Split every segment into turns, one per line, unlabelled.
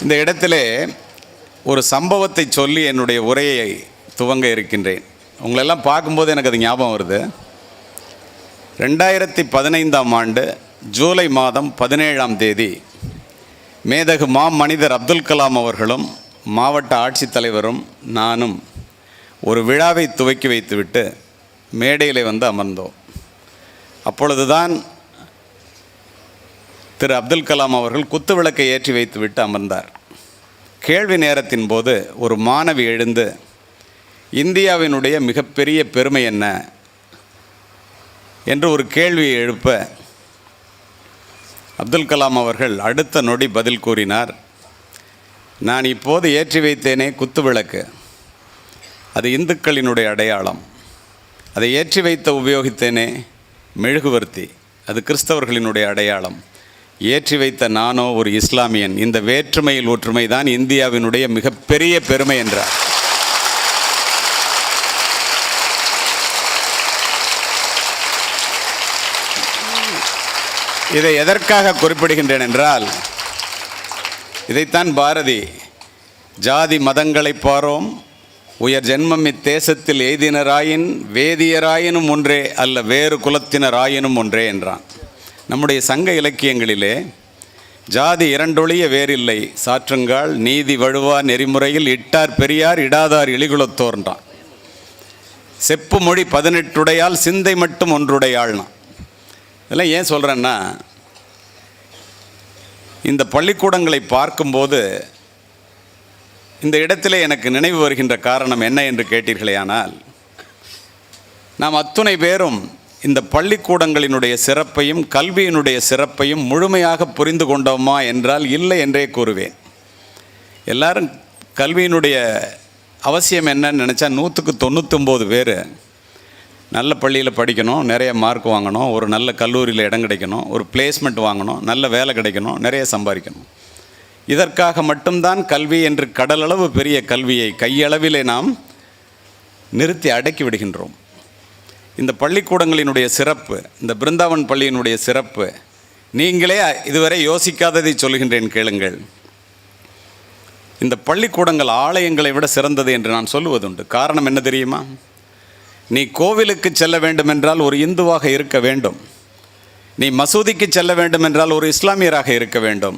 இந்த இடத்திலே ஒரு சம்பவத்தை சொல்லி என்னுடைய உரையை துவங்க இருக்கின்றேன். உங்களெல்லாம் பார்க்கும்போது எனக்கு அது ஞாபகம் வருது. 2015ஆம் ஆண்டு ஜூலை மாதம் 17ஆம் தேதி மேதகு மனிதர் அப்துல் கலாம் அவர்களும் மாவட்ட ஆட்சித்தலைவரும் நானும் ஒரு விழாவை துவக்கி வைத்துவிட்டு மேடையில் வந்து அமர்ந்தோம். அப்பொழுதுதான் திரு அப்துல் கலாம் அவர்கள் குத்து விளக்கை ஏற்றி வைத்துவிட்டு அமர்ந்தார். கேள்வி நேரத்தின் போது ஒரு மாணவி எழுந்து இந்தியாவினுடைய மிகப்பெரிய பெருமை என்ன என்று ஒரு கேள்வியை எழுப்ப அப்துல் கலாம் அவர்கள் அடுத்த நொடி பதில் கூறினார், நான் இப்போது ஏற்றி வைத்தேனே குத்து விளக்கு, அது இந்துக்களினுடைய அடையாளம். அதை ஏற்றி வைத்த உபயோகித்தேனே மெழுகுவர்த்தி, அது கிறிஸ்தவர்களினுடைய அடையாளம். ஏற்றி வைத்த நானோ ஒரு இஸ்லாமியன். இந்த வேற்றுமையில் ஒற்றுமை தான் இந்தியாவினுடைய மிகப்பெரிய பெருமை என்றார். இதை எதற்காக குறிப்பிடுகின்றேன் என்றால், இதைத்தான் பாரதி ஜாதி மதங்களை பாரோம் உயர் ஜென்மம் இத்தேசத்தில் எய்தினராயின் வேதியராயினும் ஒன்றே அல்ல வேறு குலத்தினராயினும் ஒன்றே என்றான். நம்முடைய சங்க இலக்கியங்களிலே ஜாதி இரண்டொழிய வேறில்லை சாற்றுங்கால் நீதி வழுவா நெறிமுறையில் இட்டார் பெரியார் இடாதார் இழிகுலத்தோர்ன்றான். செப்பு மொழி 18 சிந்தை மட்டும் ஒன்றுடையாள்னா. இதெல்லாம் ஏன் சொல்கிறேன்னா, இந்த பள்ளிக்கூடங்களை பார்க்கும்போது இந்த இடத்துல எனக்கு நினைவு வருகின்ற காரணம் என்ன என்று கேட்டீர்களே, ஆனால் நாம் அத்துணை பேரும் இந்த பள்ளிக்கூடங்களினுடைய சிறப்பையும் கல்வியினுடைய சிறப்பையும் முழுமையாக புரிந்து கொண்டோமா என்றால் இல்லை என்றே கூறுவேன். எல்லாரும் கல்வியினுடைய அவசியம் என்னன்னு நினச்சா 100க்கு 99 பேர் நல்ல பள்ளியில் படிக்கணும், நிறைய மார்க் வாங்கணும், ஒரு நல்ல கல்லூரியில் இடம் கிடைக்கணும், ஒரு பிளேஸ்மெண்ட் வாங்கணும், நல்ல வேலை கிடைக்கணும், நிறைய சம்பாதிக்கணும். இதற்காக மட்டும்தான் கல்வி என்று கடலளவு பெரிய கல்வியை கையளவிலே நாம் நிறுத்தி அடக்கி விடுகின்றோம். இந்த பள்ளிக்கூடங்களினுடைய சிறப்பு, இந்த பிருந்தாவன் பள்ளியினுடைய சிறப்பு, நீங்களே இதுவரை யோசிக்காததை சொல்கின்றேன் கேளுங்கள். இந்த பள்ளிக்கூடங்கள் ஆலயங்களை விட சிறந்தது என்று நான் சொல்லுவதுண்டு. காரணம் என்ன தெரியுமா? நீ கோவிலுக்கு செல்ல வேண்டும் என்றால் ஒரு இந்துவாக இருக்க வேண்டும். நீ மசூதிக்கு செல்ல வேண்டும் என்றால் ஒரு இஸ்லாமியராக இருக்க வேண்டும்.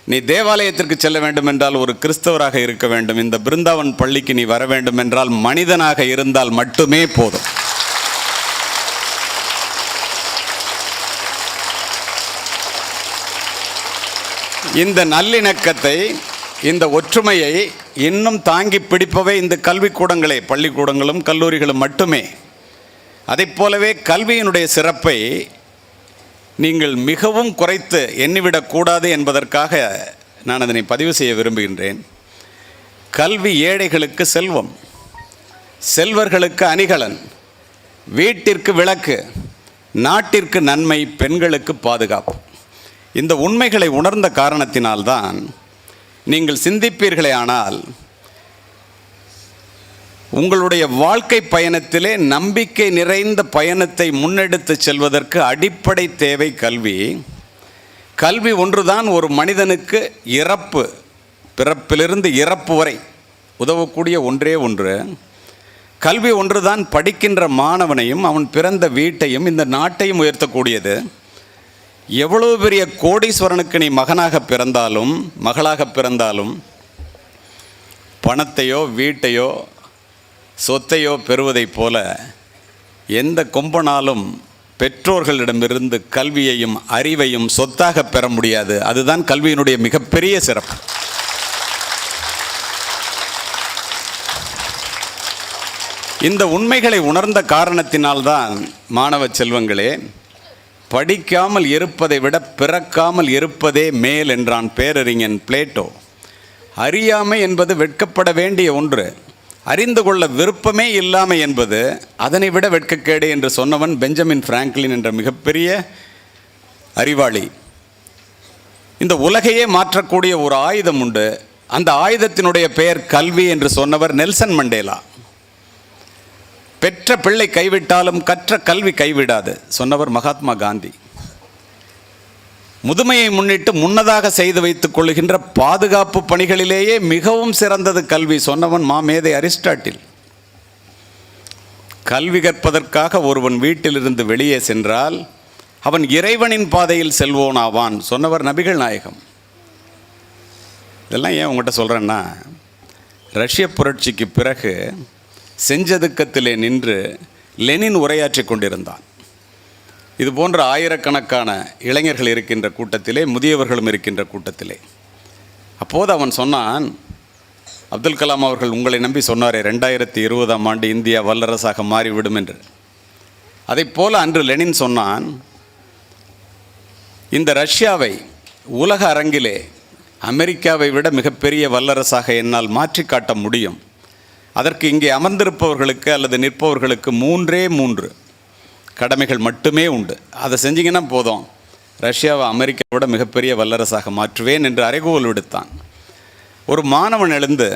நீ தேவாலயத்திற்கு செல்ல வேண்டும் என்றால் ஒரு கிறிஸ்தவராக இருக்க வேண்டும். இந்த பிருந்தாவன் பள்ளிக்கு நீ வர வேண்டும் என்றால் மனிதனாக இருந்தால் மட்டுமே போதும். இந்த நல்லிணக்கத்தை, இந்த ஒற்றுமையை இன்னும் தாங்கி பிடிப்பவை இந்த கல்விக்கூடங்களே, பள்ளிக்கூடங்களும் கல்லூரிகளும் மட்டுமே. அதை போலவே கல்வியினுடைய சிறப்பை நீங்கள் மிகவும் குறைத்து எண்ணிவிடக்கூடாது என்பதற்காக நான் அதனை பதிவு செய்ய விரும்புகின்றேன். கல்வி ஏழைகளுக்கு செல்வம், செல்வர்களுக்கு அணிகலன், வீட்டிற்கு விளக்கு, நாட்டிற்கு நன்மை, பெண்களுக்கு பாதுகாப்பு. இந்த உண்மைகளை உணர்ந்த காரணத்தினால்தான் நீங்கள் சிந்திப்பீர்களே ஆனால் உங்களுடைய வாழ்க்கை பயணத்திலே நம்பிக்கை நிறைந்த பயணத்தை முன்னெடுத்து செல்வதற்கு அடிப்படை தேவை கல்வி. கல்வி ஒன்றுதான் ஒரு மனிதனுக்கு பிறப்பிலிருந்து இறப்பு வரை உதவக்கூடிய ஒன்றே ஒன்று. கல்வி ஒன்றுதான் படிக்கின்ற மாணவனையும் அவன் பிறந்த வீட்டையும் இந்த நாட்டையும் உயர்த்தக்கூடியது. எவ்வளவு பெரிய கோடீஸ்வரனுக்கு நீ மகனாக பிறந்தாலும் மகளாக பிறந்தாலும் பணத்தையோ வீட்டையோ சொத்தையோ பெறுவதைப் போல எந்த கொம்பனாலும் பெற்றோர்களிடமிருந்து கல்வியையும் அறிவையும் சொத்தாக பெற முடியாது. அதுதான் கல்வியினுடைய மிகப்பெரிய சிறப்பு. இந்த உண்மைகளை உணர்ந்த காரணத்தினால்தான் மாணவ செல்வங்களே, படிக்காமல் இருப்பதை விட பிறக்காமல் இருப்பதே மேல் என்றான் பேரறிஞன் பிளேட்டோ. அறியாமை என்பது வெட்கப்பட வேண்டிய ஒன்று. அறிந்து கொள்ள விருப்பமே இல்லாமை என்பது அதனை விட வெட்கக்கேடு என்று சொன்னவன் பெஞ்சமின் பிராங்க்லின் என்ற மிகப்பெரிய அறிவாளி. இந்த உலகையே மாற்றக்கூடிய ஒரு ஆயுதம் உண்டு. அந்த ஆயுதத்தினுடைய பெயர் கல்வி என்று சொன்னவர் நெல்சன் மண்டேலா. பெற்ற பிள்ளை கைவிட்டாலும் கற்ற கல்வி கைவிடாது சொன்னவர் மகாத்மா காந்தி. முதுமையை முன்னிட்டு முன்னதாக செய்து வைத்துக் கொள்கின்ற பாதுகாப்பு பணிகளிலேயே மிகவும் சிறந்தது கல்வி. சொன்னவன் மாமேதை அரிஸ்டாட்டில். கல்வி கற்பதற்காக ஒருவன் வீட்டிலிருந்து வெளியே சென்றால் அவன் இறைவனின் பாதையில் செல்வோனாவான் சொன்னவர் நபிகள் நாயகம். இதெல்லாம் ஏன் உங்கள்கிட்ட சொல்கிறேன்னா, ரஷ்ய புரட்சிக்கு பிறகு செஞ்சதுக்கத்திலே நின்று லெனின் உரையாற்றி கொண்டிருந்தான். இது போன்ற ஆயிரக்கணக்கான இளைஞர்கள் இருக்கின்ற கூட்டத்திலே, முதியவர்களும் இருக்கின்ற கூட்டத்திலே. அப்போது அவன் சொன்னான், அப்துல் கலாம் அவர்கள் உங்களை நம்பி சொன்னாரே 2020 இந்தியா வல்லரசாக மாறிவிடும் என்று. அதை போல அன்று லெனின் சொன்னான், இந்த ரஷ்யாவை உலக அரங்கிலே அமெரிக்காவை விட மிகப்பெரிய வல்லரசாக என்னால் மாற்றி காட்ட முடியும். அதற்கு இங்கே அமர்ந்திருப்பவர்களுக்கு அல்லது நிற்பவர்களுக்கு 3 கடமைகள் மட்டுமே உண்டு. அதை செஞ்சிங்கன்னா போதும், ரஷ்யாவை அமெரிக்காவை விட மிகப்பெரிய வல்லரசாக மாற்றுவேன் என்று அறைகூவல் விடுத்தான். ஒரு மாணவன் எழுந்து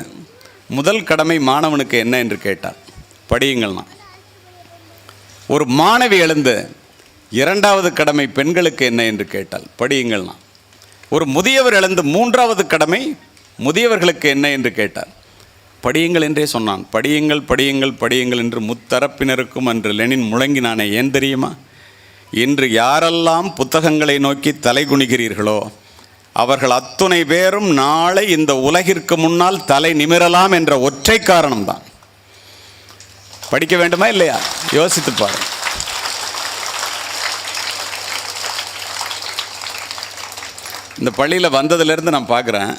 முதல் கடமை மாணவனுக்கு என்ன என்று கேட்டார், படியுங்கள்னா. ஒரு மாணவி எழுந்து இரண்டாவது கடமை பெண்களுக்கு என்ன என்று கேட்டால், படியுங்கள்னா. ஒரு முதியவர் எழுந்து மூன்றாவது கடமை முதியவர்களுக்கு என்ன என்று கேட்டார், படியுங்கள் என்றே சொன்னான். படியுங்கள் படியுங்கள் படியுங்கள் என்று முத்தரப்பினருக்கும் அன்று லெனின் முழங்கினானே, ஏன் தெரியுமா? இன்று யாரெல்லாம் புத்தகங்களை நோக்கி தலைகுனிகிறீர்களோ அவர்கள் அத்துணை பேரும் நாளை இந்த உலகிற்கு முன்னால் தலை நிமிரலாம் என்ற ஒற்றை காரணம்தான். படிக்க வேண்டுமா இல்லையா? யோசித்து பாரு. இந்த பள்ளியில் வந்ததுலேருந்து நான் பார்க்குறேன்,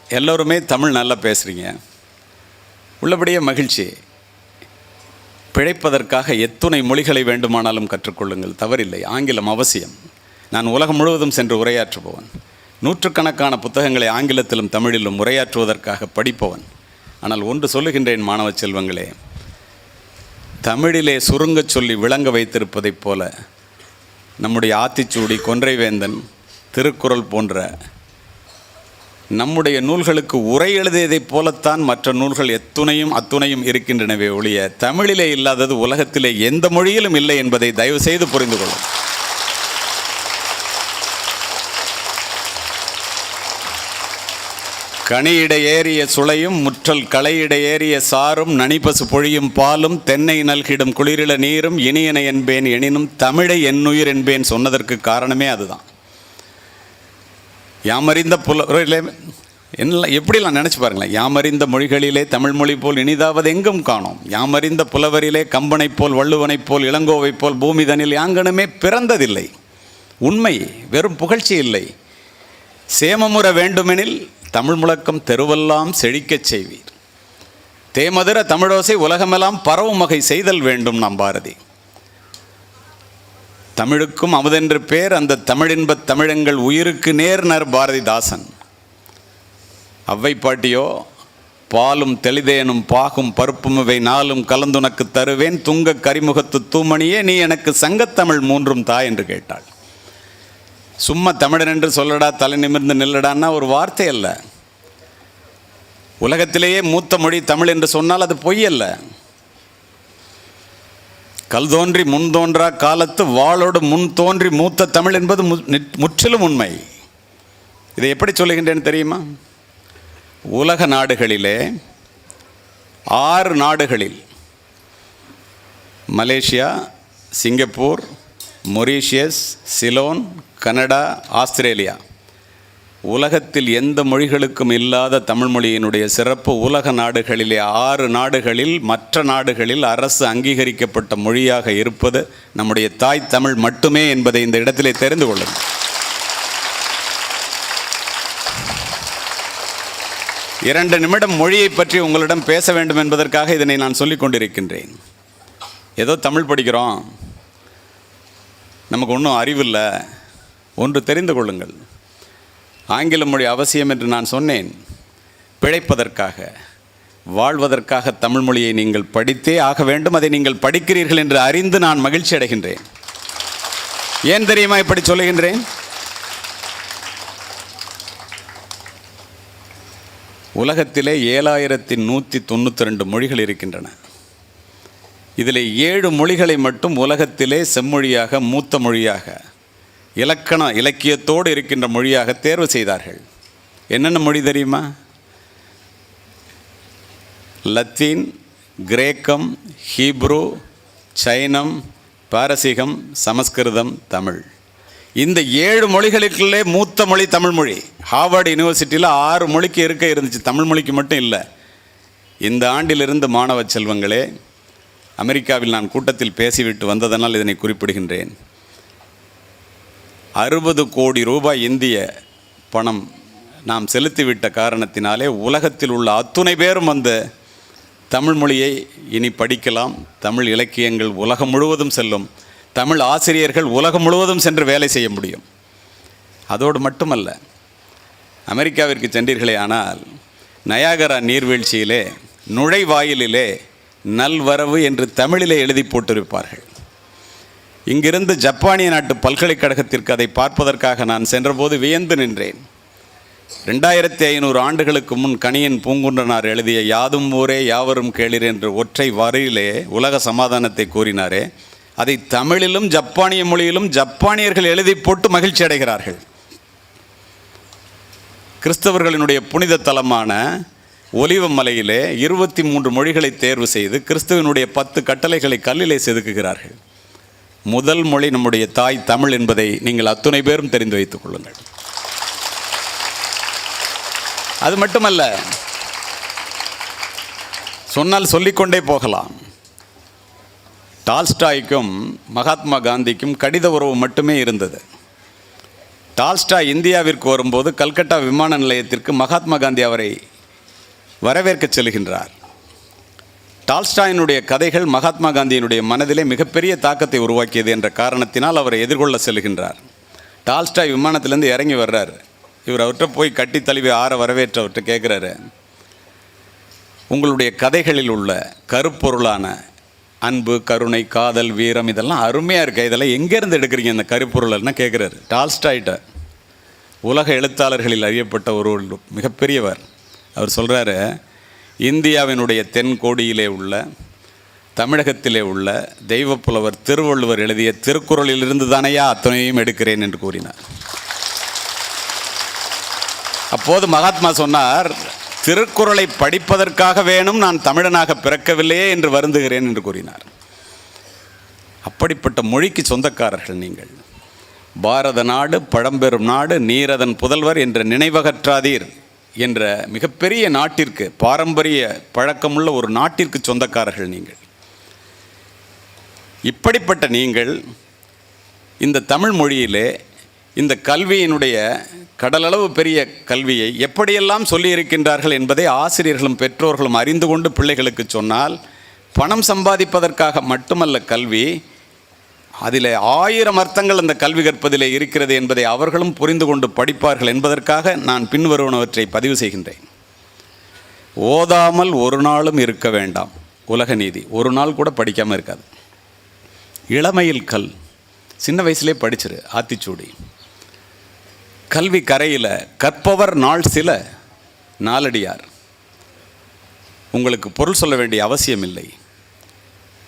எல்லோருமே தமிழ் நல்லா பேசுகிறீங்க, உள்ளபடியே மகிழ்ச்சி. பிழைப்பதற்காக எத்துணை மொழிகளை வேண்டுமானாலும் கற்றுக்கொள்ளுங்கள், தவறில்லை. ஆங்கிலம் அவசியம். நான் உலகம் முழுவதும் சென்று உரையாற்றுபவன். நூற்றுக்கணக்கான புத்தகங்களை ஆங்கிலத்திலும் தமிழிலும் உரையாற்றுவதற்காக படிப்பவன். ஆனால் ஒன்று சொல்லுகின்றேன் மாணவ செல்வங்களே, தமிழிலே சுருங்கச் சொல்லி விளங்க வைத்திருப்பதைப் போல நம்முடைய ஆத்திச்சூடி, கொன்றைவேந்தன், திருக்குறள் போன்ற நம்முடைய நூல்களுக்கு உரை எழுதியதைப் போலத்தான் மற்ற நூல்கள் அத்துணையும் இருக்கின்றனவே ஒழிய தமிழிலே இல்லாதது உலகத்திலே எந்த மொழியிலும் இல்லை என்பதை தயவு செய்து புரிந்து கொள்ளும். கனியிட ஏறிய சுளையும் முற்றல் களையிட ஏறிய சாரும் நனிப்பசு பொழியும் பாலும் தென்னை நல்கிடும் குளிரில நீரும் இனியன என்பேன் எனினும் தமிழை என்னுயிர் என்பேன் சொன்னதற்கு காரணமே அதுதான். யாமறிந்த என்ன எப்படிலாம் நினச்சி பாருங்களேன். யாமறிந்த மொழிகளிலே தமிழ் மொழி போல் இனிதாவது எங்கும் காணோம். யாமறிந்த புலவரிலே கம்பனைப் போல் வள்ளுவனைப் போல் இளங்கோவைப் போல் பூமிதனில் யாங்கனுமே பிறந்ததில்லை. உண்மை, வெறும் புகழ்ச்சி இல்லை. சேமமுற வேண்டுமெனில் தமிழ் முழக்கம் தெருவெல்லாம் செழிக்கச் செய்வீர். தேமதுர தமிழோசை உலகமெல்லாம் பரவும் வகை செய்தல் வேண்டும். நாம் பாரதி. தமிழுக்கும் அமுதென்று பேர், அந்த தமிழின்பத் தமிழங்கள் உயிருக்கு நேர்னர் பாரதிதாசன். அவ்வை பாட்டியோ, பாலும் தெளிதேனும் பாகும் பருப்பும் இவை நாளும் கலந்துனக்கு தருவேன், துங்க கரிமுகத்து தூமணியே நீ எனக்கு சங்கத்தமிழ் 3 தா என்று கேட்டாள். சும்மா தமிழன் என்று சொல்லடா, தலை நிமிர்ந்து நில்லடான்னா ஒரு வார்த்தை அல்ல. உலகத்திலேயே மூத்த மொழி தமிழ் என்று சொன்னால் அது பொய் அல்ல. கல் தோன்றி முன் தோன்றா காலத்து வாளோடு முன் தோன்றி மூத்த தமிழ் என்பது முற்றிலும் உண்மை. இதை எப்படி சொல்லுகின்றேன்னு தெரியுமா? உலக நாடுகளிலே 6 நாடுகளில், Malaysia, Singapore, Mauritius, Ceylon, Canada, Australia, உலகத்தில் எந்த மொழிகளுக்கும் இல்லாத தமிழ் மொழியினுடைய சிறப்பு உலக நாடுகளிலே 6 நாடுகளில், மற்ற நாடுகளில் அரசு அங்கீகரிக்கப்பட்ட மொழியாக இருப்பது நம்முடைய தாய் தமிழ் மட்டுமே என்பதை இந்த இடத்திலே தெரிந்து கொள்ளுங்கள். 2 நிமிடம் மொழியை பற்றி உங்களிடம் பேச வேண்டும் என்பதற்காக இதனை நான் சொல்லிக் கொண்டிருக்கின்றேன். ஏதோ தமிழ் படிக்கிறோம், நமக்கு ஒன்றும் அறிவில்லை. ஒன்று தெரிந்து கொள்ளுங்கள், ஆங்கில மொழி அவசியம் என்று நான் சொன்னேன். பிழைப்பதற்காக, வாழ்வதற்காக தமிழ் மொழியை நீங்கள் படித்தே ஆக வேண்டும். அதை நீங்கள் படிக்கிறீர்கள் என்று அறிந்து நான் மகிழ்ச்சி அடைகின்றேன். ஏன் தெரியுமா இப்படி சொல்லுகின்றேன்? உலகத்திலே 7192 மொழிகள் இருக்கின்றன. இதில் 7 மொழிகளை மட்டும் உலகத்திலே செம்மொழியாக, மூத்த மொழியாக இலக்கியத்தோடு இருக்கின்ற மொழியாக தேர்வு செய்தார்கள். என்னென்ன மொழி தெரியுமா? லத்தீன், கிரேக்கம், ஹீப்ரு, சைனம், பாரசீகம், சமஸ்கிருதம், தமிழ். இந்த 7 மொழிகளுக்குள்ளே மூத்த மொழி தமிழ் மொழி. ஹார்வர்டு யூனிவர்சிட்டியில் 6 மொழிக்கு இருந்துச்சு, தமிழ் மொழிக்கு மட்டும் இல்லை. இந்த ஆண்டிலிருந்து மாணவ செல்வங்களே, அமெரிக்காவில் நான் கூட்டத்தில் பேசிவிட்டு வந்ததனால் இதனை குறிப்பிடுகின்றேன். 60 கோடி ரூபாய் இந்திய பணம் நாம் செலுத்திவிட்ட காரணத்தினாலே உலகத்தில் உள்ள அத்துணை பேரும் அந்த தமிழ் மொழியை இனி படிக்கலாம். தமிழ் இலக்கியங்கள் உலகம் முழுவதும் செல்லும். தமிழ் ஆசிரியர்கள் உலகம் முழுவதும் சென்று வேலை செய்ய முடியும். அதோடு மட்டுமல்ல, அமெரிக்காவிற்கு சென்றீர்களே ஆனால் நயாகரா நீர்வீழ்ச்சியிலே நுழைவாயிலிலே நல்வரவு என்று தமிழிலே எழுதி போட்டிருப்பார்கள். இங்கிருந்து ஜப்பானிய நாட்டு பல்கலைக்கழகத்திற்கு அதை பார்ப்பதற்காக நான் சென்றபோது வியந்து நின்றேன். 2500 ஆண்டுகளுக்கு முன் கணியன் பூங்குன்றனார் எழுதிய யாதும் ஊரே யாவரும் கேளிர் என்ற ஒற்றை வரியிலே உலக சமாதானத்தை கூறினாரே, அதை தமிழிலும் ஜப்பானிய மொழியிலும் ஜப்பானியர்கள் எழுதி போட்டு மகிழ்ச்சி அடைகிறார்கள். கிறிஸ்தவர்களினுடைய புனித தலமான ஒலிவ மலையிலே 23 மொழிகளை தேர்வு செய்து கிறிஸ்துவனுடைய 10 கட்டளைகளை கல்லிலே செதுக்குகிறார்கள். முதல் மொழி நம்முடைய தாய் தமிழ் என்பதை நீங்கள் அத்துணை பேரும் தெரிந்து வைத்துக் கொள்ளுங்கள். அது மட்டுமல்ல, சொன்னால் சொல்லிக்கொண்டே போகலாம். டால்ஸ்டாய்க்கும் மகாத்மா காந்திக்கும் கடித உறவு மட்டுமே இருந்தது. டால்ஸ்டாய் இந்தியாவிற்கு வரும்போது கல்கட்டா விமான நிலையத்திற்கு மகாத்மா காந்தி அவரை வரவேற்க செல்கின்றார். டால்ஸ்டாயினுடைய கதைகள் மகாத்மா காந்தியினுடைய மனதிலே மிகப்பெரிய தாக்கத்தை உருவாக்கியது என்ற காரணத்தினால் அவரை எதிர்கொள்ள செல்கின்றார். டால்ஸ்டாய் விமானத்திலேருந்து இறங்கி வர்றார். இவர் அவர்கிட்ட போய் கட்டி தழுவி வரவேற்று அவர்கிட்ட கேட்குறாரு, உங்களுடைய கதைகளில் உள்ள கருப்பொருளான அன்பு, கருணை, காதல், வீரம் இதெல்லாம் அருமையாக இருக்க, இதெல்லாம் எங்கேருந்து எடுக்கிறீங்க இந்த கருப்பொருள்னா கேட்குறாரு. டால்ஸ்டாய்ட்ட உலக எழுத்தாளர்களில் அறியப்பட்ட ஒரு மிகப்பெரியவர். அவர் சொல்கிறாரு, இந்தியாவினுடைய தென்கோடியிலே உள்ள தமிழகத்திலே உள்ள தெய்வப்புலவர் திருவள்ளுவர் எழுதிய திருக்குறளிலிருந்து தானையா அத்தனையும் எடுக்கிறேன் என்று கூறினார். அப்போது மகாத்மா சொன்னார், திருக்குறளை படிப்பதற்காக வேணும் நான் தமிழனாக பிறக்கவில்லையே என்று வருந்துகிறேன் என்று கூறினார். அப்படிப்பட்ட மொழிக்கு சொந்தக்காரர்கள் நீங்கள். பாரத நாடு பழம்பெரும் நாடு, நீரதன் புதல்வர் என்ற நினைவகற்றாதீர் என்ற மிகப்பெரிய நாட்டிற்கு, பாரம்பரிய பழக்கமுள்ள ஒரு நாட்டிற்கு சொந்தக்காரர்கள் நீங்கள். இப்படிப்பட்ட நீங்கள் இந்த தமிழ் மொழியிலே இந்த கல்வியினுடைய கடலளவு பெரிய கல்வியை எப்படியெல்லாம் சொல்லியிருக்கின்றார்கள் என்பதை ஆசிரியர்களும் பெற்றோர்களும் அறிந்து கொண்டு பிள்ளைகளுக்கு சொன்னால், பணம் சம்பாதிப்பதற்காக மட்டுமல்ல கல்வி, அதில் 1000 அர்த்தங்கள் அந்த கல்வி கற்பதிலே இருக்கிறது என்பதை அவர்களும் புரிந்து கொண்டு படிப்பார்கள் என்பதற்காக நான் பின்வருவனவற்றை பதிவு செய்கின்றேன். ஓதாமல் ஒரு நாளும் இருக்க வேண்டாம். உலக நீதி. ஒரு நாள் கூட படிக்காமல் இருக்காது. இளமையில் கல். சின்ன வயசுலே படிச்சிரு. ஆத்திச்சூடி. கல்வி கரையில் கற்பவர் நாள் சில நாலடியார். உங்களுக்கு பொருள் சொல்ல வேண்டிய அவசியம் இல்லை.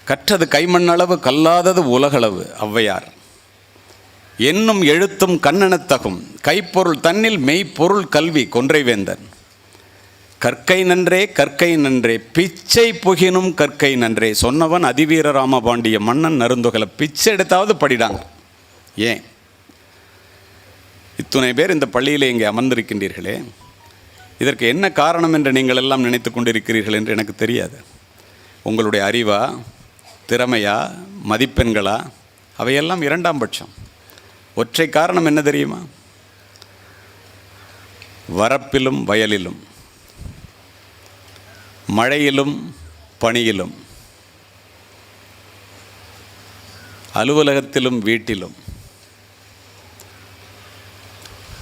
கற்றது கைமண்ணளவு கல்லாதது உலகளவு ஔவையார். என்னும் எழுத்தும் கண்ணெனத்தகும் கைப்பொருள் தன்னில் மெய்ப்பொருள் கல்வி கொன்றைவேந்தன். கற்கை நன்றே கற்கை நன்றே பிச்சை புகினும் கற்கை நன்றே சொன்னவன் அதிவீர ராமபாண்டிய மன்னன் நருந்தொகல. பிச்சை எடுத்தாவது படிடாங்க. ஏன் இத்துணை பேர் இந்த பள்ளியில் இங்கே அமர்ந்திருக்கின்றீர்களே, இதற்கு என்ன காரணம் என்று நீங்கள் எல்லாம் நினைத்து கொண்டிருக்கிறீர்கள் என்று எனக்கு தெரியாது. உங்களுடைய அறிவா, திறமையா, மதிப்பெண்களா, அவையெல்லாம் 2ஆம் பட்சம். ஒற்றை காரணம் என்ன தெரியுமா? வரப்பிலும் வயலிலும், மழையிலும் பனியிலும், அலுவலகத்திலும் வீட்டிலும்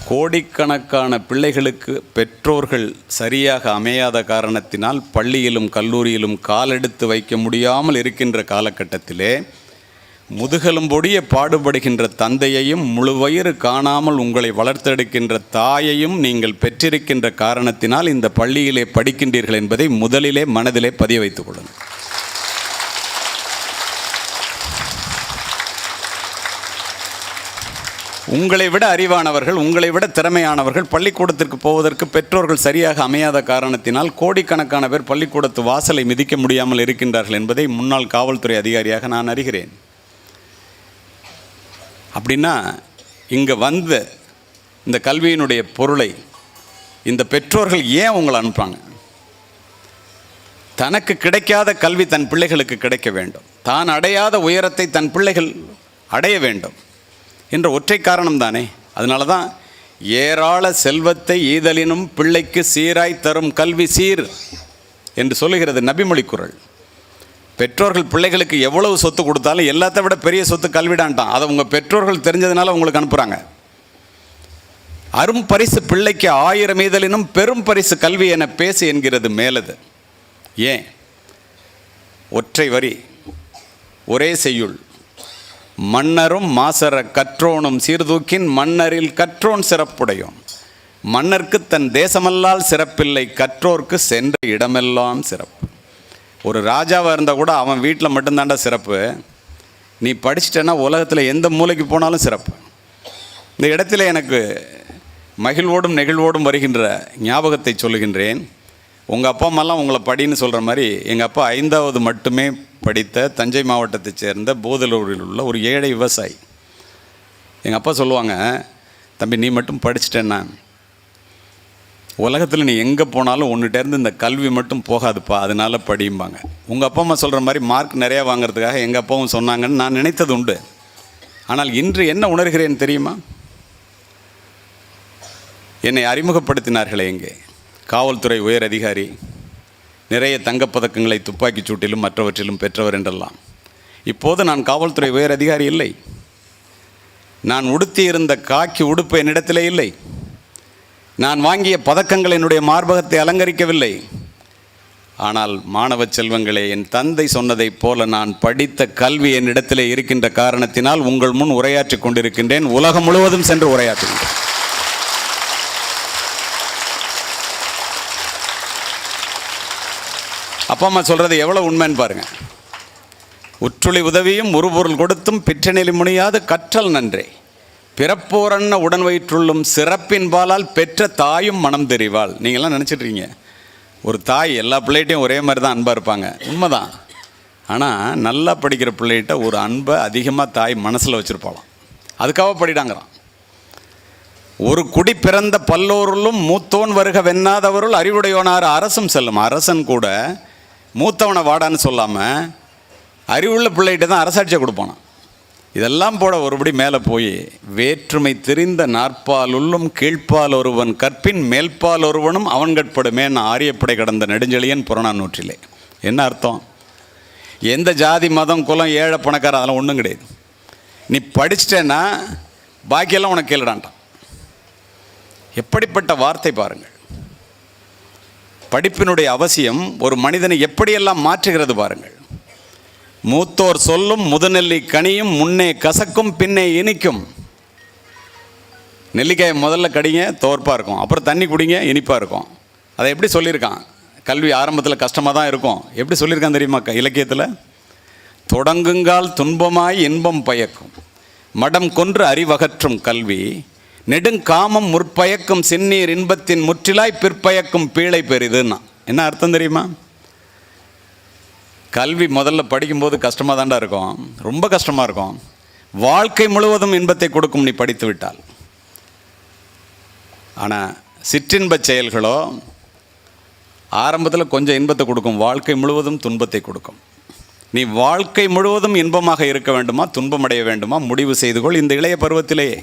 கோடிக்கணக்கான பிள்ளைகளுக்கு பெற்றோர்கள் சரியாக அமையாத காரணத்தினால் பள்ளியிலும் கல்லூரியிலும் காலெடுத்து வைக்க முடியாமல் இருக்கின்ற காலகட்டத்திலே முதுகெலும்பொடிய பாடுபடுகின்ற தந்தையையும் முழுவயிறு காணாமல் உங்களை வளர்த்தெடுக்கின்ற தாயையும் நீங்கள் பெற்றிருக்கின்ற காரணத்தினால் இந்த பள்ளியிலே படிக்கின்றீர்கள் என்பதை முதலிலே மனதிலே பதிய வைத்துக் கொள்ளுங்கள். உங்களை விட அறிவானவர்கள், உங்களை விட திறமையானவர்கள் பள்ளிக்கூடத்திற்கு போவதற்கு பெற்றோர்கள் சரியாக அமையாத காரணத்தினால் கோடிக்கணக்கான பேர் பள்ளிக்கூடத்து வாசலை மிதிக்க முடியாமல் இருக்கின்றார்கள் என்பதை முன்னாள் காவல்துறை அதிகாரியாக நான் அறிகிறேன். அப்படின்னா இங்கே வந்த இந்த கல்வியினுடைய பொருளை இந்த பெற்றோர்கள் ஏன் உங்களை அனுப்புகிறாங்க? தனக்கு கிடைக்காத கல்வி தன் பிள்ளைகளுக்கு கிடைக்க வேண்டும், தான் அடையாத உயரத்தை தன் பிள்ளைகள் அடைய வேண்டும் என்ற ஒற்றை காரணம் தானே. அதனால தான் ஏராள செல்வத்தை ஈதலினும் பிள்ளைக்கு சீராய் தரும் கல்வி சீர் என்று சொல்லுகிறது நபிமொழி குறள். பெற்றோர்கள் பிள்ளைகளுக்கு எவ்வளவு சொத்து கொடுத்தாலும் எல்லாத்த விட பெரிய சொத்து கல்விடான்ட்டான். அதை உங்கள் பெற்றோர்கள் தெரிஞ்சதுனால உங்களுக்கு அனுப்புகிறாங்க. அரும் பரிசு பிள்ளைக்கு 1000 ஈதலினும் பெரும் பரிசு கல்வி என பேசு என்கிறது மேலது. ஏன்? ஒற்றை வரி, ஒரே செய்யுள். மன்னரும் மாசற கற்றோனும் சீர்தூக்கின் மன்னரில் கற்றோன் சிறப்புடையோன். மன்னர்க்கு தன் தேசமல்லால் சிறப்பில்லை, கற்றோர்க்கு சென்ற இடமெல்லாம் சிறப்பு. ஒரு ராஜாவாக இருந்தால் கூட அவன் வீட்டில் மட்டும்தாண்டா சிறப்பு. நீ படிச்சிட்டேன்னா உலகத்தில் எந்த மூலைக்கு போனாலும் சிறப்பு. இந்த இடத்துல எனக்கு மகிழ்வோடும் நெகிழ்வோடும் வருகின்ற ஞாபகத்தை சொல்லுகின்றேன். உங்கள் அப்பா அம்மாலாம் உங்களை படின்னு சொல்கிற மாதிரி எங்கள் அப்பா 5வது மட்டுமே படித்த தஞ்சை மாவட்டத்தைச் சேர்ந்த போதலூரில் உள்ள ஒரு ஏழை விவசாயி. எங்கள் அப்பா சொல்லுவாங்க, தம்பி நீ மட்டும் படிச்சிட்டேன்னா உலகத்தில் நீ எங்கே போனாலும் ஒன்றுட்டேருந்து இந்த கல்வி மட்டும் போகாதுப்பா, அதனால் படியும்பாங்க. உங்கள் அப்பா அம்மா சொல்கிற மாதிரி மார்க் நிறையா வாங்கிறதுக்காக எங்கள் அப்பாவும் சொன்னாங்கன்னு நான் நினைத்தது உண்டு. ஆனால் இன்று என்ன உணர்கிறேன் தெரியுமா? என்னை அறிமுகப்படுத்தினார்களே இங்கே காவல்துறை உயர் அதிகாரி, நிறைய தங்கப்பதக்கங்களை துப்பாக்கிச் சூட்டிலும் மற்றவற்றிலும் பெற்றவர் என்றெல்லாம். இப்போது நான் காவல்துறை உயர் அதிகாரி இல்லை. நான் உடுத்தியிருந்த காக்கி உடுப்பு என்னிடத்திலே இல்லை. நான் வாங்கிய பதக்கங்கள் என்னுடைய மார்பகத்தை அலங்கரிக்கவில்லை. ஆனால் மாணவ செல்வங்களே, என் தந்தை சொன்னதைப் போல நான் படித்த கல்வி என்னிடத்திலே இருக்கின்ற காரணத்தினால் உங்கள் முன் உரையாற்றி கொண்டிருக்கின்றேன். உலகம் முழுவதும் சென்று உரையாற்றுகின்றேன். அப்பா அம்மா சொல்கிறது எவ்வளோ உண்மைன்னு பாருங்கள். உற்றுளி உதவியும் உருபொருள் கொடுத்தும் பிற்றநிலை முனியாது கற்றல் நன்றே, பிறப்போரன்ன உடன் வயிற்றுள்ளும் சிறப்பின் பாலால் பெற்ற தாயும் மனம் தெரிவாள். நீங்கள்லாம் நினச்சிட்ருக்கீங்க ஒரு தாய் எல்லா பிள்ளைகிட்டையும் ஒரே மாதிரி தான் அன்பாக இருப்பாங்க. உண்மைதான். ஆனால் நல்லா படிக்கிற பிள்ளைகிட்ட ஒரு அன்பை அதிகமாக தாய் மனசில் வச்சுருப்பாளாம். அதுக்காக படிடாங்கிறான். ஒரு குடி பிறந்த பல்லோருளும் மூத்தோன் வருக வெண்ணாதவருள் அறிவுடையோனார் அரசும் செல்லும். அரசன் கூட மூத்தவனை வாடான்னு சொல்லாமல் அறிவுள்ள பிள்ளைகிட்ட தான் அரசாட்சியை கொடுப்பானான். இதெல்லாம் போட ஒருபடி மேலே போய் வேற்றுமை தெரிந்த நாற்பால் உள்ளும் கீழ்ப்பால் ஒருவன் கற்பின் மேல்பால் ஒருவனும் அவன் கட்படுமே ஆரியப்படை கடந்த நெடுஞ்செழியன் புறநானூற்றிலே. என்ன அர்த்தம்? எந்த ஜாதி மதம் குலம் ஏழை பணக்காரன் அதெல்லாம் ஒன்றும் கிடையாது. நீ படிச்சிட்டேன்னா பாக்கியெல்லாம் உனக்கு கேளுடான்ட்டான். எப்படிப்பட்ட வார்த்தை பாருங்கள். படிப்பினுடைய அவசியம் ஒரு மனிதனை எப்படியெல்லாம் மாற்றுகிறது பாருங்கள். மூத்தோர் சொல்லும் முதுநெல்லி கனியும் முன்னே கசக்கும் பின்னே இனிக்கும். நெல்லிக்காயை முதல்ல கடிங்க தோற்பாக இருக்கும், அப்புறம் தண்ணி குடிங்க இனிப்பாக இருக்கும். அதை எப்படி சொல்லியிருக்கான்? கல்வி ஆரம்பத்தில் கஷ்டமாக தான் இருக்கும். எப்படி சொல்லியிருக்கான் தெரியுமா இலக்கியத்தில்? தொடங்குங்கால் துன்பமாய் இன்பம் பயக்கும், மடம் கொன்று அறிவகற்றும் கல்வி, நெடுங்காமம் முற்பயக்கும் சின்னீர் இன்பத்தின் முற்றிலாய் பிற்பயக்கும் பீழை பெரிதுன்னா. என்ன அர்த்தம் தெரியுமா? கல்வி முதல்ல படிக்கும்போது கஷ்டமாக தாண்டா இருக்கும், ரொம்ப கஷ்டமாக இருக்கும். வாழ்க்கை முழுவதும் இன்பத்தை கொடுக்கும் நீ படித்து விட்டால். ஆனால் சிற்றின்ப செயல்களோ ஆரம்பத்தில் கொஞ்சம் இன்பத்தை கொடுக்கும், வாழ்க்கை முழுவதும் துன்பத்தை கொடுக்கும். நீ வாழ்க்கை முழுவதும் இன்பமாக இருக்க வேண்டுமா துன்பமடைய வேண்டுமா முடிவு செய்து கொள் இந்த இளைய பருவத்திலேயே.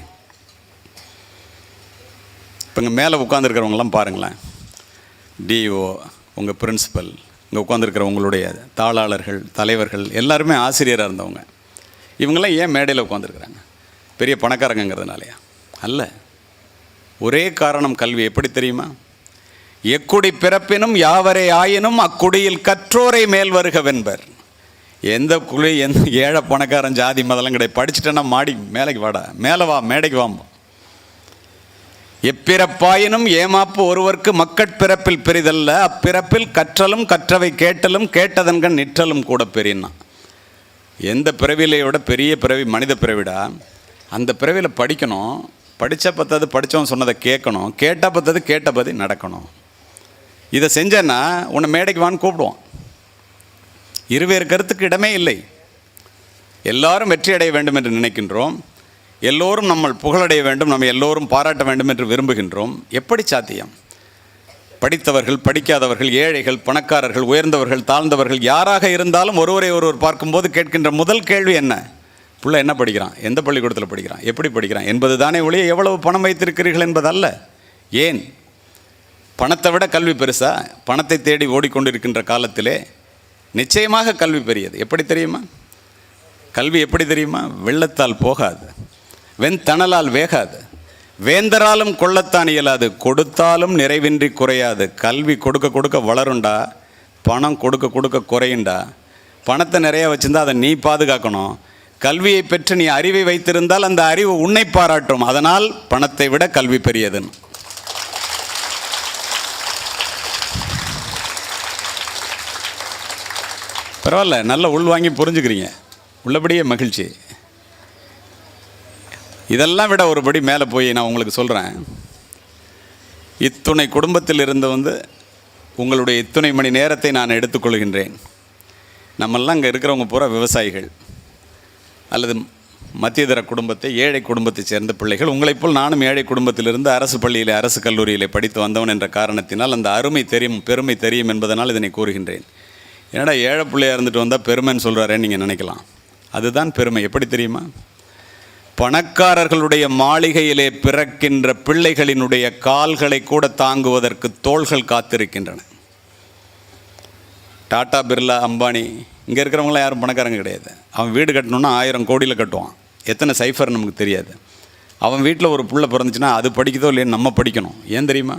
இப்போ இங்கே மேலே உட்காந்துருக்கிறவங்களாம் பாருங்களேன். டிஓ, உங்கள் பிரின்சிபல், இங்கே உட்காந்துருக்கிற உங்களுடைய தாளாளர்கள், தலைவர்கள் எல்லாருமே ஆசிரியராக இருந்தவங்க. இவங்கெல்லாம் ஏன் மேடையில் உட்காந்துருக்குறாங்க? பெரிய பணக்காரங்கிறதுனாலையா? அல்ல. ஒரே காரணம் கல்வி. எப்படி தெரியுமா? எக்குடி பிறப்பினும் யாவரே ஆயினும் அக்குடியில் கற்றோரை மேல் வருகவென்பர். எந்த குழி எந்த ஏழை பணக்காரன் ஜாதி மதெல்லாம் கிடையாது. படிச்சுட்டேன்னா மாடி மேலைக்கு வாடா, மேலே வா, மேடைக்கு வாம்போ. எப்பிறப்பாயினும் ஏமாப்பு ஒருவருக்கு மக்கட்பிறப்பில் பெரிதல்ல, அப்பிறப்பில் கற்றலும் கற்றவை கேட்டலும் கேட்டதன்கண் நிற்றலும் கூட பெரியனா. எந்த பிறவிலையோட பெரிய பிறவி மனித பிறவிடா. அந்த பிறவியில் படிக்கணும், படித்த பத்தது படித்தவன் சொன்னதை கேட்கணும், கேட்டால் பத்தது கேட்ட பதி நடக்கணும். இதை செஞ்சேன்னா உன்னை மேடைக்கு வான்னு கூப்பிடுவான். இருவேறு கருத்துக்கு இடமே இல்லை. எல்லாரும் வெற்றி அடைய வேண்டும் என்று நினைக்கின்றோம், எல்லோரும் நம்ம புகழடைய வேண்டும், நம்ம எல்லோரும் பாராட்ட வேண்டும் என்று விரும்புகின்றோம். எப்படி சாத்தியம்? படித்தவர்கள், படிக்காதவர்கள், ஏழைகள், பணக்காரர்கள், உயர்ந்தவர்கள், தாழ்ந்தவர்கள், யாராக இருந்தாலும் ஒருவரை ஒருவர் பார்க்கும்போது கேட்கின்ற முதல் கேள்வி என்ன? புள்ள என்ன படிக்கிறான், எந்த பள்ளிக்கூடத்தில் படிக்கிறான், எப்படி படிக்கிறான் என்பது தானே ஒழிய எவ்வளவு பணம் வைத்திருக்கிறீர்கள் என்பதல்ல. ஏன்? பணத்தை விட கல்வி பெருசா? பணத்தை தேடி ஓடிக்கொண்டிருக்கின்ற காலத்திலே நிச்சயமாக கல்வி பெரியது. எப்படி தெரியுமா? கல்வி எப்படி தெரியுமா? வெள்ளத்தால் போகாது, வெண்தணலால் வேகாது, வேந்தராலும் கொள்ளத்தான் இயலாது, கொடுத்தாலும் நிறைவின்றி குறையாது. கல்வி கொடுக்க கொடுக்க வளருண்டா, பணம் கொடுக்க கொடுக்க குறையுண்டா. பணத்தை நிறைய வச்சுருந்தா அதை நீ பாதுகாக்கணும். கல்வியை பெற்று நீ அறிவை வைத்திருந்தால் அந்த அறிவு உன்னை பாராட்டும். அதனால் பணத்தை விட கல்வி பெரியதுன்னு. பரவாயில்ல, நல்ல உள்வாங்கி புரிஞ்சுக்கிறீங்க, உள்ளபடியே மகிழ்ச்சி. இதெல்லாம் விட ஒருபடி மேலே போய் நான் உங்களுக்கு சொல்கிறேன். இத்துணை குடும்பத்தில் இருந்து உங்களுடைய இத்துணை மணி நேரத்தை நான் எடுத்துக்கொள்கின்றேன். நம்மெல்லாம் இங்கே இருக்கிறவங்க பூரா விவசாயிகள் அல்லது மத்தியதர குடும்பத்தை, ஏழை குடும்பத்தை சேர்ந்த பிள்ளைகள். உங்களைப் போல் நானும் ஏழை குடும்பத்திலிருந்து அரசு பள்ளியிலே, அரசு கல்லூரியிலே படித்து வந்தவன் என்ற காரணத்தினால் அந்த அருமை தெரியும், பெருமை தெரியும் என்பதனால் இதனை கூறுகின்றேன். ஏன்னா ஏழை பிள்ளையாக இருந்துட்டு வந்தால் பெருமைன்னு சொல்கிறாரேன்னு நீங்கள் நினைக்கலாம். அதுதான் பெருமை. எப்படி தெரியுமா? பணக்காரர்களுடைய மாளிகையிலே பிறக்கின்ற பிள்ளைகளினுடைய கால்களை கூட தாங்குவதற்கு தோள்கள் காத்திருக்கின்றன. டாடா, பிர்லா, அம்பானி, இங்கே இருக்கிறவங்களாம் யாரும் பணக்காரங்க கிடையாது. அவன் வீடு கட்டணுன்னா 1000 கோடியில் கட்டுவான். எத்தனை சைஃபர் நமக்கு தெரியாது. அவன் வீட்டில் ஒரு பிள்ளை பிறந்துச்சுன்னா அது படிக்குதோ இல்லைன்னு நம்ம படிக்கணும். ஏன் தெரியுமா?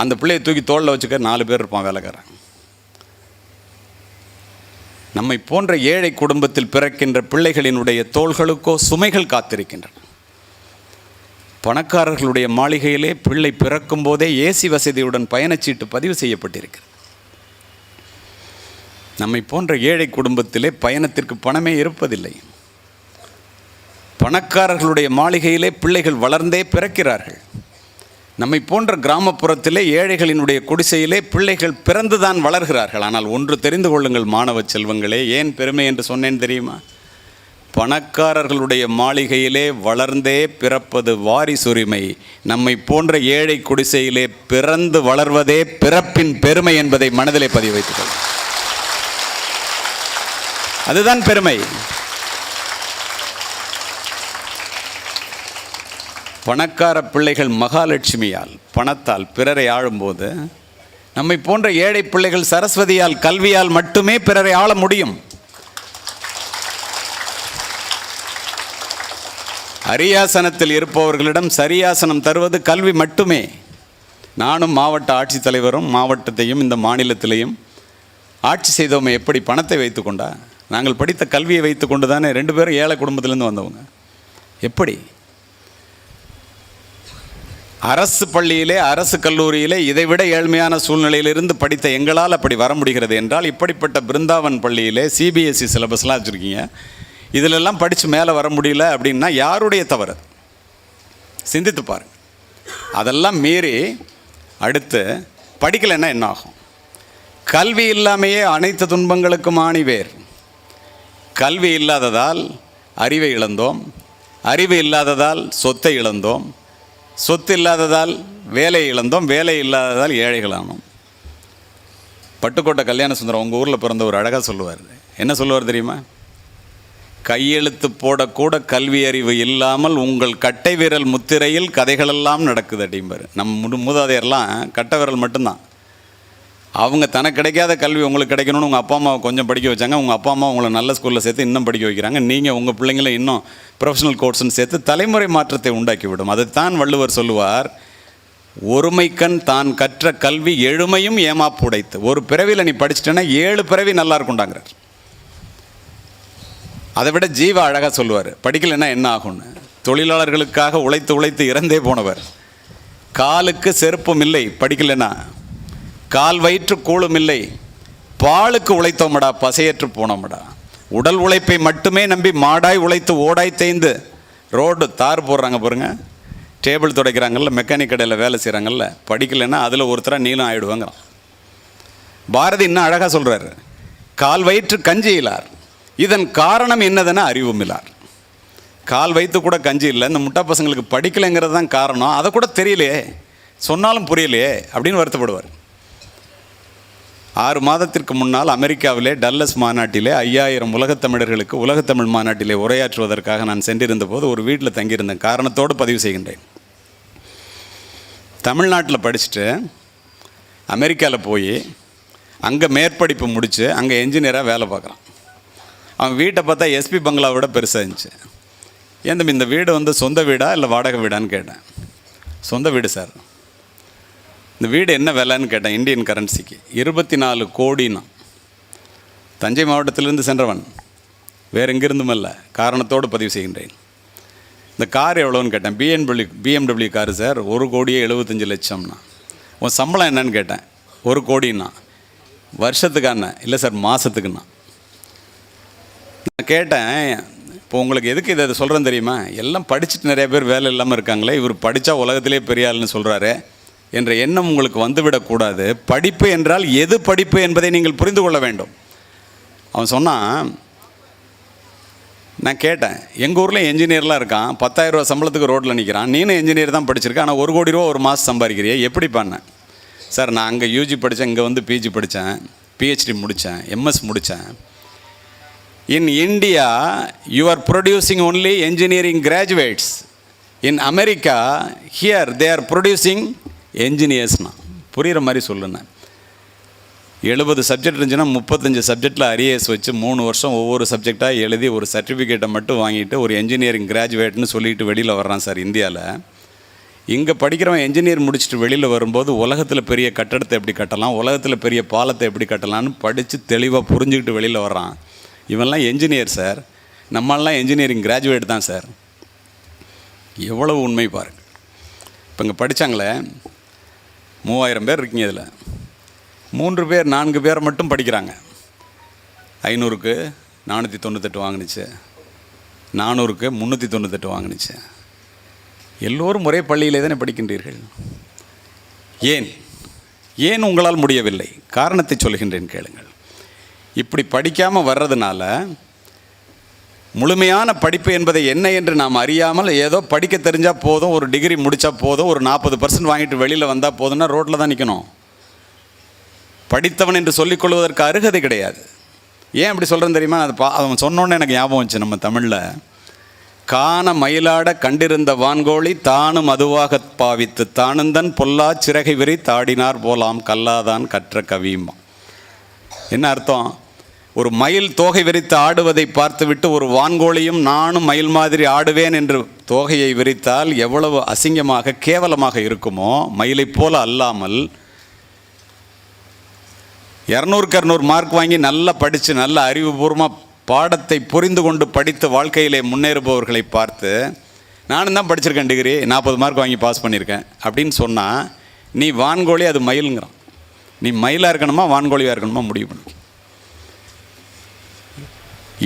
அந்த பிள்ளையை தூக்கி தோளில் வச்சுக்க 4 பேர் இருப்பான் வேலைக்காரன். நம்மை போன்ற ஏழை குடும்பத்தில் பிறக்கின்ற பிள்ளைகளினுடைய தோள்களுக்கோ சுமைகள் காத்திருக்கின்றன. பணக்காரர்களுடைய மாளிகையிலே பிள்ளை பிறக்கும் போதே ஏசி வசதியுடன் பயணச்சீட்டு பதிவு செய்யப்பட்டிருக்கிறது. நம்மை போன்ற ஏழை குடும்பத்திலே பயணத்திற்கு பணமே இருப்பதில்லை. பணக்காரர்களுடைய மாளிகையிலே பிள்ளைகள் வளர்ந்தே பிறக்கிறார்கள். நம்மை போன்ற கிராமப்புறத்திலே ஏழைகளினுடைய குடிசையிலே பிள்ளைகள் பிறந்துதான் வளர்கிறார்கள். ஆனால் ஒன்று தெரிந்து கொள்ளுங்கள் மாணவ செல்வங்களே, ஏன் பெருமை என்று சொன்னேன் தெரியுமா? பணக்காரர்களுடைய மாளிகையிலே வளர்ந்தே பிறப்பது வாரிசுரிமை. நம்மை போன்ற ஏழை குடிசையிலே பிறந்து வளர்வதே பிறப்பின் பெருமை என்பதை மனதிலே பதிவு வைத்துக் கொள்ளுங்கள். அதுதான் பெருமை. பணக்கார பிள்ளைகள் மகாலட்சுமியால், பணத்தால் பிறரை ஆளும்போது, நம்மை போன்ற ஏழை பிள்ளைகள் சரஸ்வதியால், கல்வியால் மட்டுமே பிறரை ஆள முடியும். அரியாசனத்தில் இருப்பவர்களிடம் சரியாசனம் தருவது கல்வி மட்டுமே. நானும் மாவட்ட ஆட்சித்தலைவரும் மாவட்டத்தையும் இந்த மாநிலத்திலையும் ஆட்சி செய்தவங்க எப்படி? பணத்தை வைத்து கொண்டா? நாங்கள் படித்த கல்வியை வைத்து கொண்டு தானே. 2 பேரும் ஏழை குடும்பத்திலேருந்து வந்தவங்க. எப்படி? அரசு பள்ளியிலே, அரசு கல்லூரியிலே இதைவிட ஏழ்மையான சூழ்நிலையிலிருந்து படித்த எங்களால் அப்படி வர முடிகிறது என்றால், இப்படிப்பட்ட பிருந்தாவன் பள்ளியிலே சிபிஎஸ்சி சிலபஸ்லாம் வச்சுருக்கீங்க, இதிலெல்லாம் படித்து மேலே வர முடியல அப்படின்னா யாருடைய தவறு? சிந்தித்து பாருங்கள். அதெல்லாம் மீறி அடுத்து படிக்கலைன்னா என்ன ஆகும்? கல்வி இல்லாமையே அனைத்து துன்பங்களுக்கும் ஆணிவேர். கல்வி இல்லாததால் அறிவை இழந்தோம், அறிவு இல்லாததால் சொத்தை இழந்தோம், சொத்து இல்லாததால் வேலை இழந்தோம், வேலை இல்லாததால் ஏழைகளானோம். பட்டுக்கோட்டை கல்யாண சுந்தரம் உங்கள் ஊரில் பிறந்த ஒரு அழகாக சொல்லுவார். என்ன சொல்லுவார் தெரியுமா? கையெழுத்து போடக்கூட கல்வி அறிவு இல்லாமல் உங்கள் கட்டை விரல் முத்திரையில் கதைகளெல்லாம் நடக்குது அப்படிம்பார். நம்ம மூதாதையர்லாம் கட்டை விரல் மட்டும்தான். அவங்க தனக்கு கிடைக்காத கல்வி உங்களுக்கு கிடைக்கணும்னு உங்கள் அப்பா அம்மாவை கொஞ்சம் படிக்க வச்சாங்க. உங்கள் அப்பா அம்மா உங்களை நல்ல ஸ்கூலில் சேர்த்து இன்னும் படிக்க வைக்கிறாங்க. நீங்கள் உங்கள் பிள்ளைங்களை இன்னும் ப்ரொஃபஷனல் கோர்ஸ்ன்னு சேர்த்து தலைமுறை மாற்றத்தை உண்டாக்கிவிடும். அதைத்தான் வள்ளுவர் சொல்லுவார், ஒருமைக்கண் தான் கற்ற கல்வி எழுமையும் ஏமாப்பு உடைத்து. ஒரு பிறவியில் நீ படிச்சிட்டேன்னா 7 பிறவி நல்லா இருக்குண்டாங்கிறார். அதை விட ஜீவா அழகாக சொல்லுவார், படிக்கலைன்னா என்ன ஆகும்னு. தொழிலாளர்களுக்காக உழைத்து உழைத்து இறந்தே போனவர். காலுக்கு செருப்பும் இல்லை படிக்கலைன்னா, கால் வயிற்று கூழும் இல்லை, பாலுக்கு உழைத்தோமடா பசையற்று போனோமடா. உடல் உழைப்பை மட்டுமே நம்பி மாடாய் உழைத்து ஓடாய் தேய்ந்து ரோடு தார் போடுறாங்க பாருங்க, டேபிள் துடைக்கிறாங்கல்ல, மெக்கானிக் கடையில் வேலை செய்கிறாங்கல்ல, படிக்கலைன்னா அதில் ஒருத்தராக நீளம் ஆகிடுவாங்கிறான். பாரதி இன்னும் அழகாக சொல்கிறாரு, கால் வயிற்று கஞ்சியிலார், இதன் காரணம் என்னதுன்னா அறிவும் இல்லார். கால் வயிற்று கூட கஞ்சி இல்லை, இந்த முட்டா பசங்களுக்கு படிக்கலைங்கிறது தான் காரணம், அதை கூட தெரியலையே, சொன்னாலும் புரியலையே அப்படின்னு வருத்தப்படுவார். 6 மாதத்திற்கு முன்னால் அமெரிக்காவிலே டல்லஸ் மாநாட்டிலே 5000 உலகத்தமிழர்களுக்கு உலகத்தமிழ் மாநாட்டிலே உரையாற்றுவதற்காக நான் சென்றிருந்த போது ஒரு வீட்டில் தங்கியிருந்தேன். காரணத்தோடு பதிவு செய்கின்றேன். தமிழ்நாட்டில் படிச்சுட்டு அமெரிக்காவில் போய் அங்கே மேற்படிப்பு முடித்து அங்கே என்ஜினியராக வேலை பார்க்குறான். அவன் வீட்டை பார்த்தா எஸ்பி பங்களாவை விட பெருசாக இருந்துச்சு. ஏன் தம்பி இந்த வீடு சொந்த வீடா இல்லை வாடகை வீடான்னு கேட்டேன். சொந்த வீடு சார். இந்த வீடு என்ன விலைன்னு கேட்டேன். இந்தியன் கரன்சிக்கு 24 கோடினா. தஞ்சை மாவட்டத்திலிருந்து சென்றவன், வேறு எங்கிருந்தும் இல்லை, காரணத்தோடு பதிவு செய்கின்றேன். இந்த கார் எவ்வளோன்னு கேட்டேன். பிஎம்டபிள்யூ காரு சார், 1,75,00,000னா. உன் சம்பளம் என்னன்னு கேட்டேன். 1 கோடின்னா. வருஷத்துக்கான இல்லை சார், மாதத்துக்குண்ணா. நான் கேட்டேன், இப்போ உங்களுக்கு எதுக்கு இதை சொல்கிறேன்னு தெரியுமா? எல்லாம் படிச்சுட்டு நிறைய பேர் வேலை இல்லாமல் இருக்காங்களே, இவர் படித்தா உலகத்திலே பெரிய ஆள்னு சொல்கிறாரு என்ற எண்ணம் உங்களுக்கு வந்துவிடக்கூடாது. படிப்பு என்றால் எது படிப்பு என்பதை நீங்கள் புரிந்து கொள்ள வேண்டும். அவன் சொன்னான், நான் கேட்டேன், எங்கள் ஊரில் என்ஜினியர்லாம் இருக்கான், 10,000 ரூபா சம்பளத்துக்கு ரோட்டில் நிற்கிறான், நீனும் என்ஜினியர் தான் படிச்சிருக்கேன், ஆனால் 1 கோடி ரூபா ஒரு மாதம் சம்பாதிக்கிறியே, எப்படி பண்ணேன்? சார் நான் அங்கே யூஜி படித்தேன், இங்கே பிஜி படித்தேன், பிஹெச்டி முடித்தேன், எம்எஸ் முடித்தேன். In India, you are producing only engineering graduates. In America, here they are producing engineers. புரிகிற மாதிரி சொல்லுண்ணே. 70 சப்ஜெக்ட் இருந்துச்சுன்னா 35 சப்ஜெக்டில் அரியர்ஸ் வச்சு 3 வருஷம் ஒவ்வொரு சப்ஜெக்டாக எழுதி ஒரு சர்டிஃபிகேட்டை மட்டும் வாங்கிட்டு ஒரு என்ஜினியரிங் கிராஜுவேட்னு சொல்லிட்டு வெளியில் வர்றான் சார் இந்தியாவில். இங்கே படிக்கிறவன் என்ஜினியர் முடிச்சுட்டு வெளியில் வரும்போது உலகத்தில் பெரிய கட்டடத்தை எப்படி கட்டலாம், உலகத்தில் பெரிய பாலத்தை எப்படி கட்டலான்னு படித்து தெளிவாக புரிஞ்சுக்கிட்டு வெளியில் வர்றான். இவன்லாம் என்ஜினியர் சார், நம்மளாம் என்ஜினியரிங் கிராஜுவேட் தான் சார். எவ்வளவு உண்மை பாருங்கள். இப்போ இங்கே படித்தாங்களே 3000 பேர் இருக்கீங்க, இதில் 3 பேர் 4 பேரை மட்டும் படிக்கிறாங்க. 500க்கு 498 வாங்கினுச்சு, 400க்கு 398 வாங்கினுச்சு. எல்லோரும் ஒரே பள்ளியிலே தானே படிக்கின்றீர்கள். ஏன் உங்களால் முடியவில்லை? காரணத்தை சொல்கின்றேன் கேளுங்கள். இப்படி படிக்காமல் வர்றதுனால முழுமையான படிப்பு என்பதை என்ன என்று நாம் அறியாமல் ஏதோ படிக்க தெரிஞ்சால் போதும், ஒரு டிகிரி முடித்தா போதும், ஒரு 40% வாங்கிட்டு வெளியில் வந்தால் போதும்னா ரோட்டில் தான் நிற்கணும். படித்தவன் என்று சொல்லிக்கொள்வதற்கு அருகதை கிடையாது. ஏன் அப்படி சொல்கிறேன்னு தெரியுமா? அவன் சொன்னோன்னே எனக்கு ஞாபகம் வந்துச்சு. நம்ம தமிழில் காண மயிலாட கண்டிருந்த வான்கோழி தானும் அதுவாக பாவித்து தானுந்தன் பொல்லா சிறகை விரி தாடினார் போலாம் கல்லாதான் கற்ற கவியுமா. என்ன அர்த்தம்? ஒரு மயில் தோகை விரித்து ஆடுவதை பார்த்துவிட்டு ஒரு வான்கோழியும் நானும் மயில் மாதிரி ஆடுவேன் என்று தோகையை விரித்தால் எவ்வளவு அசிங்கமாக கேவலமாக இருக்குமோ, மயிலை போல அல்லாமல் 200க்கு 200 மார்க் வாங்கி நல்லா படித்து நல்ல அறிவுபூர்வமாக பாடத்தை புரிந்து கொண்டு படித்து வாழ்க்கையிலே முன்னேறுபவர்களை பார்த்து நானும் தான் படிச்சிருக்கேன், டிகிரி 40 மார்க் வாங்கி பாஸ் பண்ணியிருக்கேன் அப்படின்னு சொன்னால் நீ வான்கோழி, அது மயிலுங்கிறான். நீ மயிலாக இருக்கணுமா வான்கோழியாக இருக்கணுமா முடிவு பண்ணி.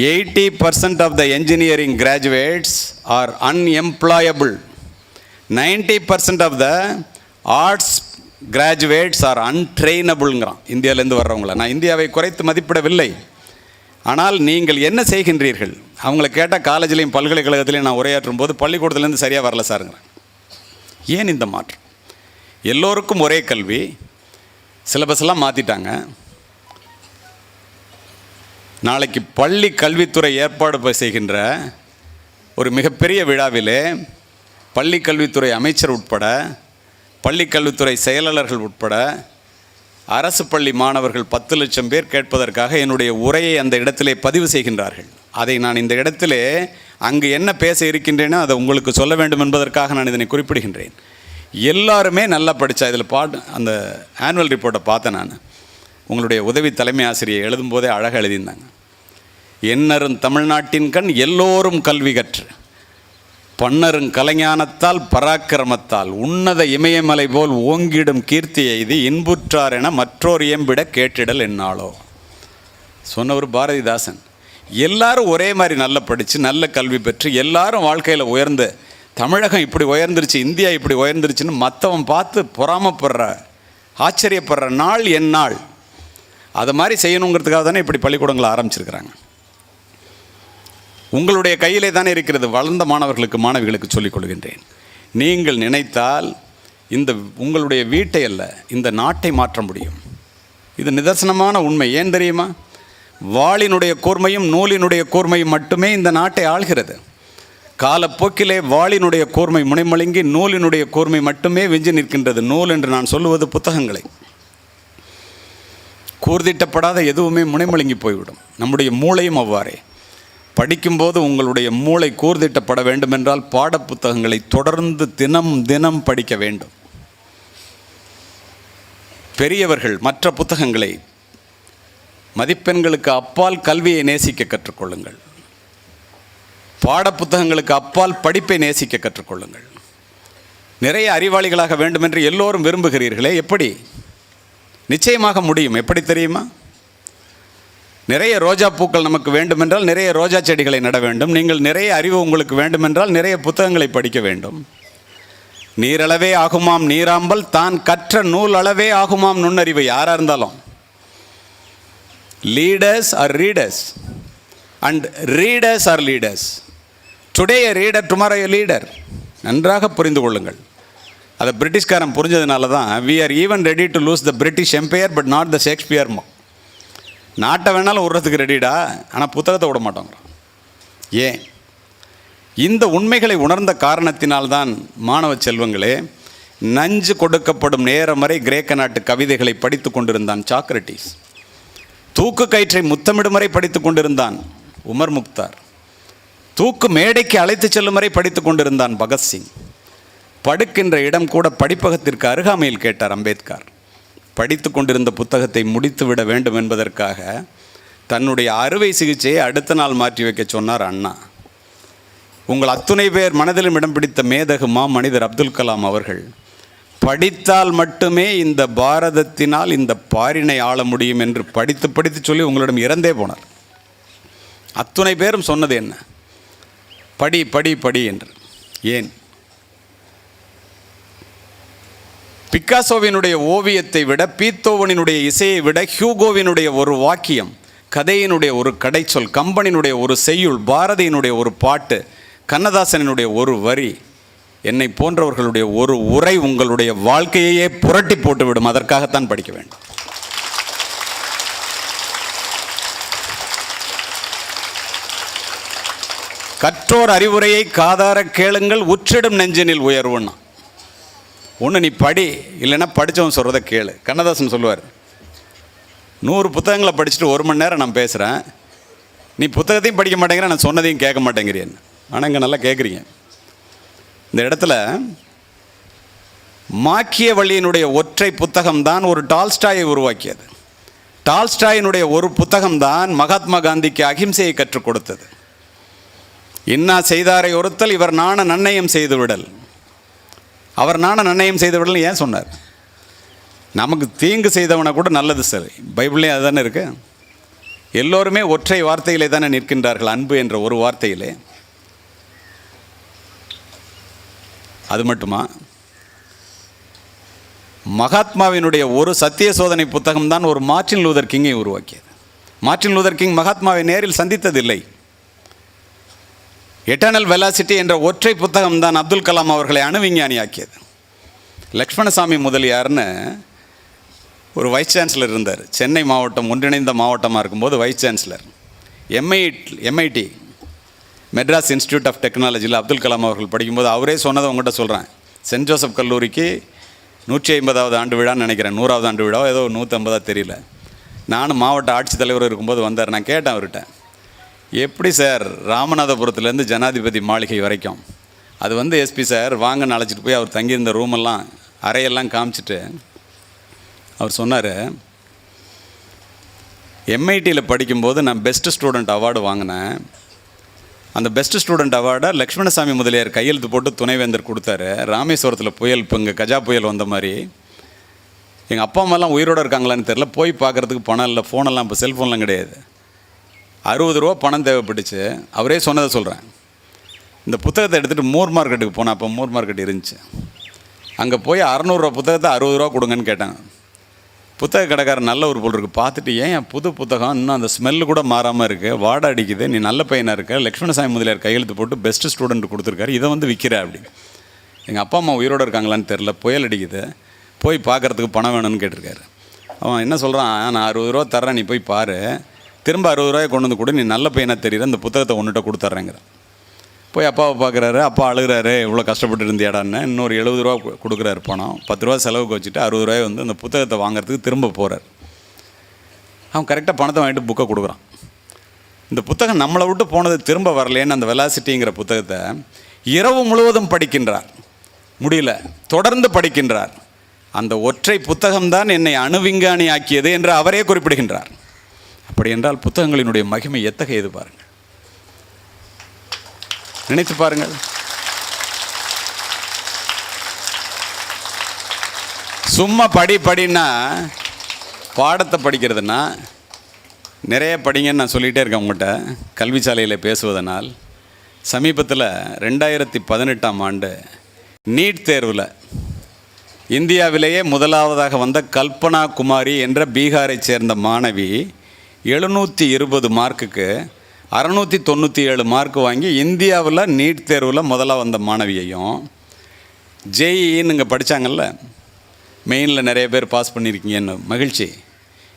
80% of the engineering graduates are unemployable. 90% of the arts graduates are untrainableங்கிறான். இந்தியாவிலேருந்து வர்றவங்கள நான் இந்தியாவை குறைத்து மதிப்பிடவில்லை. ஆனால் நீங்கள் என்ன செய்கின்றீர்கள்? அவங்கள கேட்டால் காலேஜ்லேயும் பல்கலைக்கழகத்திலையும் நான் உரையாற்றும் போது பள்ளிக்கூடத்துலேருந்து சரியாக வரல சாருங்கிறேன். ஏன் இந்த மாற்றம்? எல்லோருக்கும் ஒரே கல்வி, சிலபஸ்லாம் மாற்றிட்டாங்க. நாளைக்கு பள்ளி கல்வித்துறை ஏற்பாடு செய்கின்ற ஒரு மிகப்பெரிய விழாவிலே பள்ளி கல்வித்துறை அமைச்சர் உட்பட, பள்ளி கல்வித்துறை செயலாளர்கள் உட்பட அரசு பள்ளி மாணவர்கள் 10 லட்சம் பேர் கேட்பதற்காக என்னுடைய உரையை அந்த இடத்திலே பதிவு செய்கின்றார்கள். அதை நான் இந்த இடத்திலே அங்கு என்ன பேச இருக்கின்றேனோ அதை உங்களுக்கு சொல்ல வேண்டும் என்பதற்காக நான் இதனை குறிப்பிடுகின்றேன். எல்லாருமே நல்லா படித்தா. இதில் அந்த ஆனுவல் ரிப்போர்ட்டை பார்த்தேன் நான். உங்களுடைய உதவி தலைமை ஆசிரியை எழுதும்போதே அழகாக எழுதியிருந்தாங்க. எண்ணரும் தமிழ்நாட்டின் கண் எல்லோரும் கல்வி கற்று பன்னரும் கலைஞானத்தால் பராக்கிரமத்தால் உன்னத இமயமலை போல் ஓங்கிடும் கீர்த்தி எய்தி இன்புற்றார் என மற்றோர் இயம்பிட கேட்டிடல் என்னாலோ சொன்னவர் பாரதிதாசன். எல்லாரும் ஒரே மாதிரி நல்லா படித்து நல்ல கல்வி பெற்று எல்லாரும் வாழ்க்கையில் உயர்ந்து தமிழகம் இப்படி உயர்ந்துருச்சு, இந்தியா இப்படி உயர்ந்துருச்சுன்னு மற்றவன் பார்த்து பொறாமப்படுற ஆச்சரியப்படுற நாள் என் நாள். அதை மாதிரி செய்யணுங்கிறதுக்காக தானே இப்படி பள்ளிக்கூடங்களை ஆரம்பிச்சிருக்கிறாங்க. உங்களுடைய கையிலே தானே இருக்கிறது. வளர்ந்த மாணவர்களுக்கு மாணவிகளுக்கு சொல்லிக் கொள்கின்றேன், நீங்கள் நினைத்தால் இந்த உங்களுடைய வீட்டை அல்ல இந்த நாட்டை மாற்ற முடியும். இது நிதர்சனமான உண்மை. ஏன் தெரியுமா? வாளினுடைய கூர்மையும் நூலினுடைய கூர்மையும் மட்டுமே இந்த நாட்டை ஆள்கிறது. காலப்போக்கிலே வாளினுடைய கூர்மை முனைமழுங்கி நூலினுடைய கூர்மை மட்டுமே வெஞ்சி நிற்கின்றது. நூல் என்று நான் சொல்லுவது புத்தகங்களை. கூர்திட்டப்படாத எதுவுமே முனைமழுங்கி போய்விடும். நம்முடைய மூளையும் அவ்வாறே. படிக்கும்போது உங்களுடைய மூளை கூர்திட்டப்பட வேண்டுமென்றால் பாடப்புத்தகங்களை தொடர்ந்து தினம் தினம் படிக்க வேண்டும். பெரியவர்கள் மற்ற புத்தகங்களை, மதிப்பெண்களுக்கு அப்பால் கல்வியை நேசிக்க கற்றுக்கொள்ளுங்கள். பாடப்புத்தகங்களுக்கு அப்பால் படிப்பை நேசிக்க கற்றுக்கொள்ளுங்கள். நிறைய அறிவாளிகளாக வேண்டுமென்று எல்லோரும் விரும்புகிறீர்களே, எப்படி? நிச்சயமாக முடியும். எப்படி தெரியுமா? நிறைய ரோஜா பூக்கள் நமக்கு வேண்டுமென்றால் நிறைய ரோஜா செடிகளை நட வேண்டும். நீங்கள் நிறைய அறிவு உங்களுக்கு வேண்டுமென்றால் நிறைய புத்தகங்களை படிக்க வேண்டும். நீரளவே ஆகுமாம் நீராம்பல், தான் கற்ற நூல் அளவே ஆகுமாம் நுண்ணறிவு. யாராக இருந்தாலும் leaders are readers and readers are leaders. Today a reader, tomorrow a leader. நன்றாக புரிந்து கொள்ளுங்கள். அதை பிரிட்டிஷ்காரன் புரிஞ்சதுனால தான் we are even ready to lose the British empire but not the Shakespeare. நாட்டை வேணாலும் விடுறதுக்கு ரெடிடா, ஆனால் புத்தகத்தை விட மாட்டோங்கிறோம். ஏன்? இந்த உண்மைகளை உணர்ந்த காரணத்தினால்தான் மாணவ செல்வங்களே, நஞ்சு கொடுக்கப்படும் நேரம் வரை கிரேக்க நாட்டு கவிதைகளை படித்து கொண்டிருந்தான் சாக்ரட்டிஸ். தூக்கு கயிற்றை முத்தமிடும் வரை படித்து கொண்டிருந்தான் உமர் முக்தார். தூக்கு மேடைக்கு அழைத்து செல்லும் வரை படித்து கொண்டிருந்தான் பகத்சிங். படுக்கின்ற இடம் கூட படிப்பகத்திற்கு அருகாமையில் கேட்டார் அம்பேத்கர். படித்து கொண்டிருந்த புத்தகத்தை முடித்துவிட வேண்டும் என்பதற்காக தன்னுடைய அறுவை சிகிச்சையை அடுத்த நாள் மாற்றி வைக்க சொன்னார் அண்ணா. உங்கள் அத்துணை பேர் மனதிலும் இடம் பிடித்த மேதகு மனிதர் அப்துல் கலாம் அவர்கள் படித்தால் மட்டுமே இந்த பாரதத்தினால் இந்த பாரினை ஆள முடியும் என்று படித்து படித்து சொல்லி உங்களிடம் இறந்தே போனார். அத்துணை பேரும் சொன்னது என்ன? படி படி படி என்று. ஏன்? பிக்காசோவினுடைய ஓவியத்தை விட, பீத்தோவனினுடைய இசையை விட, ஹியூகோவினுடைய ஒரு வாக்கியம், கதையினுடைய ஒரு கடைச்சொல், கம்பனினுடைய ஒரு செய்யுள், பாரதியினுடைய ஒரு பாட்டு, கண்ணதாசனினுடைய ஒரு வரி, என்னை போன்றவர்களுடைய ஒரு உரை உங்களுடைய வாழ்க்கையையே புரட்டி போட்டுவிடும். அதற்காகத்தான் படிக்க வேண்டும். கற்றோர் அறிவுரையை காதார கேளுங்கள், உற்றிடும் நெஞ்சினில் உயர்வுன்னா. ஒன்று நீ படி, இல்லைன்னா படித்தவன் சொல்கிறத கேளு. கண்ணதாசன் சொல்லுவார், 100 புத்தகங்களை படிச்சுட்டு 1 மணி நேரம் நான் பேசுகிறேன், நீ புத்தகத்தையும் படிக்க மாட்டேங்கிற, நான் சொன்னதையும் கேட்க மாட்டேங்கிறேன்னு. ஆனால் இங்கே நல்லா கேட்குறீங்க. இந்த இடத்துல மாக்கியவல்லியினுடைய ஒற்றை புத்தகம்தான் ஒரு டால்ஸ்டாயை உருவாக்கியது. டால்ஸ்டாயினுடைய ஒரு புத்தகம்தான் மகாத்மா காந்திக்கு அகிம்சையை கற்றுக் கொடுத்தது. இன்னா செய்தாரை ஒருத்தல் இவர் நாண நன்னயம் செய்து விடல். அவர் நாண நன்னயம் செய்து விடல் ஏன் சொன்னார்? நமக்கு தீங்கு செய்தவனை கூட நல்லது சரி. பைபிள்லேயே அதுதானே இருக்கு. எல்லோருமே ஒற்றை வார்த்தையிலே தானே நிற்கின்றார்கள், அன்பு என்ற ஒரு வார்த்தையிலே. அது மட்டுமா? மகாத்மாவினுடைய ஒரு சத்திய சோதனை புத்தகம்தான் ஒரு மார்ட்டின் லூதர் கிங்கை உருவாக்கியது. மார்ட்டின் லூதர் கிங் மகாத்மாவை நேரில் சந்தித்ததில்லை. எட்டர்னல் வெலாசிட்டி என்ற ஒற்றை புத்தகம் தான் அப்துல் கலாம் அவர்களை அணுவிஞ்ஞானியாக்கியது. லக்ஷ்மணசாமி முதலியார்னு ஒரு வைஸ் சான்சலர் இருந்தார். சென்னை மாவட்டம் ஒன்றிணைந்த மாவட்டமாக இருக்கும்போது vice chancellor. MIT Madras institute of டெக்னாலஜியில் அப்துல் கலாம் அவர்கள் படிக்கும்போது அவரே சொன்னதை உங்கள்கிட்ட சொல்கிறேன். சென்ட் ஜோசப் கல்லூரிக்கு 150வது ஆண்டு விழான்னு நினைக்கிறேன், 100வது ஆண்டு விழாவோ ஏதோ 150 தெரியல. நானும் மாவட்ட ஆட்சித்தலைவர் இருக்கும்போது வந்தார். நான் கேட்டேன் அவர்கிட்ட, எப்படி சார் ராமநாதபுரத்துலேருந்து ஜனாதிபதி மாளிகை வரைக்கும் அது எஸ்பி சார் வாங்கன்னு அழைச்சிட்டு போய் அவர் தங்கியிருந்த ரூமெல்லாம் அறையெல்லாம் காமிச்சிட்டு அவர் சொன்னார், எம்ஐடியில் படிக்கும்போது நான் பெஸ்ட்டு ஸ்டூடெண்ட் அவார்டு வாங்கினேன். அந்த பெஸ்ட்டு ஸ்டூடெண்ட் அவார்டை லக்ஷ்மணசாமி முதலியார் கையெழுத்து போட்டு துணைவேந்தர் கொடுத்தாரு. ராமேஸ்வரத்தில் புயல், இப்போ இங்கே கஜா புயல் வந்த மாதிரி எங்கள் அப்பா அம்மாலாம் உயிரோடு இருக்காங்களான்னு தெரில. போய் பார்க்குறதுக்கு பணம் இல்லை, ஃபோனெல்லாம் இப்போ செல்ஃபோன்லாம் கிடையாது. 60 ரூபா பணம் தேவைப்பட்டுச்சு. அவரே சொன்னதை சொல்கிறேன். இந்த புத்தகத்தை எடுத்துகிட்டு மூர் மார்க்கெட்டுக்கு போனேன். அப்போ மூர் மார்க்கெட் இருந்துச்சு. அங்கே போய் 600 ரூபா புத்தகத்தை 60 ரூபா கொடுங்கன்னு கேட்டாங்க. புத்தக கடைக்காரர் நல்ல ஒரு பொருள் இருக்குது பார்த்துட்டு, ஏன் புது புத்தகம் இன்னும் அந்த ஸ்மெல்லு கூட மாறாமல் இருக்குது, வாடை அடிக்குது, நீ நல்ல பையனாக இருக்க, லக்ஷ்மணசாமி முதலியார் கையெழுத்து போட்டு பெஸ்ட்டு ஸ்டூடெண்ட் கொடுத்துருக்காரு, இதை வந்து விற்கிற அப்படி. எங்கள் அப்பா அம்மா உயிரோடு இருக்காங்களான்னு தெரில, புயல் அடிக்குது, போய் பார்க்குறதுக்கு பணம் வேணும்னு கேட்டிருக்காரு. அவன் என்ன சொல்கிறான், நான் 60 ரூபா தர்றேன், நீ போய் பாரு, திரும்ப 60 ரூபாயை கொண்டு வந்து கூட, நீ நல்ல பையனாக தெரியுற, இந்த புத்தகத்தை ஒன்றுகிட்ட கொடுத்துட்றேங்கிற. போய் அப்பாவை பார்க்குறாரு. அப்பா அழுகிறாரு, இவ்வளோ கஷ்டப்பட்டு இருந்தியாடான்னு. இன்னொரு 70 ரூபா கொடுக்குறாரு பணம். 10 ரூபா செலவுக்கு வச்சுட்டு 60 ரூபாய் வந்து அந்த புத்தகத்தை வாங்குறதுக்கு திரும்ப போகிறார். அவன் கரெக்டாக பணத்தை வாங்கிட்டு புக்கை கொடுக்குறான். இந்த புத்தகம் நம்மளை விட்டு போனது திரும்ப வரலேன்னு அந்த வெலாசிட்டிங்கிற புத்தகத்தை இரவு முழுவதும் படிக்கின்றார். முடியல, தொடர்ந்து படிக்கின்றார். அந்த ஒற்றை புத்தகம்தான் என்னை அணுவிஞ்ஞானி ஆக்கியது என்று அவரே குறிப்பிடுகின்றார். அப்படி என்றால் புத்தகங்களினுடைய மகிமை எத்தகையது பாருங்கள், நினைத்து பாருங்கள். சும்மா படின்னா பாடத்தை படிக்கிறதுனா நிறைய படிங்கன்னு நான் சொல்லிகிட்டே இருக்கேன் உங்கள்கிட்ட. கல்வி சாலையில் பேசுவதனால் சமீபத்தில் 2018ஆம் ஆண்டு நீட் தேர்வில் இந்தியாவிலேயே முதலாவதாக வந்த கல்பனா குமாரி என்ற பீகாரை சேர்ந்த மாணவி 720 மார்க்குக்கு 697 மார்க் வாங்கி இந்தியாவில் நீட் தேர்வில் முதலாக வந்த மாணவியையும், ஜேஇன்னு இங்கே படித்தாங்கல்ல, மெயினில் நிறைய பேர் பாஸ் பண்ணியிருக்கீங்கன்னு மகிழ்ச்சி.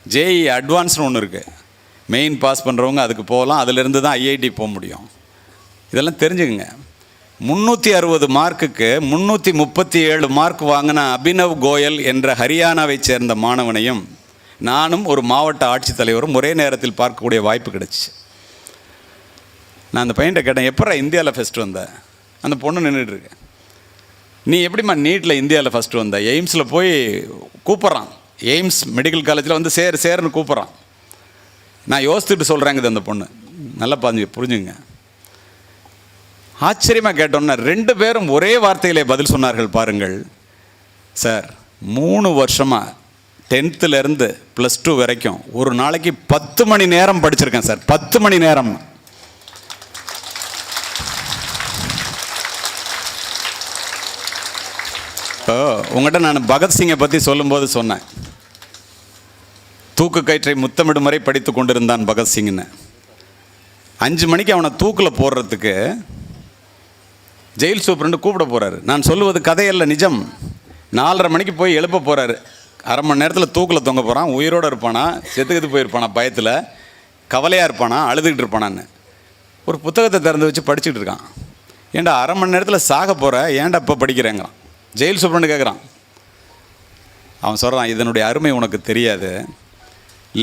ஜேஇ அட்வான்ஸ்னு ஒன்று இருக்குது, மெயின் பாஸ் பண்ணுறவங்க அதுக்கு போகலாம், அதிலிருந்து தான் ஐஐடி போக முடியும். இதெல்லாம் தெரிஞ்சுக்குங்க. 360 மார்க்குக்கு 337 மார்க் வாங்கின அபினவ் கோயல் என்ற ஹரியானாவை சேர்ந்த மாணவனையும் நானும் ஒரு மாவட்ட ஆட்சித்தலைவரும் ஒரே நேரத்தில் பார்க்கக்கூடிய வாய்ப்பு கிடச்சிச்சு. நான் அந்த பையன்கிட்ட கேட்டேன், எப்போ இந்தியாவில் ஃபஸ்ட்டு வந்த? அந்த பொண்ணு நின்றுட்டுருக்கு. நீ எப்படிம்மா நீட்டில் இந்தியாவில் ஃபஸ்ட்டு வந்த? எய்ம்ஸில் போய் கூப்பிட்றான், எய்ம்ஸ் மெடிக்கல் காலேஜில் வந்து சேர்னு கூப்பிட்றான். நான் யோசிச்சுட்டு சொல்கிறேங்குது அந்த பொண்ணு. நல்லா புரிஞ்சுங்க. ஆச்சரியமாக கேட்டோன்னா 2 பேரும் ஒரே வார்த்தையிலே பதில் சொன்னார்கள் பாருங்கள். சார், 3 வருஷமாக 10th +2 வரைக்கும் ஒரு நாளைக்கு 10 மணி நேரம் படிச்சிருக்கேன் சார். 10 மணி நேரம். உங்கள்கிட்ட நான் பகத்சிங்கை பற்றி சொல்லும்போது சொன்னேன், தூக்கு கயிற்றை முத்தமிடும் வரை படித்து கொண்டிருந்தான் பகத்சிங்னு. 5 மணிக்கு அவனை தூக்கில் போடுறதுக்கு ஜெயில் சூப்பரண்டு கூப்பிட போகிறாரு. நான் சொல்லுவது கதையல்ல, நிஜம். 4:30 மணிக்கு போய் எழுப்ப போகிறாரு. அரை மணி நேரத்தில் தூக்கில் தொங்க போகிறான். உயிரோடு இருப்பானா, செத்துக்கிட்டு போயிருப்பானா, பயத்தில் கவலையாக இருப்பானா, அழுதுகிட்டு இருப்பானான்னு ஒரு புத்தகத்தை திறந்து வச்சு படிச்சுட்டு இருக்கான். ஏன்டா அரை மணி நேரத்தில் சாக போகிற, ஏன்டா இப்போ படிக்கிறேங்கிறான். ஜெயில் சூப்பரண்டு கேட்குறான். அவன் சொல்கிறான், இதனுடைய அருமை உனக்கு தெரியாது.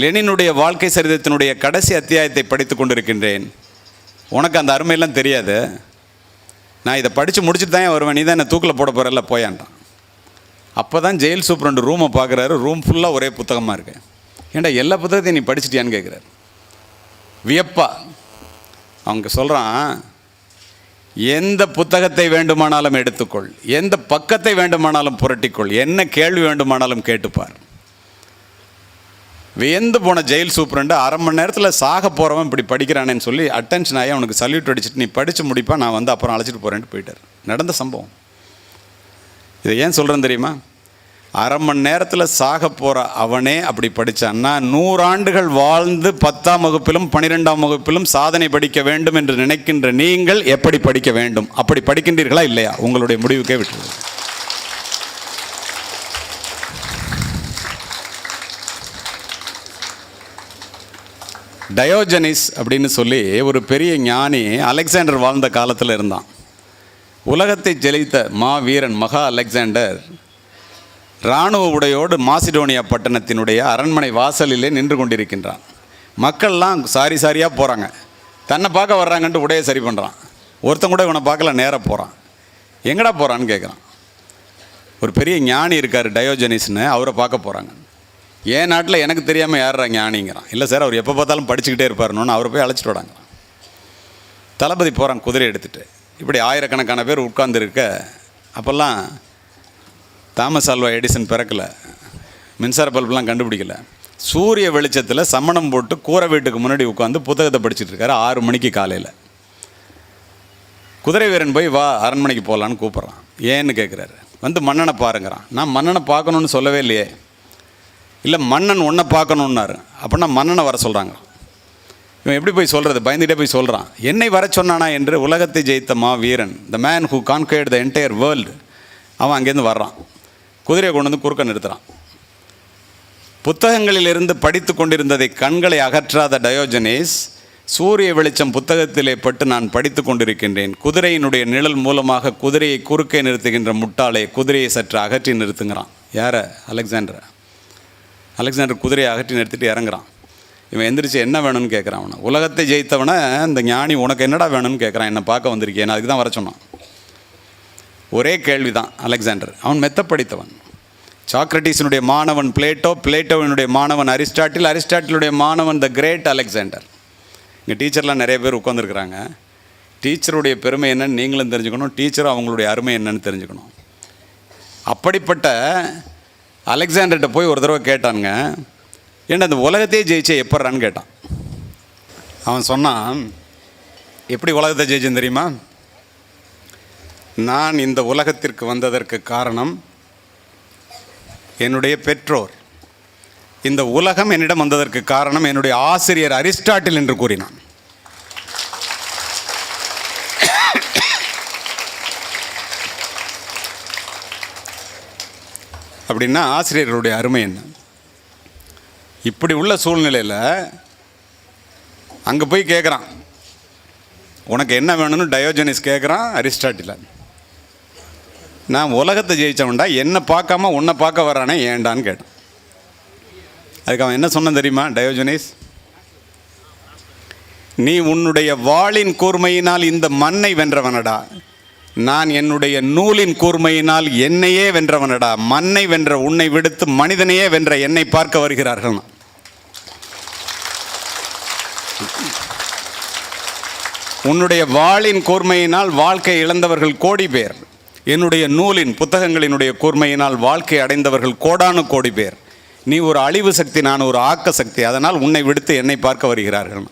லெனினுடைய வாழ்க்கை சரிதத்தினுடைய கடைசி அத்தியாயத்தை படித்து கொண்டிருக்கின்றேன். உனக்கு அந்த அருமையெல்லாம் தெரியாது. நான் இதை படித்து முடிச்சுட்டு தான் வருவேன், நீ தான் என்னை தூக்கில் போட போகிறல்ல, போயான்றான். அப்போ தான் ஜெயில் சூப்பரண்டு ரூமை பார்க்குறாரு. ரூம் ஃபுல்லாக ஒரே புத்தகமாக இருக்கு. ஏன்டா எல்லா புத்தகத்தையும் நீ படிச்சிட்டியான்னு கேட்குறாரு. வியப்பா. அவங்க சொல்கிறான், எந்த புத்தகத்தை வேண்டுமானாலும் எடுத்துக்கொள், எந்த பக்கத்தை வேண்டுமானாலும் புரட்டிக்கொள், என்ன கேள்வி வேண்டுமானாலும் கேட்டுப்பார். வியந்து போன ஜெயில் சூப்பரண்டு அரை மணி நேரத்தில் சாக போகிறவன் இப்படி படிக்கிறானேன்னு சொல்லி அட்டென்ஷன் ஆகி அவனுக்கு சல்யூட் அடிச்சுட்டு, நீ படித்து முடிப்பா, நான் வந்து அப்புறம் அழைச்சிட்டு போகிறேன்ட்டு போயிட்டார். நடந்த சம்பவம். இதை ஏன் சொல்கிறேன்னு தெரியுமா? அரை மணி நேரத்தில் சாக போகிற அவனே அப்படி படித்தான்னா, 100 ஆண்டுகள் வாழ்ந்து 10ஆம் வகுப்பிலும் 12ஆம் வகுப்பிலும் சாதனை படிக்க வேண்டும் என்று நினைக்கின்ற நீங்கள் எப்படி படிக்க வேண்டும்? அப்படி படிக்கின்றீர்களா இல்லையா? உங்களுடைய முடிவுக்கே விட்டுருது. டயோஜனிஸ் அப்படின்னு சொல்லி ஒரு பெரிய ஞானி அலெக்சாண்டர் வாழ்ந்த காலத்தில் இருந்தான். உலகத்தை ஜெயித்த மாவீரன் மகா அலெக்சாண்டர் இராணுவ உடையோடு மாசிடோனியா பட்டணத்தினுடைய அரண்மனை வாசலிலே நின்று கொண்டிருக்கின்றான். மக்கள்லாம் சாரியாக போகிறாங்க. தன்னை பார்க்க வர்றாங்கன்ட்டு உடையை சரி பண்ணுறான். ஒருத்தன் கூட இவனை பார்க்கல, நேராக போகிறான். எங்கடா போகிறான்னு கேட்குறான். ஒரு பெரிய ஞானி இருக்கார் டயோஜனிஸ்னு, அவரை பார்க்க போகிறாங்க. என் நாட்டில் எனக்கு தெரியாமல் யாரா ஞானிங்கிறான். இல்லை சார், அவர் எப்போ பார்த்தாலும் படிச்சுக்கிட்டே இருப்பாருன்னு அவரை போய் அழைச்சிட்டு வராங்க. தளபதி போகிறான் குதிரை எடுத்துகிட்டு. இப்படி ஆயிரக்கணக்கான பேர் உட்கார்ந்துருக்க. அப்போல்லாம் தாமஸ் ஆல்வா எடிசன் பிறக்கலை, மின்சார பல்பெலாம் கண்டுபிடிக்கல. சூரிய வெளிச்சத்தில் சமணம் போட்டு கூரை வீட்டுக்கு முன்னாடி உட்காந்து புத்தகத்தை படிச்சுட்டு இருக்காரு 6 மணிக்கு காலையில். குதிரை வீரன் போய் வா அரண்மனைக்கு போகலான்னு கூப்பிட்றான். ஏன்னு கேட்குறாரு. வந்து மன்னனை பாருங்கிறான். நான் மன்னனை பார்க்கணுன்னு சொல்லவே இல்லையே. இல்லை மன்னன் உன்னை பார்க்கணுன்னாரு. அப்படின்னா மன்னனை வர சொல்கிறாங்க. இவன் எப்படி போய் சொல்கிறது? பயந்துகிட்டே போய் சொல்கிறான். என்னை வர சொன்னானா என்று உலகத்தை ஜெயித்த மா வீரன், the man who conquered the entire world, அவன் அங்கேருந்து வர்றான். குதிரையை கொண்டு வந்து குறுக்க நிறுத்துகிறான். புத்தகங்களிலிருந்து படித்து கொண்டிருந்ததை கண்களை அகற்றாத டயோஜனேஸ், சூரிய வெளிச்சம் புத்தகத்திலே பட்டு நான் படித்து கொண்டிருக்கின்றேன். குதிரையினுடைய நிழல் மூலமாக குதிரையை குறுக்கே நிறுத்துகின்ற முட்டாளே, குதிரையை சற்று அகற்றி நிறுத்துங்கிறான். யார? அலெக்சாண்டர் குதிரையை அகற்றி நிறுத்திட்டு இறங்குறான். இவன் எந்திரிச்சு என்ன வேணும்னு கேட்குறான். அவனை உலகத்தை ஜெயித்தவனை இந்த ஞானி உனக்கு என்னடா வேணும்னு கேட்குறான். என்னை பார்க்க வந்திருக்கேன், அதுக்கு தான் வர சொன்னான். ஒரே கேள்வி தான். அலெக்சாண்டர் அவன் மெத்த படித்தவன். சாக்ரட்டிஸினுடைய மாணவன் பிளேட்டோ, பிளேட்டோவினுடைய மாணவன் அரிஸ்டாட்டில், அரிஸ்டாட்டிலுடைய மாணவன் த கிரேட் அலெக்சாண்டர். இங்கே டீச்சர்லாம் நிறைய பேர் உட்காந்துருக்குறாங்க. டீச்சருடைய பெருமை என்னன்னு நீங்களும் தெரிஞ்சுக்கணும், டீச்சரும் அவங்களுடைய அருமை என்னன்னு தெரிஞ்சுக்கணும். அப்படிப்பட்ட அலெக்சாண்டர்கிட்ட போய் ஒரு தடவை கேட்டானுங்க, ஏன்னா அந்த உலகத்தையே ஜெயிச்சே எப்பட்றான்னு கேட்டான். அவன் சொன்னான், எப்படி உலகத்தை ஜெயிச்சேன்னு தெரியுமா? நான் இந்த உலகத்திற்கு வந்ததற்கு காரணம் என்னுடைய பெற்றோர். இந்த உலகம் என்னிடம் வந்ததற்கு காரணம் என்னுடைய ஆசிரியர் அரிஸ்டாட்டில் என்று கூறினான். அப்படின்னா ஆசிரியர்களுடைய அருமை என்ன? இப்படி உள்ள சூழ்நிலையில் அங்கே போய் கேட்குறான், உனக்கு என்ன வேணும்னு டயோஜனிஸ் கேட்குறான் அரிஸ்டாட்டில். நான் உலகத்தை ஜெயித்தவன்டா, என்னை பார்க்காம உன்னை பார்க்க வரானே ஏண்டான்னு கேட்டான். அதுக்கு அவன் என்ன சொன்னான் தெரியுமா? டயோஜனிஸ், நீ உன்னுடைய வாளின் கூர்மையினால் இந்த மண்ணை வென்றவனடா, நான் என்னுடைய நூலின் கூர்மையினால் என்னையே வென்றவனடா. மண்ணை வென்ற உன்னை விடுத்து மனிதனையே வென்ற என்னை பார்க்க வருகிறார்கள். உன்னுடைய வாளின் கூர்மையினால் வாழ்க்கை இழந்தவர்கள் கோடி பேர், என்னுடைய நூலின் புத்தகங்களினுடைய கூர்மையினால் வாழ்க்கை அடைந்தவர்கள் கோடானு கோடி பேர். நீ ஒரு அழிவு சக்தி, நான் ஒரு ஆக்க சக்தி, அதனால் உன்னை விடுத்து என்னை பார்க்க வருகிறார்கள்.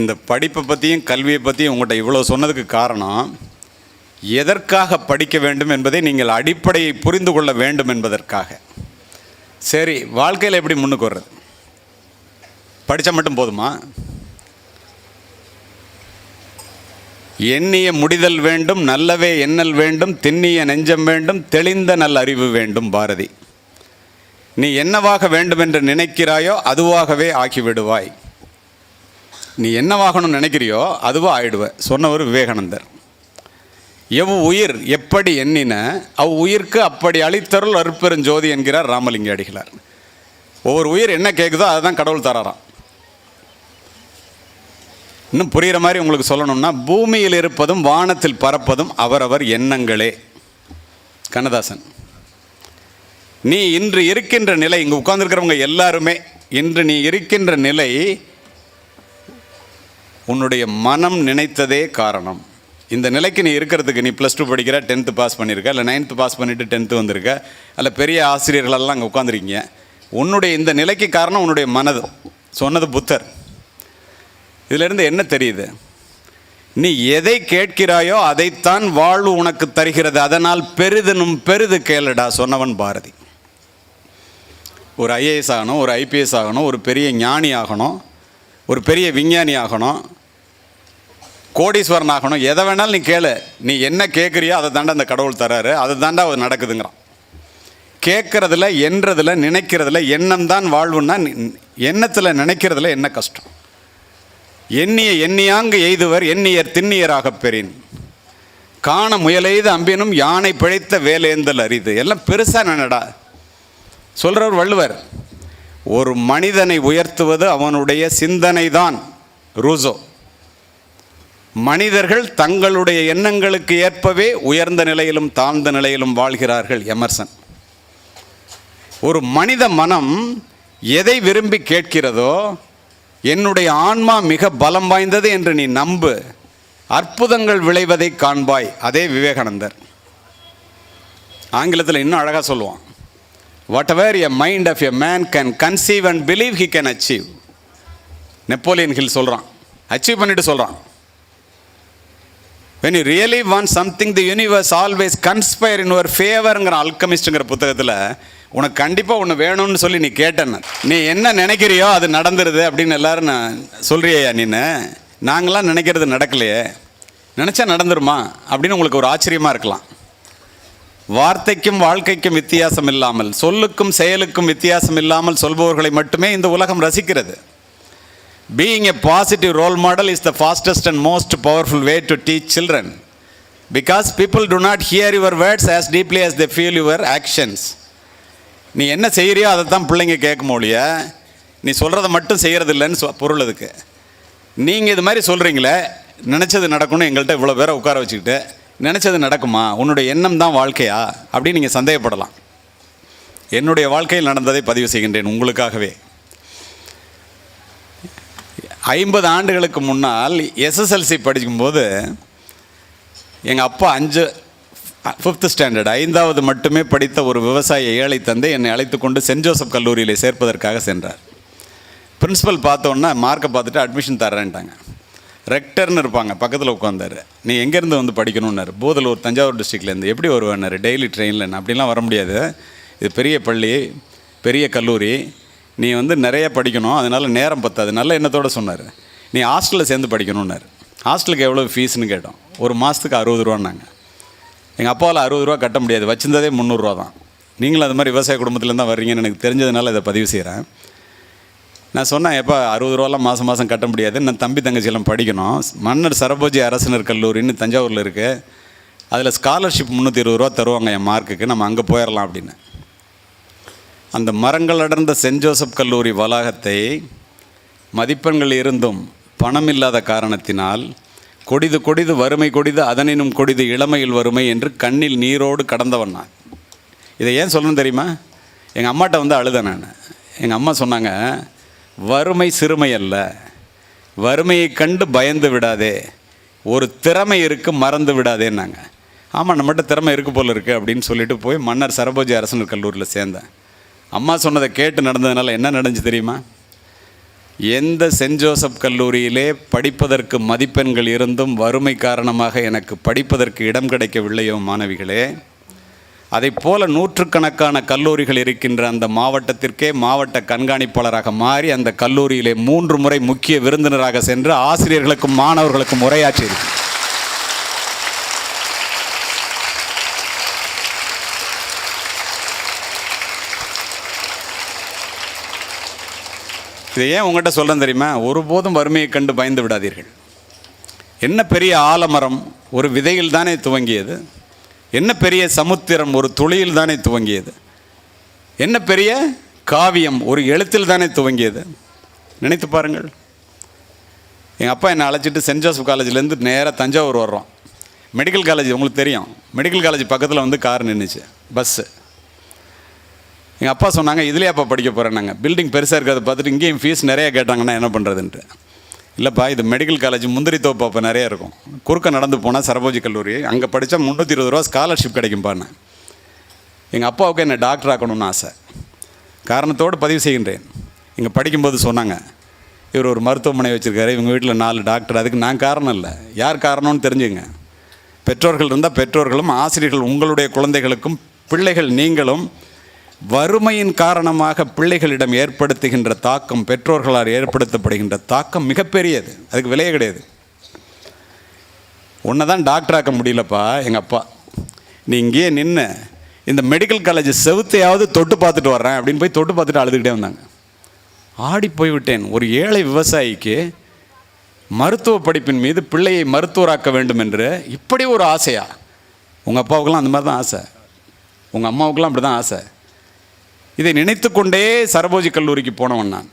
இந்த படிப்பை பற்றியும் கல்வியை பற்றியும் உங்கள்கிட்ட இவ்வளோ சொன்னதுக்கு காரணம், எதற்காக படிக்க வேண்டும் என்பதை நீங்கள் அடிப்படையை புரிந்து கொள்ள வேண்டும் என்பதற்காக. சரி, வாழ்க்கையில் எப்படி முன்னுக்கு வர்றது? படித்தா மட்டும் போதுமா? எண்ணிய முடிதல் வேண்டும், நல்லவே எண்ணல் வேண்டும், திண்ணிய நெஞ்சம் வேண்டும், தெளிந்த நல் அறிவு வேண்டும். பாரதி. நீ என்னவாக வேண்டும் என்று நினைக்கிறாயோ அதுவாகவே ஆக்கிவிடுவாய். நீ என்னவாகணும்னு நினைக்கிறியோ அதுவாக ஆயிடுவ சொன்னவர் விவேகானந்தர். எவ் உயிர் எப்படி எண்ணின அவ் உயிர்க்கு அப்படி அளித்தருள் அருட்பெருஞ்சோதி என்கிறார் ராமலிங்க அடிகளார். ஒவ்வொரு உயிர் என்ன கேட்குதோ அதுதான் கடவுள் தராராம். இன்னும் புரிகிற மாதிரி உங்களுக்கு சொல்லணும்னா, பூமியில் இருப்பதும் வானத்தில் பறப்பதும் அவரவர் எண்ணங்களே. கண்ணதாசன். நீ இன்று இருக்கின்ற நிலை, இங்கே உட்கார்ந்துருக்கிறவங்க எல்லாருமே இன்று நீ இருக்கின்ற நிலை உன்னுடைய மனம் நினைத்ததே காரணம். இந்த நிலைக்கு நீ இருக்கிறதுக்கு, நீ +2 படிக்கிற, 10th பாஸ் பண்ணியிருக்க, இல்லை 9th பாஸ் பண்ணிவிட்டு 10th வந்திருக்க, அல்ல பெரிய ஆசிரியர்களெல்லாம் அங்கே உட்காந்துருக்கீங்க. உன்னுடைய இந்த நிலைக்கு காரணம் உன்னுடைய மனது. சொன்னது புத்தர். இதிலிருந்து என்ன தெரியுது? நீ எதை கேட்கிறாயோ அதைத்தான் வாழ்வு உனக்கு தருகிறது, அதனால் பெரிதனும் பெரிது கேளடா சொன்னவன் பாரதி. ஒரு IAS ஆகணும், ஒரு IPS ஆகணும், ஒரு பெரிய ஞானி ஆகணும், ஒரு பெரிய விஞ்ஞானி ஆகணும், கோடீஸ்வரன் ஆகணும், எதை வேணாலும் நீ கேளு. நீ என்ன கேட்குறியோ அதை தாண்டா அந்த கடவுள் தராரு, அது தாண்டா அது நடக்குதுங்கிறான். கேட்குறதுல, என்றதில், நினைக்கிறதுல எண்ணம் தான் வாழ்வுன்னா எண்ணத்தில் நினைக்கிறதுல என்ன கஷ்டம்? எண்ணிய எண்ணியாங்கு எய்துவர் எண்ணியர் திண்ணியராகப் பெறின், காண முயலெய்து அம்பினும் யானை பிழைத்த வேலேந்தல் அரிது. எல்லாம் பெருசாக நினைடா சொல்கிறவர் வள்ளுவர். ஒரு மனிதனை உயர்த்துவது அவனுடைய சிந்தனை தான். ரூசோ. மனிதர்கள் தங்களுடைய எண்ணங்களுக்கு ஏற்பவே உயர்ந்த நிலையிலும் தாழ்ந்த நிலையிலும் வாழ்கிறார்கள். எமர்சன். ஒரு மனித மனம் எதை விரும்பி கேட்கிறதோ, என்னுடைய ஆன்மா மிக பலம் வாய்ந்தது என்று நீ நம்பு, அற்புதங்கள் விளைவதை காண்பாய். அதே விவேகானந்தர். ஆங்கிலத்தில் இன்னும் அழகாக சொல்லுவான், whatever a mind of a man can conceive and believe, he can achieve. Napoleon Hill சொல்கிறான், அச்சீவ் பண்ணிட்டு சொல்கிறான். when you really want something, the universe always conspire in your favorங்கிற அல்கமிஸ்ட்ங்கிற புத்தகத்தில் உனக்கு கண்டிப்பாக ஒன்று வேணும்னு சொல்லி நீ கேட்டேன்னு, நீ என்ன நினைக்கிறியோ அது நடந்துருது அப்படின்னு எல்லாரும் நான் சொல்கிறியா? நீன்னு நாங்களாம் நினைக்கிறது நடக்கலையே, நினச்சா நடந்துருமா அப்படின்னு உங்களுக்கு ஒரு ஆச்சரியமாக இருக்கலாம். வார்த்தைக்கும் வாழ்க்கைக்கும் வித்தியாசம் இல்லாமல், சொல்லுக்கும் செயலுக்கும் வித்தியாசம் இல்லாமல் சொல்பவர்களை மட்டுமே இந்த உலகம் ரசிக்கிறது. Being a positive role model is the fastest and most powerful way to teach children, because people do not hear your words as deeply as they feel your actions. நீ என்ன செய்கிறியோ அதை தான் பிள்ளைங்க கேட்கும் ஒழிய நீ சொல்கிறத மட்டும் செய்கிறது இல்லைன்னு பொருள். அதுக்கு நீங்கள் இது மாதிரி சொல்கிறீங்களே, நினச்சது நடக்கணும், எங்கள்கிட்ட இவ்வளோ பேரை உட்கார வச்சுக்கிட்டு நினச்சது நடக்குமா, உன்னுடைய எண்ணம் தான் வாழ்க்கையா அப்படின்னு நீங்கள் சந்தேகப்படலாம். என்னுடைய வாழ்க்கையில் நடந்ததை பதிவு செய்கின்றேன் உங்களுக்காகவே. 50 ஆண்டுகளுக்கு முன்னால் எஸ்எஸ்எல்சி படிக்கும்போது எங்கள் அப்பா 5th ஸ்டாண்டர்ட் 5வது மட்டுமே படித்த ஒரு விவசாய ஏழை தந்தை என்னை அழைத்து கொண்டு சென்ட் ஜோசப் கல்லூரியில் சேர்ப்பதற்காக சென்றார். பிரின்ஸிபல் பார்த்தோன்னா மார்க்கை பார்த்துட்டு அட்மிஷன் தரேன்ட்டாங்க. ரெக்டர்னு இருப்பாங்க, பக்கத்தில் உட்காந்தார். நீ எங்கேருந்து வந்து படிக்கணுன்னாரு. போதலூர், தஞ்சாவூர் டிஸ்ட்ரிக்ட்லேருந்து. எப்படி வருவேன்னாரு? டெய்லி ட்ரெயினில். அப்படிலாம் வர முடியாது, இது பெரிய பள்ளி, பெரிய கல்லூரி, நீ வந்து நிறைய படிக்கணும், அதனால் நேரம் பத்தாது. நல்ல எண்ணத்தோடு சொன்னார். நீ ஹாஸ்டலில் சேர்ந்து படிக்கணுன்னாரு. ஹாஸ்டலுக்கு எவ்வளோ ஃபீஸ்னு கேட்டோம். ஒரு மாதத்துக்கு 60 ரூபான்னாங்க. எங்கள் அப்பாவில் 60 ரூபா கட்ட முடியாது, வச்சிருந்ததே 300 ரூபா தான். நீங்களும் அது மாதிரி விவசாய குடும்பத்துலேருந்து தான் வர்றீங்கன்னு எனக்கு தெரிஞ்சதுனால இதை பதிவு செய்கிறேன். நான் சொன்னேன், எப்போ 60 ரூபாலாம் மாதம் மாதம் கட்ட முடியாது, நான் தம்பி தங்கச்சியெல்லாம் படிக்கணும். மன்னர் சரபோஜி அரசினர் கல்லூரின்னு தஞ்சாவூரில் இருக்குது, அதில் ஸ்காலர்ஷிப் 320 ரூபா தருவாங்க என் மார்க்குக்கு, நம்ம அங்கே போயிடலாம் அப்படின்னு. அந்த மரங்கள் அடர்ந்த சென்ட் ஜோசப் கல்லூரி வளாகத்தை மதிப்பெண்கள் இருந்தும் பணம் இல்லாத காரணத்தினால் கொடிது கொடிது வறுமை கொடிது அதனினும் கொடிது இளமையில் வறுமை என்று கண்ணில் நீரோடு கடந்தவன் நான். இதை ஏன் சொல்லணும் தெரியுமா? எங்கள் அம்மாட்ட வந்து அழுதேன் நான். எங்கள் அம்மா சொன்னாங்க, வறுமை சிறுமை அல்ல, வறுமையை கண்டு பயந்து விடாதே, ஒரு திறமை இருக்குது மறந்து விடாதேன்னாங்க. ஆமாம், நம்மகிட்ட திறமை இருக்குது போல் இருக்குது அப்படின்னு சொல்லிட்டு போய் மன்னர் சரபோஜி அரசினர் கல்லூரியில் சேர்ந்தேன். அம்மா சொன்னதை கேட்டு நடந்ததுனால என்ன நடந்துச்சு தெரியுமா? எந்த சென்ட் ஜோசப் கல்லூரியிலே படிப்பதற்கு மதிப்பெண்கள் இருந்தும் வறுமை காரணமாக எனக்கு படிப்பதற்கு இடம் கிடைக்கவில்லையோ மாணவிகளே, அதை போல நூற்றுக்கணக்கான கல்லூரிகள் இருக்கின்ற அந்த மாவட்டத்திற்கே மாவட்ட கண்காணிப்பாளராக மாறி அந்த கல்லூரியிலே 3 முறை முக்கிய விருந்தினராக சென்று ஆசிரியர்களுக்கும் மாணவர்களுக்கும் உரையாற்றியிருக்கிறேன். இதை ஏன் உங்கள்கிட்ட சொல்கிறேன் தெரியுமா? ஒருபோதும் வறுமையை கண்டு பயந்து விடாதீர்கள். என்ன பெரிய ஆலமரம் ஒரு விதையில் தானே துவங்கியது, என்ன பெரிய சமுத்திரம் ஒரு துளியில் தானே துவங்கியது, என்ன பெரிய காவியம் ஒரு எழுத்தில் தானே துவங்கியது. நினைத்து பாருங்கள். எங்கள் அப்பா என்னை அழைச்சிட்டு சென்ட் ஜோசப் காலேஜ்லேருந்து நேராக தஞ்சாவூர் வர்றோம். மெடிக்கல் காலேஜ் உங்களுக்கு தெரியும், மெடிக்கல் காலேஜ் பக்கத்தில் வந்து கார் நின்றுச்சு, பஸ்ஸு. எங்கள் அப்பா சொன்னாங்க, இதுலேயே அப்பா படிக்க போகிறேன்னாங்க. பில்டிங் பெருசாக இருக்கிறத பார்த்துட்டு இங்கேயும் ஃபீஸ் நிறையா கேட்டாங்கன்னா என்ன பண்ணுறதுன்ட்டு. இல்லைப்பா, இது மெடிக்கல் காலேஜ், முந்திரி தோப்பு அப்போ நிறையா இருக்கும், குறுக்க நடந்து போனால் சரபோஜி கல்லூரி, அங்கே படித்தா 320 ரூபா ஸ்காலர்ஷிப் கிடைக்கும்பான்னு. எங்கள் அப்பாவுக்கு என்னை டாக்டர் ஆக்கணும்னு ஆசை. காரணத்தோடு பதிவு செய்கின்றேன். இங்கே படிக்கும்போது சொன்னாங்க, இவர் ஒரு மருத்துவமனை வச்சுருக்காரு, இவங்க வீட்டில் 4 டாக்டர். அதுக்கு நான் காரணம் இல்லை, யார் காரணம்னு தெரிஞ்சுங்க. பெற்றோர்கள் இருந்தால் பெற்றோர்களும், ஆசிரியர்கள் உங்களுடைய குழந்தைகளுக்கும், பிள்ளைகள் நீங்களும் வறுமையின் காரணமாக பிள்ளைகளிடம் ஏற்படுத்துகின்ற தாக்கம், பெற்றோர்களால் ஏற்படுத்தப்படுகின்ற தாக்கம் மிகப்பெரியது. அதுக்கு விலையே கிடையாது. உன்னை தான் டாக்டர் ஆக்க முடியலப்பா எங்கள் அப்பா, நீ இங்கேயே நின்று இந்த மெடிக்கல் காலேஜ் செவுத்தையாவது தொட்டு பார்த்துட்டு வர்றேன் அப்படின்னு போய் தொட்டு பார்த்துட்டு அழுதுகிட்டே வந்தாங்க. ஆடி போய்விட்டேன். ஒரு ஏழை விவசாயிக்கு மருத்துவ படிப்பின் மீது பிள்ளையை மருத்துவராக்க வேண்டும் என்று இப்படி ஒரு ஆசையா? உங்கள் அப்பாவுக்கெல்லாம் அந்த மாதிரி தான் ஆசை, உங்கள் அம்மாவுக்கெல்லாம் அப்படி தான் ஆசை. இதை நினைத்து கொண்டே சரபோஜி கல்லூரிக்கு போனவன் நான்.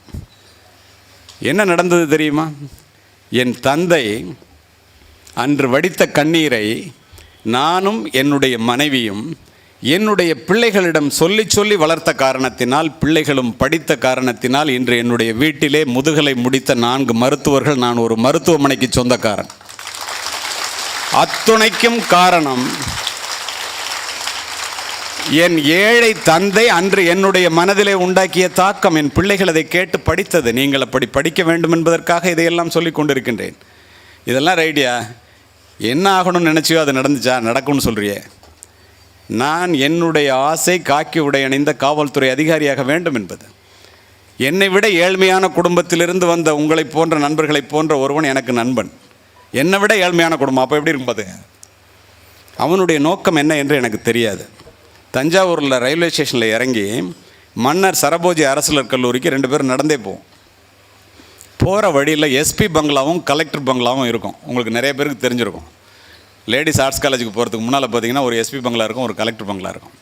என்ன நடந்தது தெரியுமா? என் தந்தை அன்று வடித்த கண்ணீரை நானும் என்னுடைய மனைவியும் என்னுடைய பிள்ளைகளிடம் சொல்லி சொல்லி வளர்த்த காரணத்தினால், பிள்ளைகளும் படித்த காரணத்தினால் இன்று என்னுடைய வீட்டிலே முதுகலை முடித்த 4 மருத்துவர்கள், நான் ஒரு மருத்துவமனைக்கு சொந்தக்காரன். அத்துணைக்கும் காரணம் என் ஏழை தந்தை அன்று என்னுடைய மனதிலே உண்டாக்கிய தாக்கம், என் பிள்ளைகள் அதை கேட்டு படித்தது. நீங்கள் அப்படி படிக்க வேண்டும் என்பதற்காக இதையெல்லாம் சொல்லி கொண்டிருக்கின்றேன். இதெல்லாம் ரைடியா, என்ன ஆகணும்னு நினச்சியோ அது நடந்துச்சா? நடக்கும்னு சொல்கிறியே. நான் என்னுடைய ஆசை காக்கி உடை அணிந்த காவல்துறை அதிகாரியாக வேண்டும் என்பது. என்னை விட ஏழ்மையான குடும்பத்திலிருந்து வந்த உங்களை போன்ற நண்பர்களை போன்ற ஒருவன் எனக்கு நண்பன். என்னை விட ஏழ்மையான குடும்பம், அப்போ எப்படி இருக்கும்போது அவனுடைய நோக்கம் என்ன என்று எனக்கு தெரியாது. தஞ்சாவூரில் ரயில்வே ஸ்டேஷனில் இறங்கி மன்னர் சரபோஜி அரசலர் கல்லூரிக்கு 2 பேரும் நடந்தே போவோம். போகிற வழியில் எஸ்பி பங்களாவும் கலெக்டர் பங்களாவும் இருக்கும். உங்களுக்கு நிறைய பேருக்கு தெரிஞ்சிருக்கும். லேடிஸ் ஆர்ட்ஸ் காலேஜுக்கு போகிறதுக்கு முன்னால் பார்த்தீங்கன்னா ஒரு எஸ்பி பங்களா இருக்கும், ஒரு கலெக்டர் பங்களா இருக்கும்.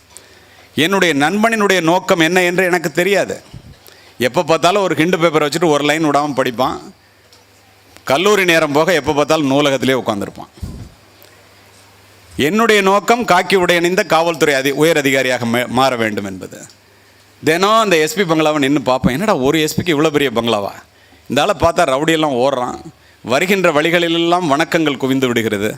என்னுடைய நண்பனினுடைய நோக்கம் என்ன என்று எனக்கு தெரியாது. எப்போ பார்த்தாலும் ஒரு ஹிண்டு பேப்பரை வச்சுட்டு ஒரு லைன் விடாமல் படிப்பான். கல்லூரி நேரம் போக எப்போ பார்த்தாலும் நூலகத்திலே உட்காந்துருப்பான். என்னுடைய நோக்கம் காக்கி உடை அணிந்த காவல்துறை உயர் அதிகாரியாக மாற வேண்டும் என்பது. தினம் அந்த எஸ்பி பங்களாவை நின்று பார்ப்பேன். என்னடா ஒரு எஸ்பிக்கு இவ்வளோ பெரிய பங்களாவா? இந்த ஆளை பார்த்தா ரவுடியெல்லாம் ஓடுறான். வருகின்ற வழிகளிலெல்லாம் வணக்கங்கள் குவிந்து விடுகிறது.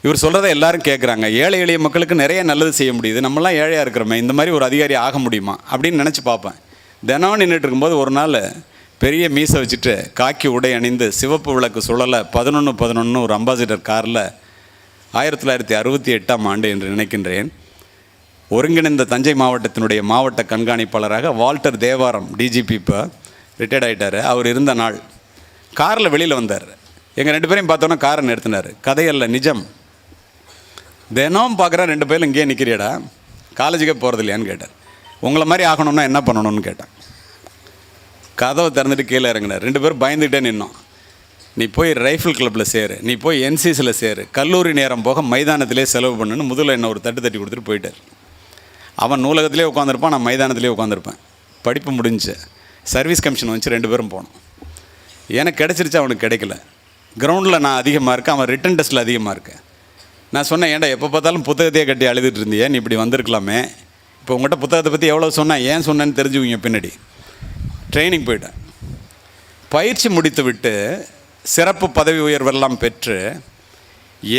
இவர் சொல்கிறத எல்லாரும் கேட்குறாங்க. ஏழை எளிய மக்களுக்கு நிறைய நல்லது செய்ய முடியுது. நம்மளாம் ஏழையாக இருக்கிறோமே, இந்த மாதிரி ஒரு அதிகாரி ஆக முடியுமா அப்படின்னு நினச்சி பார்ப்பேன். தினம் நின்றுட்டு இருக்கும்போது ஒரு நாள் பெரிய மீசை வச்சுட்டு காக்கி உடை அணிந்து சிவப்பு விளக்கு சுழலை 1111 ஒரு அம்பாசிடர் காரில் 1968ஆம் ஆண்டு என்று நினைக்கின்றேன், ஒருங்கிணைந்த தஞ்சை மாவட்டத்தினுடைய மாவட்ட கண்காணிப்பாளராக வால்டர் தேவாரம், டிஜிபி, இப்போ ரிட்டையர்ட் ஆகிட்டார், அவர் இருந்த நாள் காரில் வெளியில் வந்தார். எங்கள் 2 பேரையும் பார்த்தோன்னா காரை நிறுத்தினார். கதையல்ல, நிஜம். தினம் பார்க்குறேன் 2 பேரும் இங்கேயே நிற்கிறியடா, காலேஜுக்கே போகிறது இல்லையான்னு கேட்டார். உங்களை மாதிரி ஆகணும்னா என்ன பண்ணணும்னு கேட்டேன். கதவை திறந்துட்டு கீழே இறங்கினார். 2 பேரும் பயந்துகிட்டே நின்னோம். நீ போய் ரைஃபிள் கிளப்பில் சேரு, நீ போய் என்சிசியில் சேரு, கல்லூரி நேரம் போக மைதானத்திலே செலவு பண்ணுன்னு முதல்ல என்ன ஒரு தட்டு தட்டி கொடுத்துட்டு போயிட்டார். அவன் நூலகத்திலே உட்காந்துருப்பான், நான் மைதானத்திலே உட்காந்துருப்பேன். படிப்பு முடிஞ்சு சர்வீஸ் கமிஷன் வச்சு 2 பேரும் போனோம். எனக்கு கிடச்சிருச்சு, அவனுக்கு கிடைக்கல. கிரவுண்டில் நான் அதிகமாக இருக்கேன், அவன் ரிட்டன் டெஸ்ட்டில் அதிகமாக இருக்கேன். நான் சொன்னேன், ஏன்டா எப்போ பார்த்தாலும் புத்தகத்தையே கட்டி அழுதுட்டு இருந்தியே, நீ இப்படி வந்திருக்கலாமே. இப்போ உங்கள்கிட்ட புத்தகத்தை பற்றி எவ்வளோ சொன்னேன், ஏன் சொன்னேன்னு தெரிஞ்சுக்குவீங்க பின்னாடி. ட்ரைனிங் போயிட்டேன். பயிற்சி முடித்து விட்டு சிறப்பு பதவி உயர்வெல்லாம் பெற்று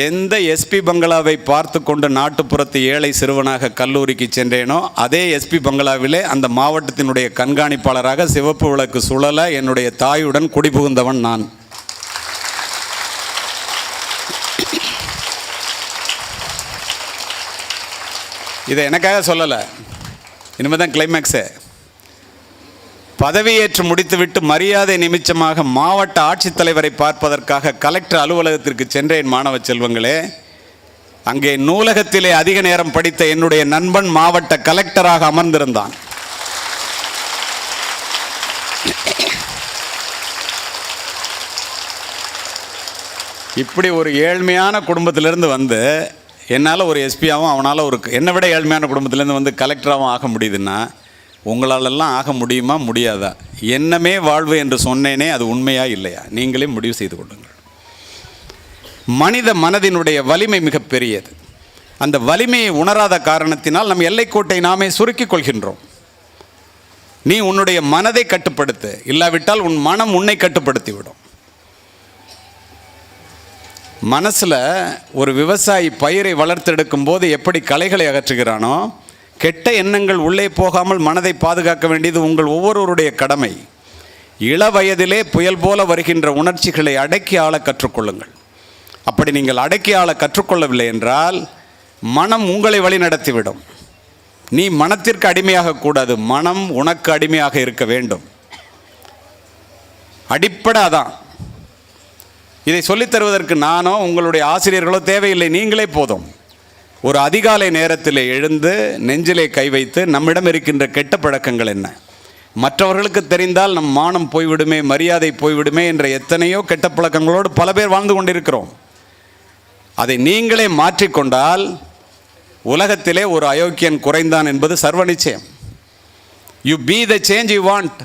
எந்த எஸ்பி பங்களாவை பார்த்து கொண்டு நாட்டுப்புறத்து ஏழை சிறுவனாக கல்லூரிக்கு சென்றேனோ அதே எஸ்பி பங்களாவிலே அந்த மாவட்டத்தினுடைய கண்காணிப்பாளராக சிவப்பு விளக்கு சுழல என்னுடைய தாயுடன் குடிபுகுந்தவன் நான். இதை எனக்காக சொல்லலை, இனிமேல் தான் கிளைமேக்ஸு. பதவியேற்று முடித்துவிட்டு மரியாதை நிமித்தமாக மாவட்ட ஆட்சித்தலைவரை பார்ப்பதற்காக கலெக்டர் அலுவலகத்திற்கு சென்றேன். மாணவ செல்வங்களே, அங்கே நூலகத்திலே அதிக நேரம் படித்த என்னுடைய நண்பன் மாவட்ட கலெக்டராக அமர்ந்திருந்தான். இப்படி ஒரு ஏழ்மையான குடும்பத்திலிருந்து வந்து என்னால் ஒரு எஸ்பியாகவும் அவனால் ஒரு என்னை விட ஏழ்மையான குடும்பத்திலேருந்து வந்து கலெக்டராகவும் ஆக முடியுதுன்னா உங்களாலெல்லாம் ஆக முடியுமா முடியாதா? என்னமே வாழ்வு என்று சொன்னேனே, அது உண்மையா இல்லையா? நீங்களே முடிவு செய்து கொள்ளுங்கள். மனித மனதினுடைய வலிமை மிக பெரியது. அந்த வலிமையை உணராத காரணத்தினால் நம் எல்லைக்கோட்டை நாமே சுருக்கிக் கொள்கின்றோம். நீ உன்னுடைய மனதை கட்டுப்படுத்து, இல்லாவிட்டால் உன் மனம் உன்னை கட்டுப்படுத்திவிடும். மனசில் ஒரு விவசாயி பயிரை வளர்த்தெடுக்கும் போது எப்படி களைகளை அகற்றுகிறானோ, கெட்ட எண்ணங்கள் உள்ளே போகாமல் மனதை பாதுகாக்க வேண்டியது உங்கள் ஒவ்வொருவருடைய கடமை. இள வயதிலே புயல் போல வருகின்ற உணர்ச்சிகளை அடக்கி ஆள கற்றுக்கொள்ளுங்கள். அப்படி நீங்கள் அடக்கி ஆள கற்றுக்கொள்ளவில்லை என்றால் மனம் உங்களை வழி நடத்திவிடும். நீ மனத்திற்கு அடிமையாக கூடாது, மனம் உனக்கு அடிமையாக இருக்க வேண்டும். அடிப்படை அதான். இதை சொல்லித் தருவதற்கு நானோ உங்களுடைய ஆசிரியர்களோ தேவையில்லை, நீங்களே போதும். ஒரு அதிகாலை நேரத்தில் எழுந்து நெஞ்சிலே கை வைத்து நம்மிடம் இருக்கின்ற கெட்ட பழக்கங்கள் என்ன, மற்றவர்களுக்கு தெரிந்தால் நம் மானம் போய்விடுமே, மரியாதை போய்விடுமே என்ற எத்தனையோ கெட்ட பழக்கங்களோடு பல பேர் வாழ்ந்து கொண்டிருக்கிறோம். அதை நீங்களே மாற்றிக்கொண்டால் உலகத்திலே ஒரு அயோக்கியன் குறைந்தான் என்பது சர்வ நிச்சயம். You be the change you want.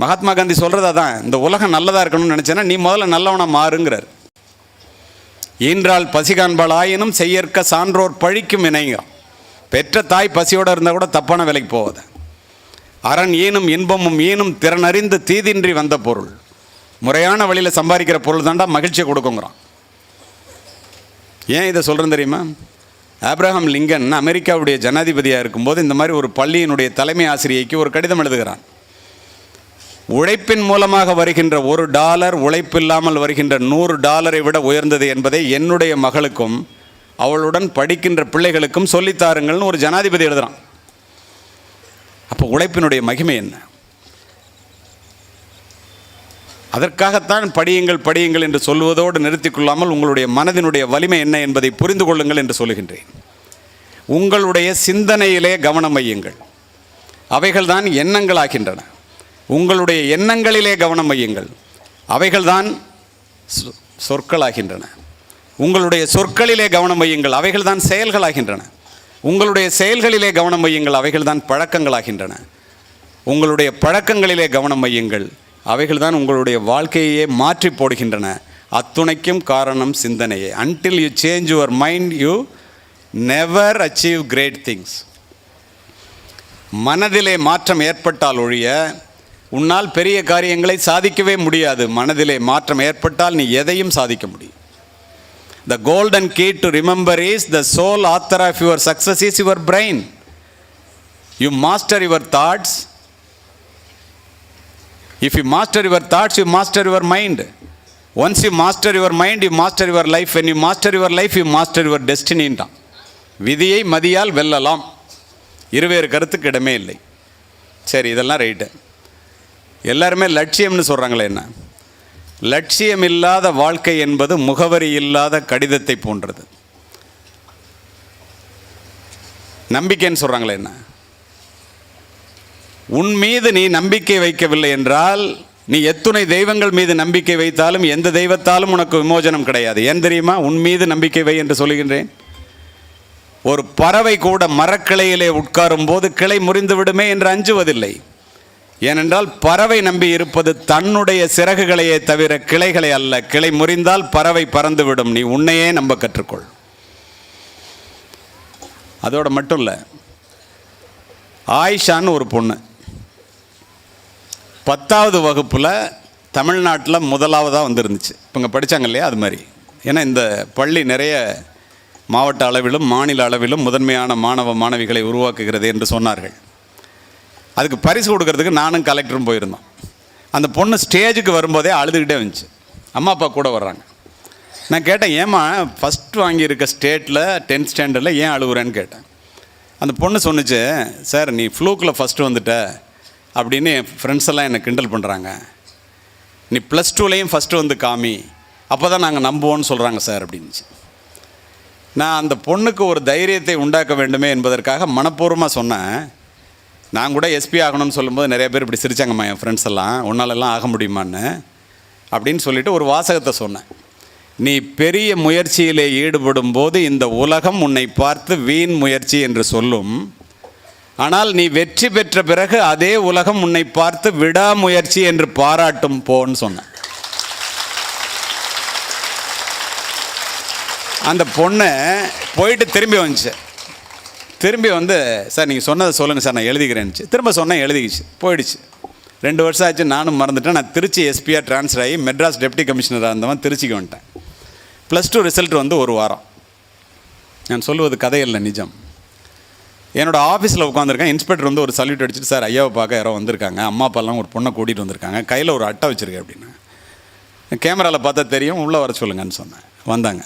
Mahatma Gandhi சொல்கிறது அதான். இந்த உலகம் நல்லதாக இருக்கணும்னு நினச்சேன்னா நீ முதல்ல நல்லவனாக மாறுங்கிறார். ஈன்றால் பசி காண்பாள் ஆயினும் செய்யற்க சான்றோர் பழிக்கும் இணைங்க. பெற்ற தாய் பசியோடு இருந்தால் கூட தப்பான வேலைக்கு போவாது. அரண் ஈனும் இன்பமும் ஈனும் திறனறிந்து தீதின்றி வந்த பொருள். முறையான வழியில் சம்பாதிக்கிற பொருள் தாண்டா மகிழ்ச்சியை கொடுக்குங்கிறான். ஏன் இதை சொல்கிறேன் தெரியுமா? ஆப்ரஹாம் லிங்கன் அமெரிக்காவுடைய ஜனாதிபதியாக இருக்கும்போது இந்த மாதிரி ஒரு பள்ளியினுடைய தலைமை ஆசிரியைக்கு ஒரு கடிதம் எழுதுகிறான். உழைப்பின் மூலமாக வருகின்ற $1 உழைப்பில்லாமல் வருகின்ற $100 விட உயர்ந்தது என்பதை என்னுடைய மகளுக்கும் அவளுடன் படிக்கின்ற பிள்ளைகளுக்கும் சொல்லித்தாருங்கள்னு ஒரு ஜனாதிபதி எழுதுகிறான். அப்போ உழைப்பினுடைய மகிமை என்ன? அதற்காகத்தான் படியுங்கள் என்று சொல்வதோடு நிறுத்திக்கொள்ளாமல் உங்களுடைய மனதினுடைய வலிமை என்ன என்பதை புரிந்து கொள்ளுங்கள் என்று சொல்லுகின்றேன். உங்களுடைய சிந்தனையிலே கவனம் வையுங்கள், அவைகள்தான் எண்ணங்களாகின்றன. உங்களுடைய எண்ணங்களிலே கவனம் வையுங்கள், அவைகள்தான் சொற்களாகின்றன. உங்களுடைய சொற்களிலே கவனம் வையுங்கள், அவைகள்தான் செயல்களாகின்றன. உங்களுடைய செயல்களிலே கவனம் வையுங்கள், அவைகள்தான் பழக்கங்களாகின்றன. உங்களுடைய பழக்கங்களிலே கவனம் வையுங்கள், அவைகள்தான் உங்களுடைய வாழ்க்கையே மாற்றி போடுகின்றன. அத்துணைக்கும் காரணம் சிந்தனையே. Until you change your mind you never achieve great things. மனதிலே மாற்றம் ஏற்பட்டால் ஒழிய உன்னால் பெரிய காரியங்களை சாதிக்கவே முடியாது. மனதிலே மாற்றம் ஏற்பட்டால் நீ எதையும் சாதிக்க முடியும். The golden key to remember is the sole author of your success is your brain. You master your thoughts. If you master your thoughts, you master your mind. Once you master your mind, you master your life. When you master your life, you master your destiny. விதியை மதியால் வெல்லலாம். இருவேறு கருத்துக்கு இடமே இல்லை. சரி, இதெல்லாம் right. எல்லாருமே லட்சியம்னு சொல்கிறாங்களே, என்ன? லட்சியம் இல்லாத வாழ்க்கை என்பது முகவரி இல்லாத கடிதத்தை போன்றது. நம்பிக்கைன்னு சொல்கிறாங்களே, என்ன? உன் மீது நீ நம்பிக்கை வைக்கவில்லை என்றால் நீ எத்துணை தெய்வங்கள் மீது நம்பிக்கை வைத்தாலும் எந்த தெய்வத்தாலும் உனக்கு விமோசனம் கிடையாது. ஏன் தெரியுமா? உன் மீது நம்பிக்கை வை என்று சொல்லுகின்றேன். ஒரு பறவை கூட மரக்கிளையிலே உட்காரும் போது கிளை முறிந்து விடுமே என்று அஞ்சுவதில்லை. ஏனென்றால் பறவை நம்பி இருப்பது தன்னுடைய சிறகுகளையே தவிர கிளைகளை அல்ல. கிளை முறிந்தால் பறவை பறந்துவிடும். நீ உன்னையே நம்ப கற்றுக்கொள். அதோடு மட்டும் இல்லை, ஆயிஷான்னு ஒரு பொண்ணு 10வது வகுப்பில் தமிழ்நாட்டில் முதலாவதாக வந்துருந்துச்சு. இப்போ இங்கே படித்தாங்க இல்லையா, அது மாதிரி. ஏன்னா இந்த பள்ளி நிறைய மாவட்ட அளவிலும் மாநில அளவிலும் முதன்மையான மாணவ மாணவிகளை உருவாக்குகிறது என்று சொன்னார்கள். அதுக்கு பரிசு கொடுக்கறதுக்கு நானும் கலெக்டரும் போயிருந்தோம். அந்த பொண்ணு ஸ்டேஜுக்கு வரும்போதே அழுதுகிட்டே வந்துச்சு. அம்மா அப்பா கூட வர்றாங்க. நான் கேட்டேன், ஏம்மா ஃபஸ்ட் வாங்கியிருக்க ஸ்டேட்டில் 10th ஸ்டாண்டர்டில் ஏன் அழுகுறேன்னு கேட்டேன். அந்த பொண்ணு சொன்னிச்சு, சார் நீ ஃப்ளூக்கில் ஃபஸ்ட்டு வந்துட்ட அப்படின்னு என் ஃப்ரெண்ட்ஸ் எல்லாம் என்னை கிண்டல் பண்ணுறாங்க. நீ +2லையும் ஃபஸ்ட்டு வந்து காமி, அப்போ தான் நாங்கள் நம்புவோன்னு சொல்கிறாங்க சார் அப்படின்னுச்சு. நான் அந்த பொண்ணுக்கு ஒரு தைரியத்தை உண்டாக்க வேண்டுமே என்பதற்காக மனப்பூர்வமாக சொன்னேன். நான் கூட எஸ்பி ஆகணும்னு சொல்லும்போது நிறைய பேர் இப்படி சிரிச்சாங்கம்மா, என் ஃப்ரெண்ட்ஸ் எல்லாம், உன்னாலெல்லாம் ஆக முடியுமான்னு அப்படின்னு சொல்லிட்டு ஒரு வாசகத்தை சொன்னேன். நீ பெரிய முயற்சியிலே ஈடுபடும் போது இந்த உலகம் உன்னை பார்த்து வீண் முயற்சி என்று சொல்லும். ஆனால் நீ வெற்றி பெற்ற பிறகு அதே உலகம் உன்னை பார்த்து விடாமுயற்சி என்று பாராட்டும் போன்னு சொன்னேன். அந்த பொண்ணு போயிட்டு திரும்பி வந்துச்சு. திரும்பி வந்து, சார் நீங்கள் சொன்னதை சொல்லுங்கள் சார், நான் எழுதிக்கிறேன்னுச்சு. திரும்ப சொன்னேன், எழுதிக்கிச்சு, போயிடுச்சு. 2 வருஷம் ஆச்சு, நானும் மறந்துட்டேன். நான் திருச்சி எஸ்பியாக ட்ரான்ஸ்ஃபர் ஆகி மெட்ராஸ் டெப்டி கமிஷனராக இருந்தவன் திருச்சிக்கு வந்துட்டேன். +2 ரிசல்ட் வந்து 1 வாரம். நான் சொல்லுவது கதையில்லை, நிஜம். என்னோடய ஆஃபீஸில் உட்காந்துருக்கேன். இன்ஸ்பெக்டர் வந்து ஒரு சல்யூட் அடிச்சுட்டு, சார் ஐயாவை பார்க்க யாரோ வந்திருக்காங்க, அம்மா அப்பாலாம் ஒரு பொண்ணை கூட்டிகிட்டு வந்திருக்காங்க, கையில் ஒரு அட்டை வச்சுருக்கேன் அப்படின்னு. கேமராவில் பார்த்தா தெரியும், உள்ளே வர சொல்லுங்கன்னு சொன்னேன். வந்தாங்க.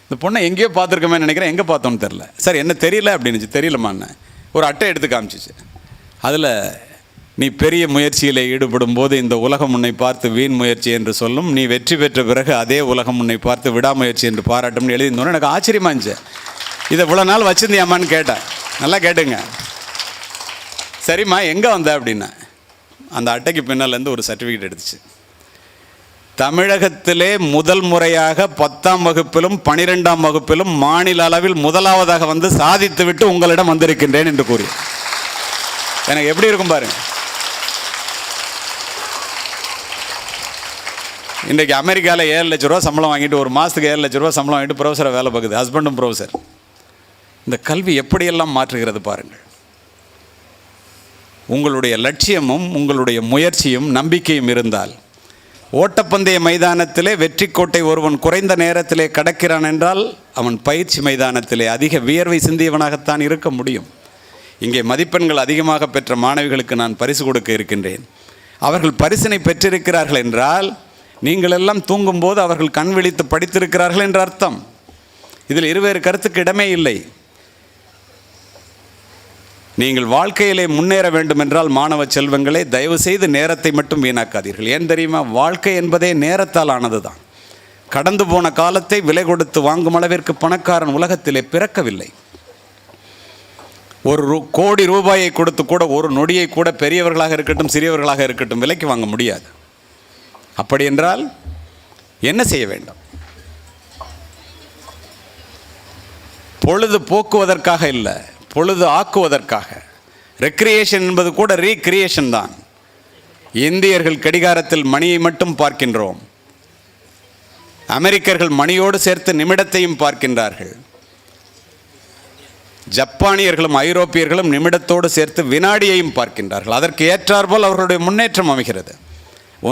இந்த பொண்ணை எங்கேயோ பார்த்துருக்கோமே நினைக்கிறேன், எங்கே பார்த்தோன்னு தெரில. சார் என்ன தெரியல அப்படின்னுச்சு. தெரியலமான்னு ஒரு அட்டை எடுத்து காமிச்சிச்சு. அதில் நீ பெரிய முயற்சியில் ஈடுபடும் போது இந்த உலகம் உன்னை பார்த்து வீண் முயற்சி என்று சொல்லும், நீ வெற்றி பெற்ற பிறகு அதே உலகம் உன்னை பார்த்து விடாமுயற்சி என்று பாராட்டும்னு எழுதியிருந்தோன்னு எனக்கு ஆச்சரியமாக இருந்துச்சு. இதை இவ்வளோ நாள் வச்சுருந்தியாமான்னு கேட்டேன். நல்லா கேட்டுங்க. சரிம்மா எங்கே வந்த அப்படின்னா, அந்த அட்டைக்கு பின்னாலேருந்து ஒரு சர்டிஃபிகேட் எடுத்துச்சு. தமிழகத்திலே முதல் முறையாக 10ஆம் வகுப்பிலும் 12ஆம் வகுப்பிலும் மாநில அளவில் முதலாவதாக வந்து சாதித்து விட்டு உங்களிடம் வந்திருக்கின்றேன் என்று கூறி. எனக்கு எப்படி இருக்கும் பாருங்க. இன்றைக்கு அமெரிக்காவில் 7 லட்ச ரூபா சம்பளம் வாங்கிட்டு, ஒரு மாதத்துக்கு 7 லட்ச ரூபா சம்பளம் வாங்கிட்டு ப்ரொஃபஸராக வேலை பார்க்குது. ஹஸ்பண்டும் ப்ரொஃபஸர். இந்த கல்வி எப்படியெல்லாம் மாற்றுகிறது பாருங்கள். உங்களுடைய லட்சியமும் உங்களுடைய முயற்சியும் நம்பிக்கையும் இருந்தால் ஓட்டப்பந்தய மைதானத்திலே வெற்றி கோட்டை ஒருவன் குறைந்த நேரத்திலே கடக்கிறான் என்றால் அவன் பயிற்சி மைதானத்திலே அதிக வியர்வை சிந்தியவனாகத்தான் இருக்க முடியும். இங்கே மதிப்பெண்கள் அதிகமாக பெற்ற மாணவிகளுக்கு நான் பரிசு கொடுக்க இருக்கின்றேன். அவர்கள் பரிசினை பெற்றிருக்கிறார்கள் என்றால் நீங்கள் எல்லாம் தூங்கும்போது அவர்கள் கண் விழித்து படித்திருக்கிறார்கள் என்ற அர்த்தம். இதில் இருவேறு கருத்துக்கு இடமே இல்லை. நீங்கள் வாழ்க்கையிலே முன்னேற வேண்டும் என்றால் மாணவ செல்வங்களே, தயவு செய்து நேரத்தை மட்டும் வீணாக்காதீர்கள். ஏன் தெரியுமா? வாழ்க்கை என்பதே நேரத்தால் ஆனது தான். கடந்து போன காலத்தை விலை கொடுத்து வாங்கும் அளவிற்கு பணக்காரன் உலகத்திலே பிறக்கவில்லை. ஒரு கோடி ரூபாயை கொடுத்து கூட ஒரு நொடியை கூட பெரியவர்களாக இருக்கட்டும் சிறியவர்களாக இருக்கட்டும் விலைக்கு வாங்க முடியாது. அப்படி என்றால் என்ன செய்ய வேண்டும்? பொழுது போக்குவதற்காக இல்லை, பொழுது ஆக்குவதற்காக. ரெக்ரியேஷன் என்பது கூட ரீக்ரியேஷன் தான். இந்தியர்கள் கடிகாரத்தில் மணியை மட்டும் பார்க்கின்றோம். அமெரிக்கர்கள் மணியோடு சேர்த்து நிமிடத்தையும் பார்க்கின்றார்கள். ஜப்பானியர்களும் ஐரோப்பியர்களும் நிமிடத்தோடு சேர்த்து வினாடியையும் பார்க்கின்றார்கள். அதற்கு ஏற்றாற்போல் அவர்களுடைய முன்னேற்றம் அமைகிறது.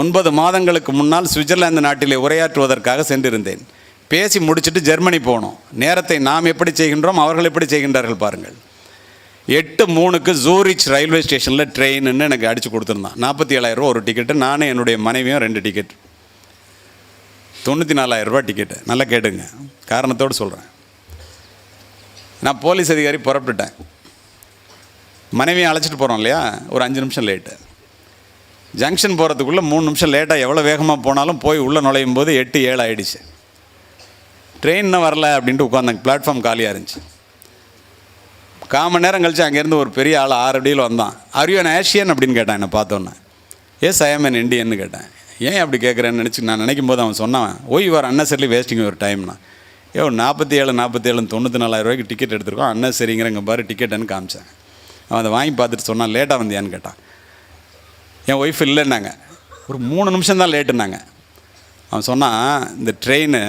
9 மாதங்களுக்கு முன்னால் சுவிட்சர்லாந்து நாட்டிலே உரையாற்றுவதற்காக சென்றிருந்தேன். பேசி முடிச்சுட்டு ஜெர்மனி போனோம். நேரத்தை நாம் எப்படி செய்கின்றோம், அவர்கள் எப்படி செய்கின்றார்கள் பாருங்கள். 8:03 ஜூரிச் ரயில்வே ஸ்டேஷனில் ட்ரெயின்னு எனக்கு அடித்து கொடுத்துருந்தான். 47,000 ரூபா ஒரு டிக்கெட்டு. நானும் என்னுடைய மனைவியும் 2 டிக்கெட், 94,000 ரூபா டிக்கெட்டு. நல்லா கேட்டுங்க, காரணத்தோடு சொல்கிறேன். நான் போலீஸ் அதிகாரி புறப்பட்டுட்டேன். மனைவியை அழைச்சிட்டு போகிறோம் இல்லையா, ஒரு 5 நிமிஷம் லேட்டு. ஜங்ஷன் போகிறதுக்குள்ளே 3 நிமிஷம் லேட்டாக எவ்வளோ வேகமாக போனாலும் போய் உள்ளே நுழையும் போது 8:07 ஆகிடுச்சு. ட்ரெயின் இன்னும் வரல அப்படின்ட்டு உட்காந்தாங்க. பிளாட்ஃபார்ம் காலியாக இருந்துச்சு. 1/4 மணி நேரம் கழிச்சு அங்கேருந்து ஒரு பெரிய ஆள் 6 அடியில் வந்தான். ஆர் யூ அன் ஏஷியன் அப்படின்னு கேட்டான். என்னை பார்த்தோன்னே எஸ் ஐ ஆம் அன் இண்டியன்னு கேட்டேன். ஏன் அப்படி கேட்குறேன்னு நான் நினைக்கும் போது அவன் சொன்னான், ஓய் யுவர் அன்னெசரிலி வேஸ்டிங் யுவர் டைம்னா. 47 94,000 ரூபாய்க்கு டிக்கெட் எடுத்துருக்கோம், அன்னெசரிங்கிறங்க பாரு டிக்கெட்டுன்னு காமிச்சேன். அவன் அதை வாங்கி பார்த்துட்டு சொன்னான், லேட்டாக வந்தியான்னு கேட்டான். என் ஒய்ஃப் இல்லைன்னாங்க. ஒரு 3 நிமிஷம் தான் லேட்டுனாங்க. அவன் சொன்னான், இந்த ட்ரெயின்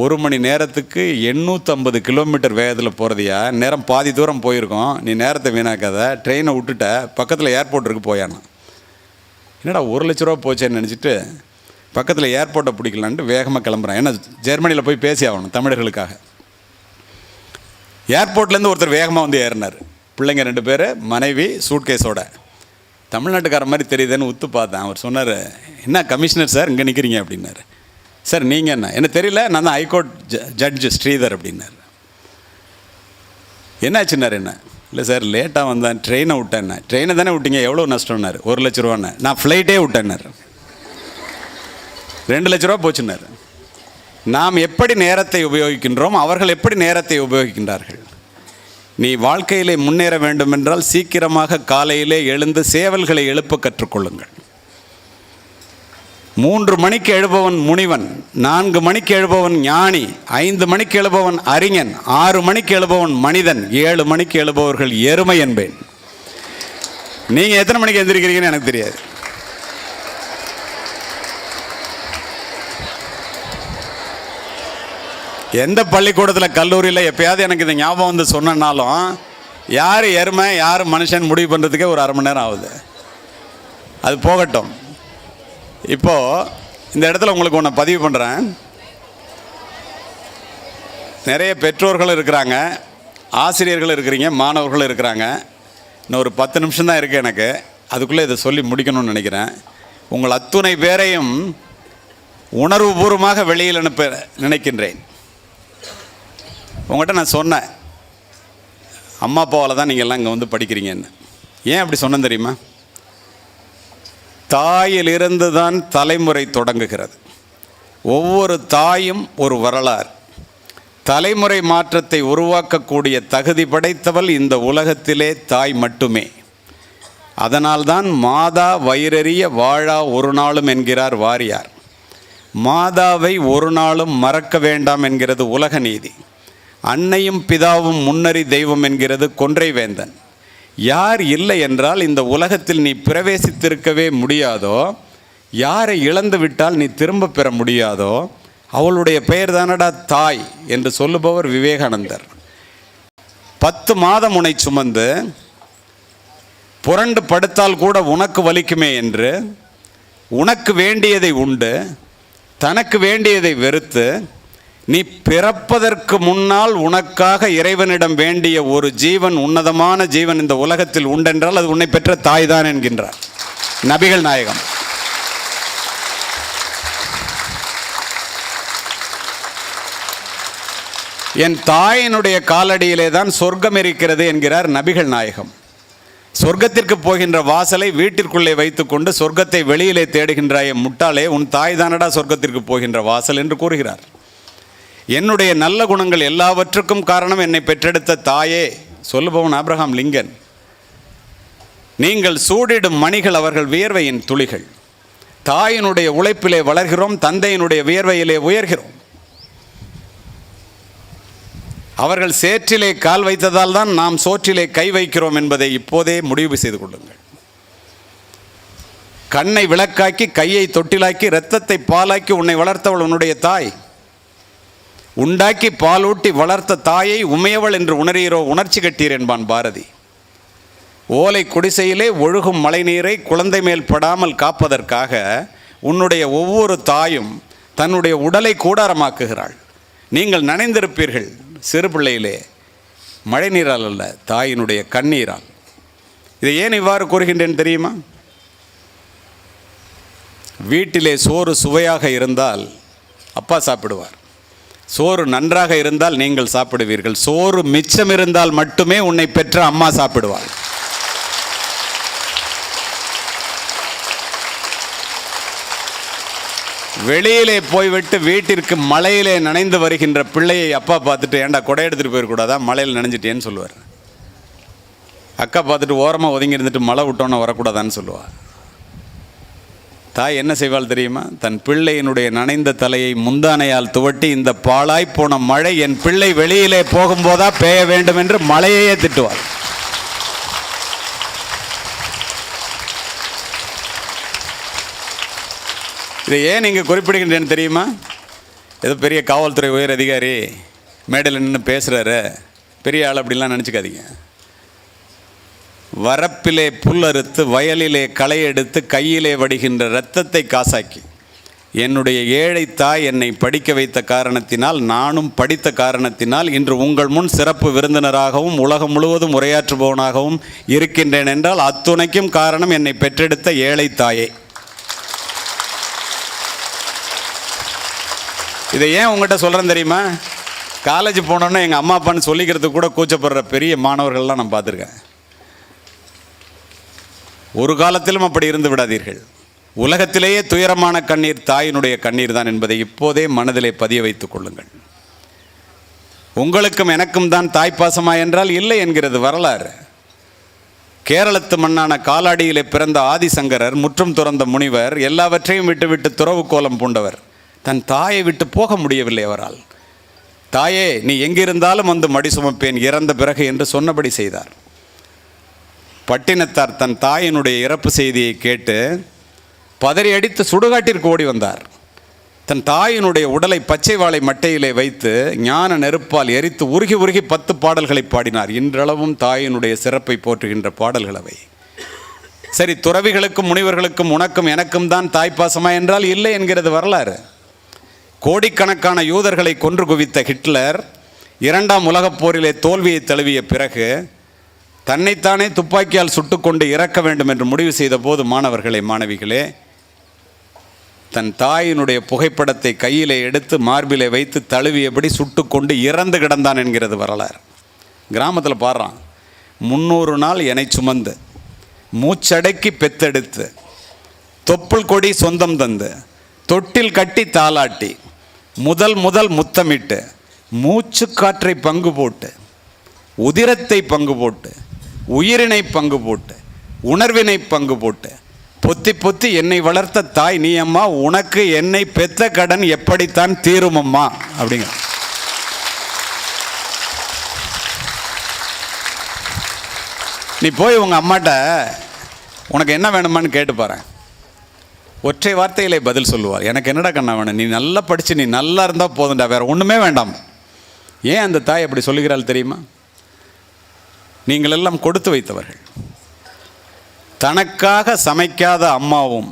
1 மணி நேரத்துக்கு 850 கிலோமீட்டர் வேகத்தில் போகிறதையா, நேரம் பாதி தூரம் போயிருக்கோம், நீ நேரத்தை வீணாக்காத, ட்ரெயினை விட்டுட்ட, பக்கத்தில் ஏர்போர்ட் இருக்கு போயானா. என்னடா 1 லட்ச ரூபா போச்சேன்னு நினச்சிட்டு பக்கத்தில் ஏர்போர்ட்டை பிடிக்கலான்ட்டு வேகமாக கிளம்புறான். ஏன்னா ஜெர்மனியில் போய் பேசி ஆகணும் தமிழர்களுக்காக. ஏர்போர்ட்லேருந்து ஒருத்தர் வேகமாக வந்து ஏறினார். பிள்ளைங்க 2 பேர், மனைவி சூட்கேஸோட. தமிழ்நாட்டுக்கார மாதிரி தெரியுதுன்னு உத்து பார்த்தேன். அவர் சொன்னார், என்ன கமிஷனர் சார் இங்கே நிற்கிறீங்க அப்படின்னாரு. சார் நீங்கள் என்ன தெரியல, நான் தான் ஹைகோர்ட் ஜட்ஜு ஸ்ரீதர் அப்படின்னாரு. என்னாச்சுன்னார். என்ன இல்லை சார் லேட்டாக வந்தேன், ட்ரெயினை விட்டேன். ட்ரெயினை தானே விட்டீங்க, எவ்வளோ நஷ்டம்னாரு. 1 லட்ச ரூபான்னு. நான் ஃப்ளைட்டே விட்டேன்னாரு. 2 லட்ச ரூபா போச்சுன்னார். நாம் எப்படி நேரத்தை உபயோகிக்கின்றோம், அவர்கள் எப்படி நேரத்தை உபயோகிக்கின்றார்கள். நீ வாழ்க்கையிலே முன்னேற வேண்டும் என்றால் சீக்கிரமாக காலையிலே எழுந்து சேவல்களை எழுப்ப கற்றுக்கொள்ளுங்கள். 3 மணிக்கு எழுபவன் முனிவன், 4 மணிக்கு எழுபவன் ஞானி, 5 மணிக்கு எழுபவன் அறிஞன், 6 மணிக்கு எழுபவன் மனிதன், 7 மணிக்கு எழுபவர்கள் எருமை என்பேன். நீங்கள் எத்தனை மணிக்கு எழுந்திருக்கிறீங்கன்னு எனக்கு தெரியாது. எந்த பள்ளிக்கூடத்தில் கல்லூரியில் எப்பயாவது எனக்கு இந்த ஞாபகம் வந்து சொன்னாலும் யார் எருமை யார் மனுஷன் முடிவு பண்ணுறதுக்கே ஒரு 1/2 மணி நேரம் ஆகுது. அது போகட்டும். இப்போது இந்த இடத்துல உங்களுக்கு ஒன்று பதிவு பண்ணுறேன். நிறைய பெற்றோர்கள் இருக்கிறாங்க, ஆசிரியர்கள் இருக்கிறீங்க, மாணவர்கள் இருக்கிறாங்க. இன்னும் ஒரு 10 நிமிஷம் தான் இருக்குது எனக்கு. அதுக்குள்ளே இதை சொல்லி முடிக்கணும்னு நினைக்கிறேன். உங்கள் அத்துணை பேரையும் உணர்வுபூர்வமாக வெளியில் அனுப்ப நினைக்கின்றேன். உங்கள்கிட்ட நான் சொன்னேன், அம்மா அப்பாவால் தான் நீங்கள் எல்லாம் இங்கே வந்து படிக்கிறீங்கன்னு. ஏன் அப்படி சொன்னேன் தெரியுமா? தாயிலிருந்து தான் தலைமுறை தொடங்குகிறது. ஒவ்வொரு தாயும் ஒரு வரலாறு. தலைமுறை மாற்றத்தை உருவாக்கக்கூடிய தகுதி படைத்தவள் இந்த உலகத்திலே தாய் மட்டுமே. அதனால்தான் மாதா வயிறறிய வாழா ஒரு நாளும் என்கிறார் வாரியார். மாதாவை ஒரு நாளும் மறக்க வேண்டாம் என்கிறது உலக நீதி. அன்னையும் பிதாவும் முன்னறி தெய்வம் என்கிறது கொன்றை வேந்தன். யார் இல்லை என்றால் இந்த உலகத்தில் நீ பிரவேசித்திருக்கவே முடியாதோ, யாரை இழந்து விட்டால் நீ திரும்ப பெற முடியாதோ அவளுடைய பெயர் தானடா தாய் என்று சொல்லுபவர் விவேகானந்தர். 10 மாதம் உன்னை சுமந்து புரண்டு படுத்தால் கூட உனக்கு வலிக்குமே என்று உனக்கு வேண்டியதை உண்டு, தனக்கு வேண்டியதை வெறுத்து, நீ பிறப்பதற்கு முன்னால் உனக்காக இறைவனிடம் வேண்டிய ஒரு ஜீவன், உன்னதமான ஜீவன் இந்த உலகத்தில் உண்டென்றால் அது உன்னை பெற்ற தாய் தான் என்கின்றார் நபிகள் நாயகம். என் தாயினுடைய காலடியிலே தான் சொர்க்கம் இருக்கிறது என்கிறார் நபிகள் நாயகம். சொர்க்கத்திற்கு போகின்ற வாசலை வீட்டிற்குள்ளே வைத்துக்கொண்டு சொர்க்கத்தை வெளியிலே தேடுகின்றாய் முட்டாளே, உன் தாய் தானடா சொர்க்கத்திற்கு போகின்ற வாசல் என்று கூறுகிறார். என்னுடைய நல்ல குணங்கள் எல்லாவற்றுக்கும் காரணம் என்னை பெற்றெடுத்த தாயே. சொல்லுபவன் ஆபிரகாம் லிங்கன். நீங்கள் சூடிடும் மணிகள் அவர்கள் வியர்வையின் துளிகள். தாயினுடைய உழைப்பிலே வளர்கிறோம், தந்தையினுடைய வியர்வையிலே உயர்கிறோம். அவர்கள் சேற்றிலே கால் வைத்ததால் தான் நாம் சோற்றிலே கை வைக்கிறோம் என்பதை இப்போதே முடிவு செய்து கொள்ளுங்கள். கண்ணை விளக்காக்கி, கையை தொட்டிலாக்கி, இரத்தத்தை பாலாக்கி உன்னை வளர்த்தவள் உன்னுடைய தாய். உண்டாக்கி பாலூட்டி வளர்த்த தாயை உமையவள் என்று உணரீரோ, உணர்ச்சி கட்டீர் என்பான் பாரதி. ஓலை குடிசையிலே ஒழுகும் மழை நீரை குழந்தை மேல் படாமல் காப்பதற்காக உன்னுடைய ஒவ்வொரு தாயும் தன்னுடைய உடலை கூடாரமாக்குகிறாள். நீங்கள் நனைந்திருப்பீர்கள் சிறு பிள்ளையிலே, மழை நீரால் அல்ல, தாயினுடைய கண்ணீரால். இதை ஏன் இவ்வாறு கூறுகின்றேன் தெரியுமா? வீட்டிலே சோறு சுவையாக இருந்தால் அப்பா சாப்பிடுவார், சோறு நன்றாக இருந்தால் நீங்கள் சாப்பிடுவீர்கள், சோறு மிச்சம் இருந்தால் மட்டுமே உன்னை பெற்ற அம்மா சாப்பிடுவார். வெளியிலே போய்விட்டு வீட்டிற்கு மழையிலே நனைந்து வருகின்ற பிள்ளையை அப்பா பார்த்துட்டு, ஏன்டா கொடை எடுத்துகிட்டு போயிடக்கூடாதா, மழையில் நனைஞ்சிட்டேன்னு சொல்லுவார். அக்கா பார்த்துட்டு ஓரமாக ஒதுங்கி இருந்துட்டு மழை விட்டோன்னு வரக்கூடாதான்னு சொல்லுவாள். தாய் என்ன செய்வாள் தெரியுமா? தன் பிள்ளையினுடைய நனைந்த தலையை முந்தானையால் துவட்டி, இந்த பாழாய் போன மழை என் பிள்ளை வெளியிலே போகும்போதா பெய்ய வேண்டும் என்று மழையையே திட்டுவாள். இதை ஏன் நீங்கள் குறிப்பிடுகின்றேன்னு தெரியுமா? ஏதோ பெரிய காவல்துறை உயர் அதிகாரி மேடையில் நின்று பேசுகிறாரு, பெரிய ஆள் அப்படிலாம் நினச்சிக்காதீங்க. வரப்பிலே புல் அறுத்து, வயலிலே களை எடுத்து, கையிலே வடிகின்ற இரத்தத்தை காசாக்கி, என்னுடைய ஏழை தாய் என்னை படிக்க வைத்த காரணத்தினால், நானும் படித்த காரணத்தினால் இன்று உங்கள் முன் சிறப்பு விருந்தினராகவும் உலகம் முழுவதும் உரையாற்றுபவனாகவும் இருக்கின்றேன் என்றால் அத்துணைக்கும் காரணம் என்னை பெற்றெடுத்த ஏழை தாயே. இதை ஏன் உங்கள்கிட்ட சொல்கிறேன் தெரியுமா? காலேஜ் போனோன்னா எங்கள் அம்மா அப்பான்னு சொல்லிக்கிறதுக்கு கூட கூச்சப்படுற பெரிய மாணவர்கள்லாம் நான் பார்த்துருக்கேன். ஒரு காலத்திலும் அப்படி இருந்து விடாதீர்கள். உலகத்திலேயே துயரமான கண்ணீர் தாயினுடைய கண்ணீர் தான் என்பதை இப்போதே மனதிலே பதிய வைத்துக் கொள்ளுங்கள். உங்களுக்கும் எனக்கும் தான் தாய்ப்பாசமா என்றால் இல்லை என்கிறது வரலாறு. கேரளத்து மண்ணான காலாடியிலே பிறந்த ஆதிசங்கரர், முற்றும் துறந்த முனிவர், எல்லாவற்றையும் விட்டுவிட்டு துறவு கோலம் பூண்டவர். தன் தாயை விட்டு போக முடியவில்லை அவரால். தாயே, நீ எங்கிருந்தாலும் வந்து மடி சுமப்பேன் இறந்த பிறகு என்று சொன்னபடி செய்தார். பட்டினத்தார் தன் தாயினுடைய இறப்பு செய்தியை கேட்டு பதறி அடித்து சுடுகாட்டிற்கு ஓடி வந்தார். தன் தாயினுடைய உடலை பச்சை வாழை மட்டையிலே வைத்து ஞான நெருப்பால் எரித்து உருகி உருகி 10 பாடல்களை பாடினார். இன்றளவும் தாயினுடைய சிறப்பை போற்றுகின்ற பாடல்கள் அவை. சரி, துறவிகளுக்கும் முனிவர்களுக்கும் உனக்கும் எனக்கும் தான் தாய்ப்பாசமா என்றால் இல்லை என்கிறது வரலாறு. கோடிக்கணக்கான யூதர்களை கொன்று குவித்த ஹிட்லர் 2ஆம் உலகப் போரிலே தோல்வியை தழுவிய பிறகு தன்னைத்தானே துப்பாக்கியால் சுட்டுக்கொண்டு இறக்க வேண்டும் என்று முடிவு செய்த போது, மாணவர்களே, மாணவிகளே, தன் தாயினுடைய புகைப்படத்தை கையிலே எடுத்து மார்பிலே வைத்து தழுவியபடி சுட்டுக்கொண்டு இறந்து கிடந்தான் என்கிறது வரலாறு. கிராமத்தில் பாடுறான், 300 நாள் என்னை சுமந்து, மூச்சடக்கி பெத்தெடுத்து, தொப்புள் கொடி சொந்தம் தந்து, தொட்டில் கட்டி தாலாட்டி, முதல் முத்தமிட்டு, மூச்சு காற்றை பங்கு போட்டு, உதிரத்தை பங்கு போட்டு, உயிரினை பங்கு போட்டு, உணர்வினை பங்கு போட்டு, பொத்தி பொத்தி என்னை வளர்த்த தாய் நீ அம்மா, உனக்கு என்னை பெத்த கடன் எப்படித்தான் தீரும் அம்மா அப்படிங்க. நீ போய் உங்கள் அம்மாட்ட உனக்கு என்ன வேணுமான்னு கேட்டு பாரு. ஒற்றை வார்த்தையிலே பதில் சொல்லுவார், எனக்கு என்னடா கண்ணா வேணும், நீ நல்லா படித்து நீ நல்லா இருந்தால் போதுண்டா, வேறு ஒன்றுமே வேண்டாம். ஏன் அந்த தாய் அப்படி சொல்லுகிறாள் தெரியுமா? நீங்கள் எல்லாம் கொடுத்து வைத்தவர்கள். தனக்காக சமைக்காத அம்மாவும்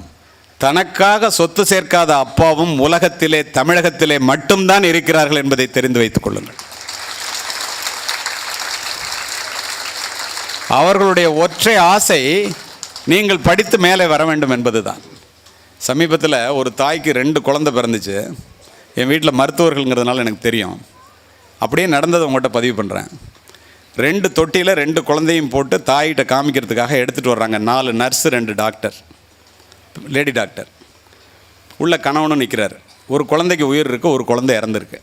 தனக்காக சொத்து சேர்க்காத அப்பாவும் உலகத்திலே தமிழகத்திலே மட்டும்தான் இருக்கிறார்கள் என்பதை தெரிந்து வைத்துக் கொள்ளுங்கள். அவர்களுடைய ஒற்றை ஆசை நீங்கள் படித்து மேலே வர வேண்டும் என்பதுதான். சமீபத்தில் ஒரு தாய்க்கு 2 குழந்தை பிறந்துச்சு. என் வீட்டில் மருத்துவர்கள்ங்கிறதுனால எனக்கு தெரியும். அப்படியே நடந்ததை உங்கள்கிட்ட பதிவு பண்ணுறேன். 2 தொட்டியில் 2 குழந்தையும் போட்டு தாயிட்ட காமிக்கிறதுக்காக எடுத்துகிட்டு வர்றாங்க. 4 நர்ஸு, 2 டாக்டர், லேடி டாக்டர். உள்ள கணவனும் நிற்கிறார். ஒரு குழந்தைக்கு உயிர் இருக்குது, ஒரு குழந்தை இறந்துருக்கு.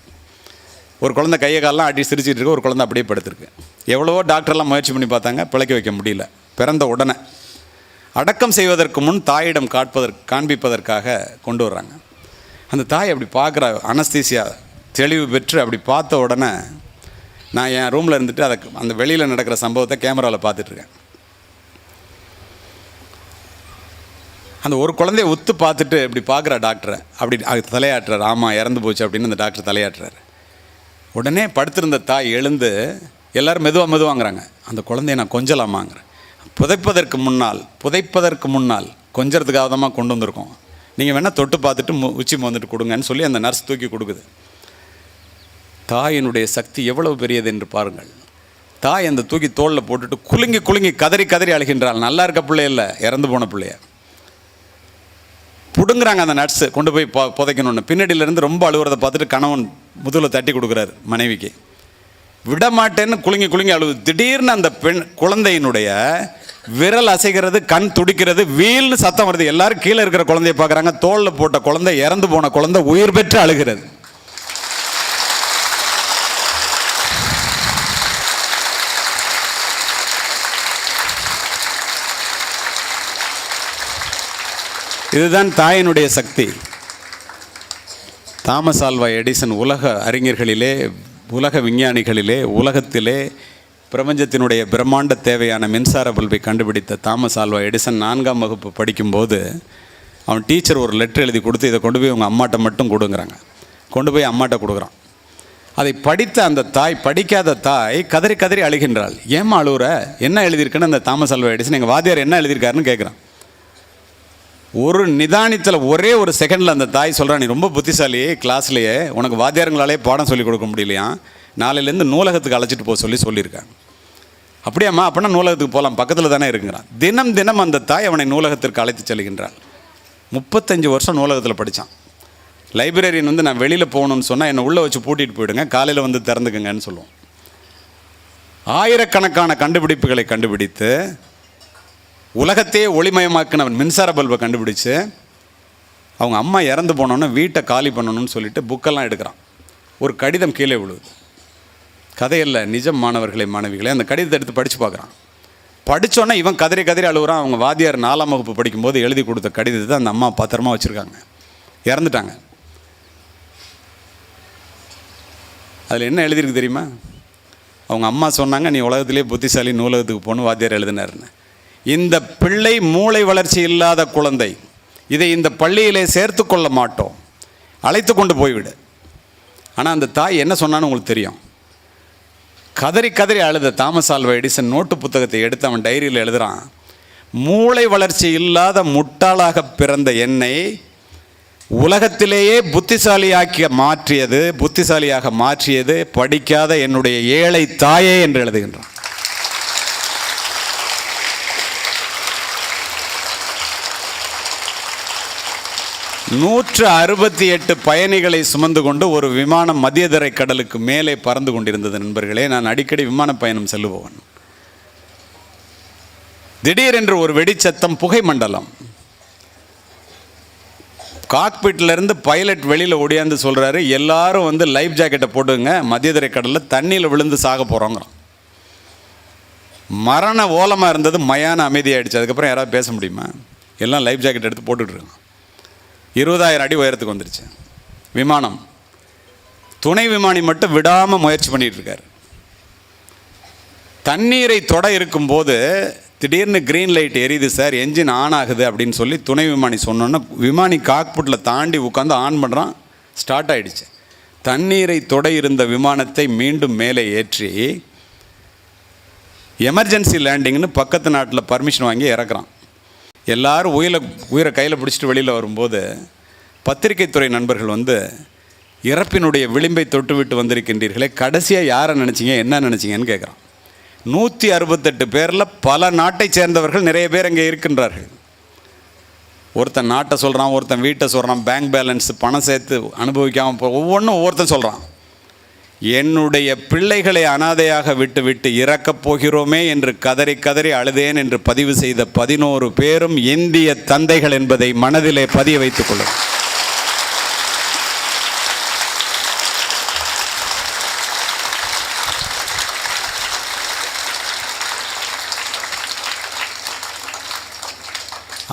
ஒரு குழந்தை கையை காலெலாம் ஆட்டி சிரிச்சிட்டு இருக்கு, ஒரு குழந்தை அப்படியே படுத்திருக்கு. எவ்வளவோ டாக்டர்லாம் முயற்சி பண்ணி பார்த்தாங்க, பிழைக்க வைக்க முடியல. பிறந்த உடனே அடக்கம் செய்வதற்கு முன் தாயிடம் காண்பிப்பதற்காக கொண்டு வர்றாங்க. அந்த தாய் அப்படி பார்க்குற, அனஸ்தீசியா தெளிவு பெற்று அப்படி பார்த்த உடனே நான் என் ரூமில் இருந்துட்டு அந்த வெளியில் நடக்கிற சம்பவத்தை கேமராவில் பார்த்துட்ருக்கேன். அந்த ஒரு குழந்தைய உத்து பார்த்துட்டு இப்படி பார்க்குற டாக்டரை அப்படி தலையாட்டுறார். ஆமாம், இறந்து போச்சு அப்படின்னு அந்த டாக்டர் தலையாட்டுறாரு. உடனே படுத்திருந்த தாய் எழுந்து, எல்லோரும் மெதுவாங்கிறாங்க, அந்த குழந்தைய நான் கொஞ்சலாமாங்கிறேன். புதைப்பதற்கு முன்னால் கொஞ்சறதுக்காக தான் கொண்டு வந்திருக்கோம், நீங்கள் வேணால் தொட்டு பார்த்துட்டு உச்சி மோந்துட்டு கொடுங்கன்னு சொல்லி அந்த நர்ஸ் தூக்கி கொடுக்குது. தாயினுடைய சக்தி எவ்வளவு பெரியது என்று பாருங்கள். தாய் அந்த தூக்கி தோளில் போட்டுட்டு குலுங்கி கதறி அழுகின்றாள். நல்லா இருக்க பிள்ளை இல்லை, இறந்து போன பிள்ளைய பிடுங்குறாங்க அந்த நர்ஸு கொண்டு போய் புதைக்கணும்னு. பின்னாடியிலேருந்து ரொம்ப அழுகிறத பார்த்துட்டு கணவன் முதுகில் தட்டி கொடுக்குறாரு மனைவிக்கு. விடமாட்டேன்னு குலுங்கி அழுகுது. திடீர்னு அந்த பெண் குழந்தையினுடைய விரல் அசைகிறது, கண் துடிக்கிறது, வீல்னு சத்தம் வருது. எல்லாரும் கீழே இருக்கிற குழந்தைய பார்க்குறாங்க. தோளில் போட்ட குழந்தை, இறந்து போன குழந்தை உயிர் பெற்று அழுகிறது. இதுதான் தாயினுடைய சக்தி. தாமஸ் ஆல்வா எடிசன் உலக அறிஞர்களிலே, உலக விஞ்ஞானிகளிலே, உலகத்திலே பிரபஞ்சத்தினுடைய பிரம்மாண்ட தேவையான மின்சார பல்பை கண்டுபிடித்த தாமஸ் ஆல்வா எடிசன் 4ஆம் வகுப்பு படிக்கும்போது அவன் டீச்சர் ஒரு லெட்டர் எழுதி கொடுத்து, இதை கொண்டு போய் உங்கள் அம்மாட்ட மட்டும் கொடுங்கிறாங்க. கொண்டு போய் அம்மாட்ட கொடுக்குறான். அதை படித்த அந்த தாய், படிக்காத தாய் கதறி அழுகின்றாள். ஏம்மா அழுகுற, என்ன எழுதியிருக்குன்னு அந்த தாமஸ் ஆல்வா எடிசன் எங்கள் வாத்தியார் என்ன எழுதியிருக்காருன்னு கேட்குறான். ஒரு நிதானத்தில் ஒரே ஒரு செகண்டில் அந்த தாய் சொல்கிறான், நீ ரொம்ப புத்திசாலி, கிளாஸ்லேயே உனக்கு வாத்தியாரங்களாலே பாடம் சொல்லிக் கொடுக்க முடியலையா, நாளையிலேருந்து நூலகத்துக்கு அழைச்சிட்டு போக சொல்லியிருக்காங்க. அப்படியாம்மா, அப்படின்னா நூலகத்துக்கு போகலாம், பக்கத்தில் தானே இருக்குங்கிறான். தினம் அந்த தாய் அவனை நூலகத்திற்கு அழைத்து செல்கின்றாள். 35 வருஷம் நூலகத்தில் படித்தான். லைப்ரரியன் நான் வெளியில் போகணுன்னு சொன்னால் என்னை உள்ளே வச்சு பூட்டிகிட்டு போயிடுங்க, காலையில் திறந்துக்குங்கன்னு சொல்லுவோம். ஆயிரக்கணக்கான கண்டுபிடிப்புகளை கண்டுபிடித்து உலகத்தையே ஒளிமயமாக்கினவன் மின்சார பல்பை கண்டுபிடிச்சு, அவங்க அம்மா இறந்து போனோன்னு வீட்டை காலி பண்ணணும்னு சொல்லிட்டு புக்கெல்லாம் எடுக்கிறான். ஒரு கடிதம் கீழே விழுது. கதையில்ல, நிஜம் மாணவர்களே, மாணவிகளே. அந்த கடிதத்தை எடுத்து படித்து பார்க்குறான். படித்தோன்னே இவன் கதறி அழுகுறான். அவங்க வாத்தியார் 4ஆம் வகுப்பு படிக்கும்போது எழுதி கொடுத்த கடிதத்தை அந்த அம்மா பத்திரமா வச்சுருக்காங்க. இறந்துட்டாங்க. அதில் என்ன எழுதியிருக்கு தெரியுமா? அவங்க அம்மா சொன்னாங்க, நீ உலகத்திலே புத்திசாலி, நூலகத்துக்கு போகணும், வாத்தியார் எழுதினாருன்னு. இந்த பிள்ளை மூளை வளர்ச்சி இல்லாத குழந்தை, இதை இந்த பள்ளியிலே சேர்த்து கொள்ள மாட்டோம், அழைத்து கொண்டு போய்விடு. ஆனால் அந்த தாய் என்ன சொன்னான்னு உங்களுக்கு தெரியும். கதறி அழுத தாமஸ் ஆல்வா எடிசன் நோட்டு புத்தகத்தை எடுத்து அவன் டைரியில் எழுதுகிறான், மூளை வளர்ச்சி இல்லாத முட்டாளாக பிறந்த என்னை உலகத்திலேயே புத்திசாலியாக மாற்றியது படிக்காத என்னுடைய ஏழை தாயே என்று எழுதுகின்றான். $168 பயணிகளை சுமந்து கொண்டு ஒரு விமானம் மத்திய தரை கடலுக்கு மேலே பறந்து கொண்டிருந்தது. நண்பர்களே, நான் அடிக்கடி விமான பயணம் செல்லுபவன். திடீரென்று ஒரு வெடிச்சத்தம், புகை மண்டலம். காக்பிட்லேருந்து பைலட் வெளியில் ஓடியாந்து சொல்கிறாரு, எல்லாரும் லைஃப் ஜாக்கெட்டை போட்டுங்க, மத்திய தரை கடலில் தண்ணியில் விழுந்து சாக போகிறோங்கிறோம். மரண ஓலமாக இருந்தது, மயான அமைதியாகிடுச்சு. அதுக்கப்புறம் யாராவது பேச முடியுமா? எல்லாம் லைஃப் ஜாக்கெட் எடுத்து போட்டுட்ருக்கோம். 20,000 அடி உயரத்துக்கு வந்துருச்சு விமானம். துணை விமானி மட்டும் விடாமல் முயற்சி பண்ணிகிட்ருக்கார். தண்ணீரை தொட இருக்கும்போது திடீர்னு க்ரீன் லைட் எரியுது சார், என்ஜின் ஆன் ஆகுது அப்படின்னு சொல்லி துணை விமானி சொன்னோன்னா விமானி காக்புட்டில் தாண்டி உட்காந்து ஆன் பண்ணுறான். ஸ்டார்ட் ஆகிடுச்சு. தண்ணீரை தொட இருந்த விமானத்தை மீண்டும் மேலே ஏற்றி எமர்ஜென்சி லேண்டிங்னு பக்கத்து நாட்டில் பர்மிஷன் வாங்கி இறக்குறான். எல்லாரும் உயிரை கையில் பிடிச்சிட்டு வெளியில் வரும்போது பத்திரிகைத்துறை நண்பர்கள் வந்து இறப்பினுடைய விளிம்பை தொட்டு விட்டு வந்திருக்கின்றீர்களே, கடைசியாக யாரை நினச்சிங்க, என்ன நினச்சிங்கன்னு கேட்குறான். 168 பேரில் பல நாட்டை சேர்ந்தவர்கள் நிறைய பேர் அங்கே இருக்கின்றார்கள். ஒருத்தன் நாட்டை சொல்கிறான், ஒருத்தன் வீட்டை சொல்கிறான், பேங்க் பேலன்ஸ் பணம் சேர்த்து அனுபவிக்காமல் ஒவ்வொன்றும் ஒவ்வொருத்தன் சொல்கிறான். என்னுடைய பிள்ளைகளை அனாதையாக விட்டு விட்டு இறக்கப் போகிறோமே என்று கதறி கதறி அழுதேன் என்று பதிவு செய்த 11 பேரும் இந்திய தந்தைகள் என்பதை மனதிலே பதிய வைத்துக் கொள்ளும்.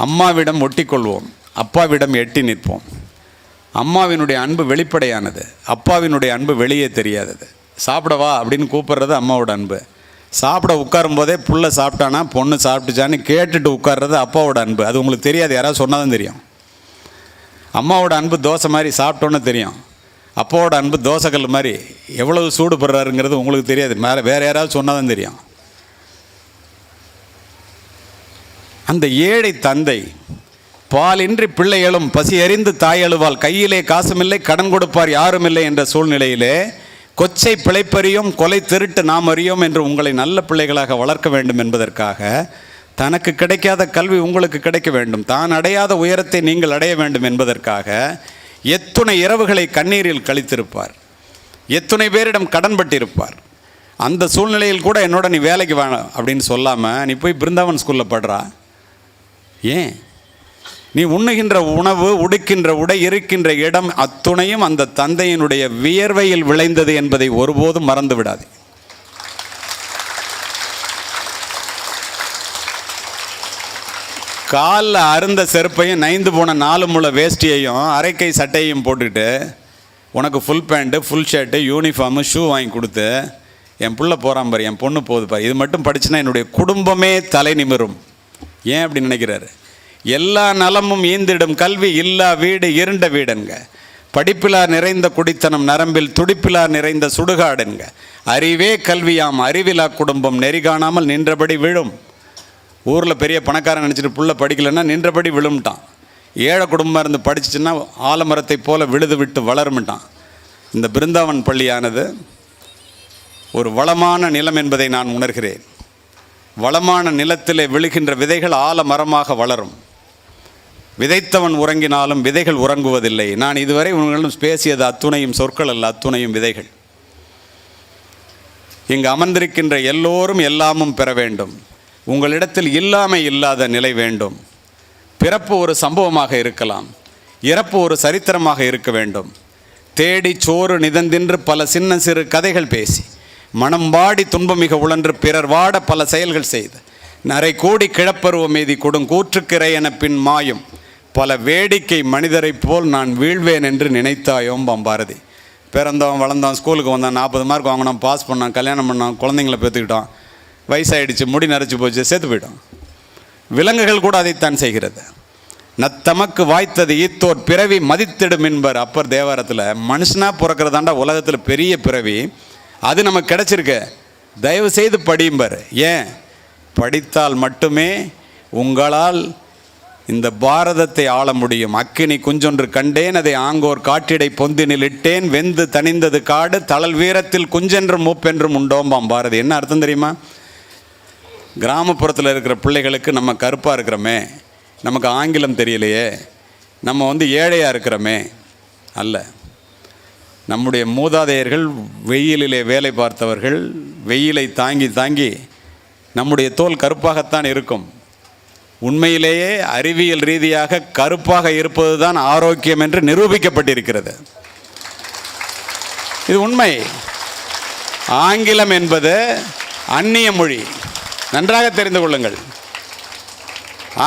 அம்மாவிடம் ஒட்டிக்கொள்வோம், அப்பாவிடம் எட்டி நிற்போம். அம்மாவினுடைய அன்பு வெளிப்படையானது, அப்பாவினுடைய அன்பு வெளியே தெரியாதது. சாப்பிடவா அப்படின்னு கூப்பிட்றது அம்மாவோட அன்பு. சாப்பிட உட்காரும் போதே புள்ள சாப்பிட்டானா பொண்ணு சாப்பிட்டுச்சான்னு கேட்டுட்டு உட்கார்றது அப்பாவோட அன்பு. அது உங்களுக்கு தெரியாது, யாராவது சொன்னால் தான் தெரியும். அம்மாவோட அன்பு தோசை மாதிரி சாப்பிட்டோன்னு தெரியும். அப்பாவோட அன்பு தோசைக்கல் மாதிரி எவ்வளவு சூடுபடுறாருங்கிறது உங்களுக்கு தெரியாது, வேறு யாராவது சொன்னால் தான் தெரியும். அந்த ஏழை தந்தை பாலின்றி பிள்ளைகளும் பசி அறிந்து தாயழுவால், கையிலே காசுமில்லை கடன் கொடுப்பார் யாரும் இல்லை என்ற சூழ்நிலையிலே கொச்சை பிழைப்பறியும் கொலை திருட்டு நாம் அறியோம் என்று உங்களை நல்ல பிள்ளைகளாக வளர்க்க வேண்டும் என்பதற்காக, தனக்கு கிடைக்காத கல்வி உங்களுக்கு கிடைக்க வேண்டும், தான் அடையாத உயரத்தை நீங்கள் அடைய வேண்டும் என்பதற்காக எத்துணை இரவுகளை கண்ணீரில் கழித்திருப்பார், எத்துணை பேரிடம் கடன்பட்டிருப்பார். அந்த சூழ்நிலையில் கூட என்னோட நீ வேலைக்கு வேணும் அப்படின்னு சொல்லாமல் நீ போய் பிருந்தாவன் ஸ்கூலில் படுறா. ஏன்? நீ உண்ணுகின்ற உணவு, உடுக்கின்ற உடை, இருக்கின்ற இடம் அத்துணையும் அந்த தந்தையினுடைய வியர்வையில் விளைந்தது என்பதை ஒருபோதும் மறந்து விடாது. காலில் அருந்த செருப்பையும் நைந்து போன 4 முழ வேஷ்டியையும் அரைக்கை சட்டையும் போட்டுக்கிட்டு உனக்கு full pant, full shirt, uniform, shoe வாங்கி கொடுத்து என் பிள்ளை போகிறான் பாரு, என் பொண்ணு போகுது பாரு, இது மட்டும் படிச்சுன்னா என்னுடைய குடும்பமே தலை நிமிரும். ஏன் அப்படி நினைக்கிறாரு? எல்லா நலமும் ஈந்திடும் கல்வி இல்லா வீடு இருண்ட வீடுங்க, படிப்பிலா நிறைந்த குடித்தனம் நரம்பில் துடிப்பிலா நிறைந்த சுடுகாடுங்க, அறிவே கல்வியாம் அறிவிலா குடும்பம் நெறி காணாமல் நின்றபடி விழும். ஊரில் பெரிய பணக்காரன் நினச்சிட்டு புள்ள படிக்கலைன்னா நின்றபடி விழும்ட்டான். ஏழை குடும்பமாக இருந்து படிச்சிச்சுன்னா ஆலமரத்தை போல விழுது விட்டு வளரும்ட்டான். இந்த பிருந்தாவன் பள்ளியானது ஒரு வளமான நிலம் என்பதை நான் உணர்கிறேன். வளமான நிலத்திலே விழுகின்ற விதைகள் ஆலமரமாக வளரும். விதைத்தவன் உறங்கினாலும் விதைகள் உறங்குவதில்லை. நான் இதுவரை உங்களிடம் பேசியது அத்துணையும் சொற்கள் அல்ல, அத்துணையும் விதைகள். இங்கு அமர்ந்திருக்கின்ற எல்லோரும் எல்லாமும் பெற வேண்டும். உங்களிடத்தில் இல்லாமை இல்லாத நிலை வேண்டும். பிறப்பு ஒரு சம்பவமாக இருக்கலாம், இறப்பு ஒரு சரித்திரமாக இருக்க வேண்டும். தேடி சோறு நிதந்தின்று பல சின்ன சிறு கதைகள் பேசி, மனம் வாடி துன்பமிக உழன்று பிறர் வாட பல செயல்கள் செய்து, நரை கூடி கிழப்பருவம் மீதி கொடுங்கூற்றுக்கிறை என பின் மாயும் பல வேடிக்கை மனிதரைப் போல் நான் வீழ்வேன் என்று நினைத்தாயோம் பாரதி. பிறந்தவன் வளர்ந்தான், ஸ்கூலுக்கு வந்தான், 40 மார்க் வாங்கினான், பாஸ் பண்ணான், கல்யாணம் பண்ணான், குழந்தைங்களை பெற்றுக்கிட்டான், வயசாகிடுச்சு, முடி நரைச்சி போச்சு, சேர்த்து போயிட்டான். விலங்குகள் கூட அதைத்தான் செய்கிறது. நத்தமக்கு வாய்த்தது ஈத்தோர் பிறவி மதித்திடும் என்பர் அப்பர் தேவாரத்தில். மனுஷனாக பிறக்கிறதாண்டா உலகத்தில் பெரிய பிறவி, அது நமக்கு கிடச்சிருக்க, தயவு செய்து படியும்பர். ஏன்? படித்தால் மட்டுமே உங்களால் இந்த பாரதத்தை ஆள முடியும். அக்கினி குஞ்சொன்று கண்டேன், அதை ஆங்கோர் காட்டிடை பொந்தினில் இட்டேன், வெந்து தணிந்தது காடு தளல் வீரத்தில் குஞ்சென்றும் மூப்பென்றும் உண்டோம்பாம் பாரதி. என்ன அர்த்தம் தெரியுமா? கிராமப்புறத்தில் இருக்கிற பிள்ளைகளுக்கு நம்ம கருப்பாக இருக்கிறோமே, நமக்கு ஆங்கிலம் தெரியலையே, நம்ம ஏழையாக இருக்கிறோமே அல்ல. நம்முடைய மூதாதையர்கள் வெயிலிலே வேலை பார்த்தவர்கள், வெயிலை தாங்கி தாங்கி நம்முடைய தோல் கருப்பாகத்தான் இருக்கும். உண்மையிலேயே அறிவியல் ரீதியாக கருப்பாக இருப்பது தான் ஆரோக்கியம் என்று நிரூபிக்கப்பட்டிருக்கிறது. இது உண்மை. ஆங்கிலம் என்பது அந்நிய மொழி, நன்றாக தெரிந்து கொள்ளுங்கள்.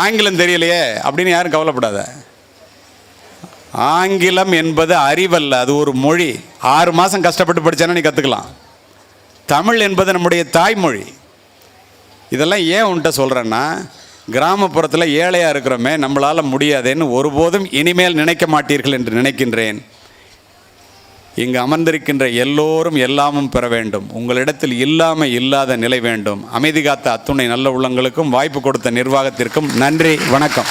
ஆங்கிலம் தெரியலையே அப்படின்னு யாரும் கவலைப்படாத. ஆங்கிலம் என்பது அறிவல்ல, அது ஒரு மொழி. 6 மாதம் கஷ்டப்பட்டு படித்தானே நீ கற்றுக்கலாம். தமிழ் என்பது நம்முடைய தாய்மொழி. இதெல்லாம் ஏன் உன்கிட்ட சொல்கிறேன்னா, கிராமப்புறத்தில் ஏழையாக இருக்கிறோமே, நம்மளால் முடியாதேன்னு ஒருபோதும் இனிமேல் நினைக்க மாட்டீர்கள் என்று நினைக்கின்றேன். இங்கு அமர்ந்திருக்கின்ற எல்லோரும் எல்லாமும் பெற வேண்டும். உங்களிடத்தில் இல்லாத நிலை வேண்டும். அமைதி காத்த அத்துணை நல்ல உள்ளங்களுக்கும் வாய்ப்பு கொடுத்த நிர்வாகத்திற்கும் நன்றி, வணக்கம்.